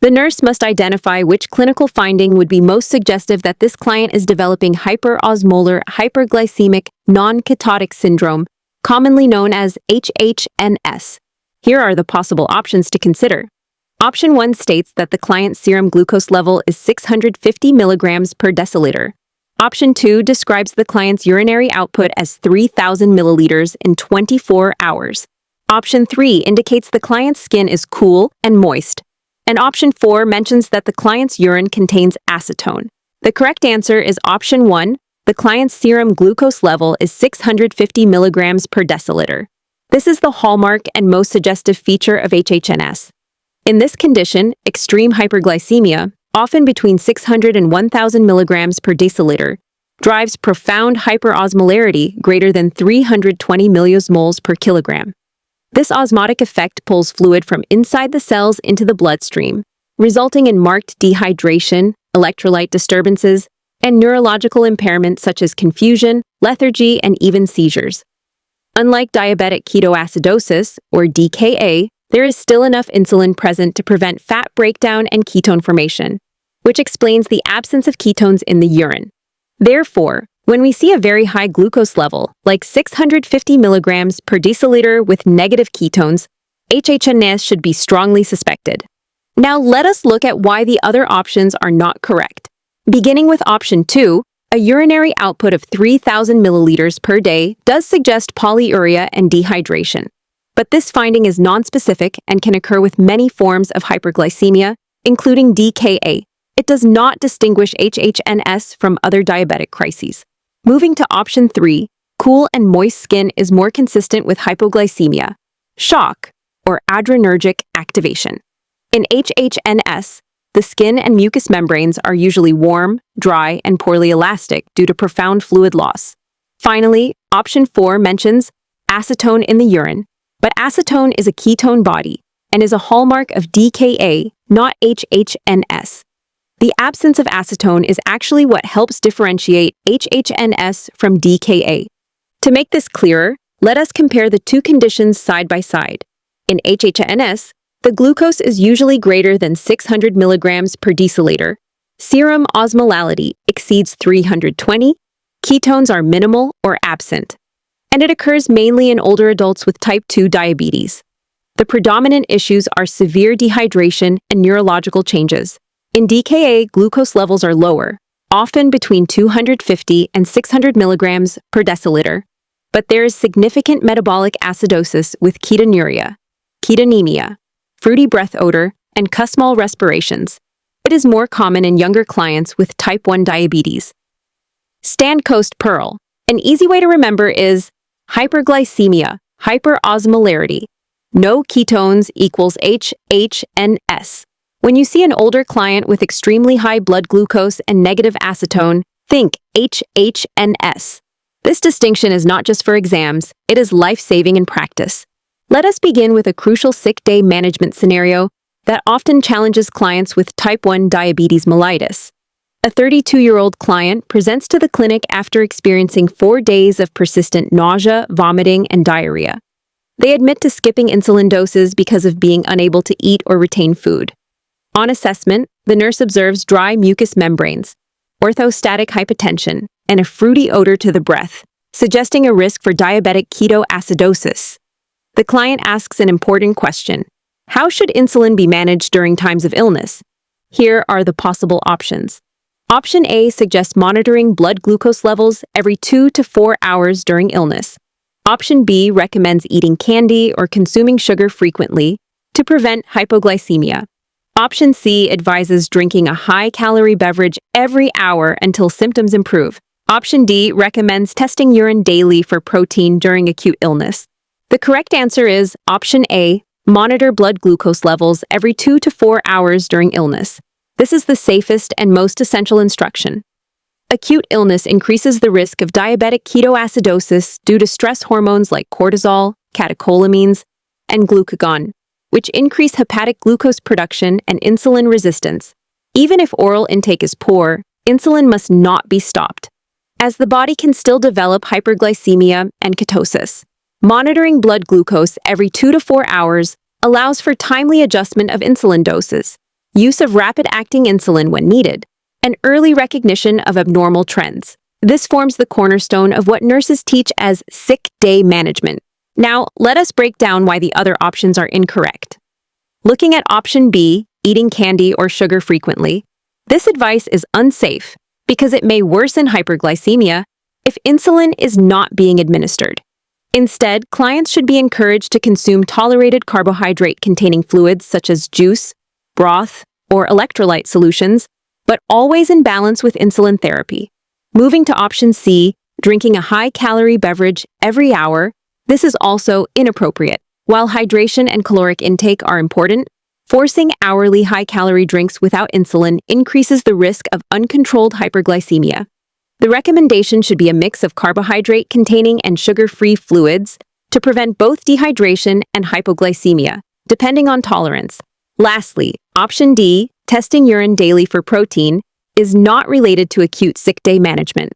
The nurse must identify which clinical finding would be most suggestive that this client is developing hyperosmolar hyperglycemic non-ketotic syndrome, commonly known as HHNS. Here are the possible options to consider. Option 1 states that the client's serum glucose level is 650 milligrams per deciliter. Option 2 describes the client's urinary output as 3,000 milliliters in 24 hours. Option 3 indicates the client's skin is cool and moist. And option 4 mentions that the client's urine contains acetone. The correct answer is option 1. The client's serum glucose level is 650 milligrams per deciliter. This is the hallmark and most suggestive feature of HHNS. In this condition, extreme hyperglycemia, often between 600 and 1,000 milligrams per deciliter, drives profound hyperosmolarity greater than 320 millismoles per kilogram. This osmotic effect pulls fluid from inside the cells into the bloodstream, resulting in marked dehydration, electrolyte disturbances, and neurological impairment such as confusion, lethargy, and even seizures. Unlike diabetic ketoacidosis, or DKA, there is still enough insulin present to prevent fat breakdown and ketone formation, which explains the absence of ketones in the urine. Therefore, when we see a very high glucose level, like 650 milligrams per deciliter with negative ketones, HHNS should be strongly suspected. Now let us look at why the other options are not correct. Beginning with option 2, a urinary output of 3,000 milliliters per day does suggest polyuria and dehydration. But this finding is nonspecific and can occur with many forms of hyperglycemia, including DKA. It does not distinguish HHNS from other diabetic crises. Moving to option 3, cool and moist skin is more consistent with hypoglycemia, shock, or adrenergic activation. In HHNS, the skin and mucous membranes are usually warm, dry, and poorly elastic due to profound fluid loss. Finally, option 4 mentions acetone in the urine, but acetone is a ketone body and is a hallmark of DKA, not HHNS. The absence of acetone is actually what helps differentiate HHNS from DKA. To make this clearer, let us compare the two conditions side by side. In HHNS, the glucose is usually greater than 600 milligrams per deciliter. Serum osmolality exceeds 320, Ketones are minimal or absent, and it occurs mainly in older adults with type 2 diabetes. The predominant issues are severe dehydration and neurological changes. In DKA, glucose levels are lower, often between 250 and 600 milligrams per deciliter, but there is significant metabolic acidosis with ketonuria, ketonemia, fruity breath odor, and small respirations. It is more common in younger clients with type 1 diabetes. Stand Coast Pearl. An easy way to remember is hyperglycemia, hyperosmolarity. No ketones equals HHNS. When you see an older client with extremely high blood glucose and negative acetone, think HHNS. This distinction is not just for exams, it is life-saving in practice. Let us begin with a crucial sick day management scenario that often challenges clients with type 1 diabetes mellitus. A 32-year-old client presents to the clinic after experiencing 4 days of persistent nausea, vomiting, and diarrhea. They admit to skipping insulin doses because of being unable to eat or retain food. On assessment, the nurse observes dry mucous membranes, orthostatic hypotension, and a fruity odor to the breath, suggesting a risk for diabetic ketoacidosis. The client asks an important question: how should insulin be managed during times of illness? Here are the possible options. Option A suggests monitoring blood glucose levels every 2 to 4 hours during illness. Option B recommends eating candy or consuming sugar frequently to prevent hypoglycemia. Option C advises drinking a high-calorie beverage every hour until symptoms improve. Option D recommends testing urine daily for protein during acute illness. The correct answer is Option A, monitor blood glucose levels every 2 to 4 hours during illness. This is the safest and most essential instruction. Acute illness increases the risk of diabetic ketoacidosis due to stress hormones like cortisol, catecholamines, and glucagon, which increase hepatic glucose production and insulin resistance. Even if oral intake is poor, insulin must not be stopped, as the body can still develop hyperglycemia and ketosis. Monitoring blood glucose every 2 to 4 hours allows for timely adjustment of insulin doses, use of rapid-acting insulin when needed, and early recognition of abnormal trends. This forms the cornerstone of what nurses teach as sick day management. Now, let us break down why the other options are incorrect. Looking at option B, eating candy or sugar frequently, this advice is unsafe because it may worsen hyperglycemia if insulin is not being administered. Instead, clients should be encouraged to consume tolerated carbohydrate-containing fluids such as juice, broth, or electrolyte solutions, but always in balance with insulin therapy. Moving to option C, drinking a high-calorie beverage every hour, this is also inappropriate. While hydration and caloric intake are important, forcing hourly high-calorie drinks without insulin increases the risk of uncontrolled hyperglycemia. The recommendation should be a mix of carbohydrate-containing and sugar-free fluids to prevent both dehydration and hypoglycemia, depending on tolerance. Lastly, option D, testing urine daily for protein, is not related to acute sick day management.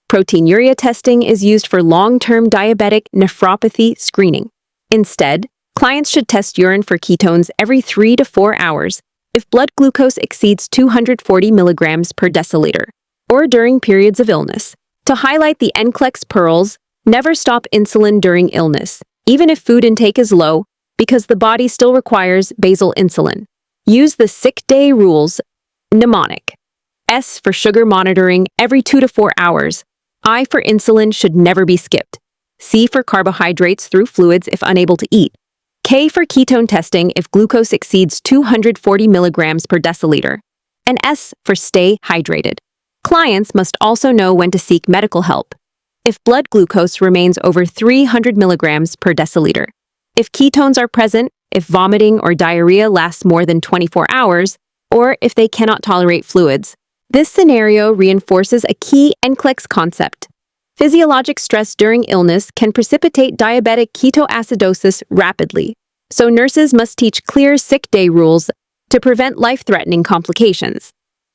Proteinuria testing is used for long-term diabetic nephropathy screening. Instead, clients should test urine for ketones every 3 to 4 hours if blood glucose exceeds 240 milligrams per deciliter, or during periods of illness. To highlight the NCLEX pearls, never stop insulin during illness, even if food intake is low, because the body still requires basal insulin. Use the sick day rules, mnemonic. S for sugar monitoring every 2 to 4 hours. I for insulin should never be skipped. C for carbohydrates through fluids if unable to eat. K for ketone testing if glucose exceeds 240 milligrams per deciliter. And S for stay hydrated. Clients must also know when to seek medical help if blood glucose remains over 300 milligrams per deciliter. If ketones are present, if vomiting or diarrhea lasts more than 24 hours, or if they cannot tolerate fluids. This scenario reinforces a key NCLEX concept. Physiologic stress during illness can precipitate diabetic ketoacidosis rapidly, so nurses must teach clear sick day rules to prevent life-threatening complications.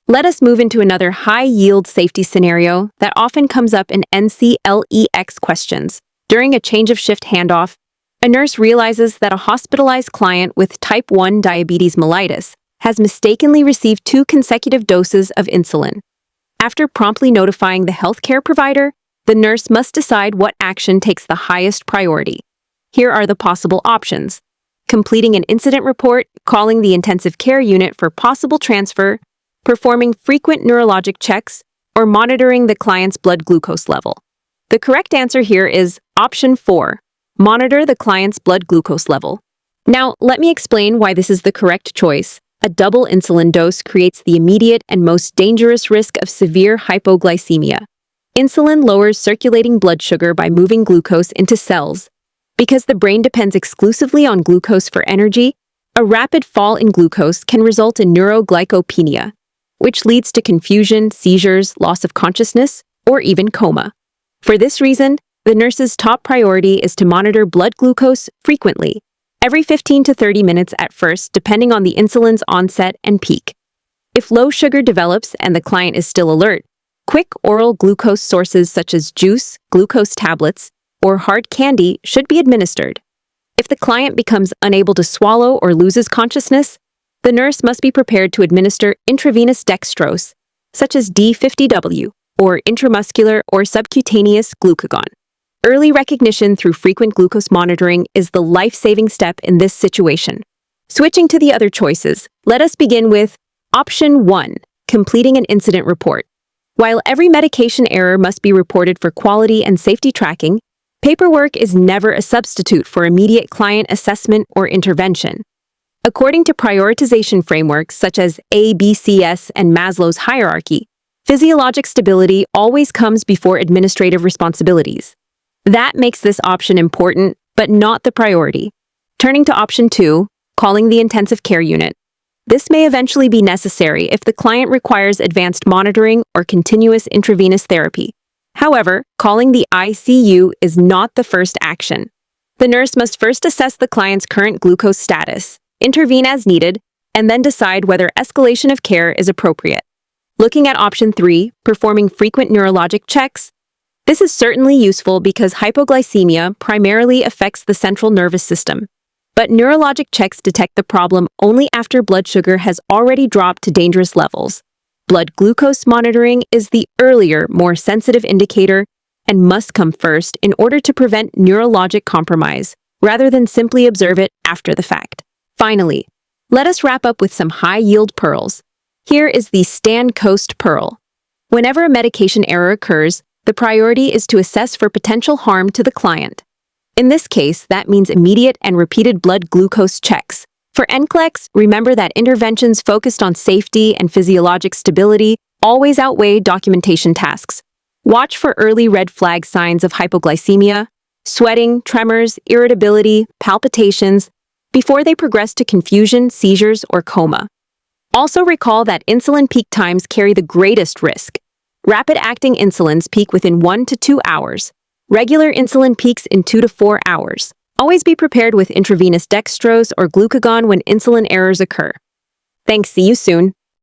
Let us move into another high-yield safety scenario that often comes up in NCLEX questions. During a change-of-shift handoff, a nurse realizes that a hospitalized client with type 1 diabetes mellitus has mistakenly received 2 consecutive doses of insulin. After promptly notifying the healthcare provider, the nurse must decide what action takes the highest priority. Here are the possible options: completing an incident report, calling the intensive care unit for possible transfer, performing frequent neurologic checks, or monitoring the client's blood glucose level. The correct answer here is option 4, monitor the client's blood glucose level. Now, let me explain why this is the correct choice. A double insulin dose creates the immediate and most dangerous risk of severe hypoglycemia. Insulin lowers circulating blood sugar by moving glucose into cells. Because the brain depends exclusively on glucose for energy, a rapid fall in glucose can result in neuroglycopenia, which leads to confusion, seizures, loss of consciousness, or even coma. For this reason, the nurse's top priority is to monitor blood glucose frequently, every 15 to 30 minutes at first, depending on the insulin's onset and peak. If low sugar develops and the client is still alert, quick oral glucose sources such as juice, glucose tablets, or hard candy should be administered. If the client becomes unable to swallow or loses consciousness, the nurse must be prepared to administer intravenous dextrose, such as D50W, or intramuscular or subcutaneous glucagon. Early recognition through frequent glucose monitoring is the life-saving step in this situation. Switching to the other choices, let us begin with option 1, completing an incident report. While every medication error must be reported for quality and safety tracking, paperwork is never a substitute for immediate client assessment or intervention. According to prioritization frameworks such as ABCS and Maslow's hierarchy, physiologic stability always comes before administrative responsibilities. That makes this option important, but not the priority. Turning to option 2, calling the intensive care unit. This may eventually be necessary if the client requires advanced monitoring or continuous intravenous therapy. However, calling the ICU is not the first action. The nurse must first assess the client's current glucose status, intervene as needed, and then decide whether escalation of care is appropriate. Looking at option 3, performing frequent neurologic checks. This is certainly useful because hypoglycemia primarily affects the central nervous system. But neurologic checks detect the problem only after blood sugar has already dropped to dangerous levels. Blood glucose monitoring is the earlier, more sensitive indicator and must come first in order to prevent neurologic compromise, rather than simply observe it after the fact. Finally, let us wrap up with some high-yield pearls. Here is the Stand Coast Pearl. Whenever a medication error occurs, the priority is to assess for potential harm to the client. In this case, that means immediate and repeated blood glucose checks. For NCLEX, remember that interventions focused on safety and physiologic stability always outweigh documentation tasks. Watch for early red flag signs of hypoglycemia, sweating, tremors, irritability, palpitations, before they progress to confusion, seizures, or coma. Also recall that insulin peak times carry the greatest risk. Rapid-acting insulins peak within 1 to 2 hours. Regular insulin peaks in 2 to 4 hours. Always be prepared with intravenous dextrose or glucagon when insulin errors occur. Thanks, see you soon.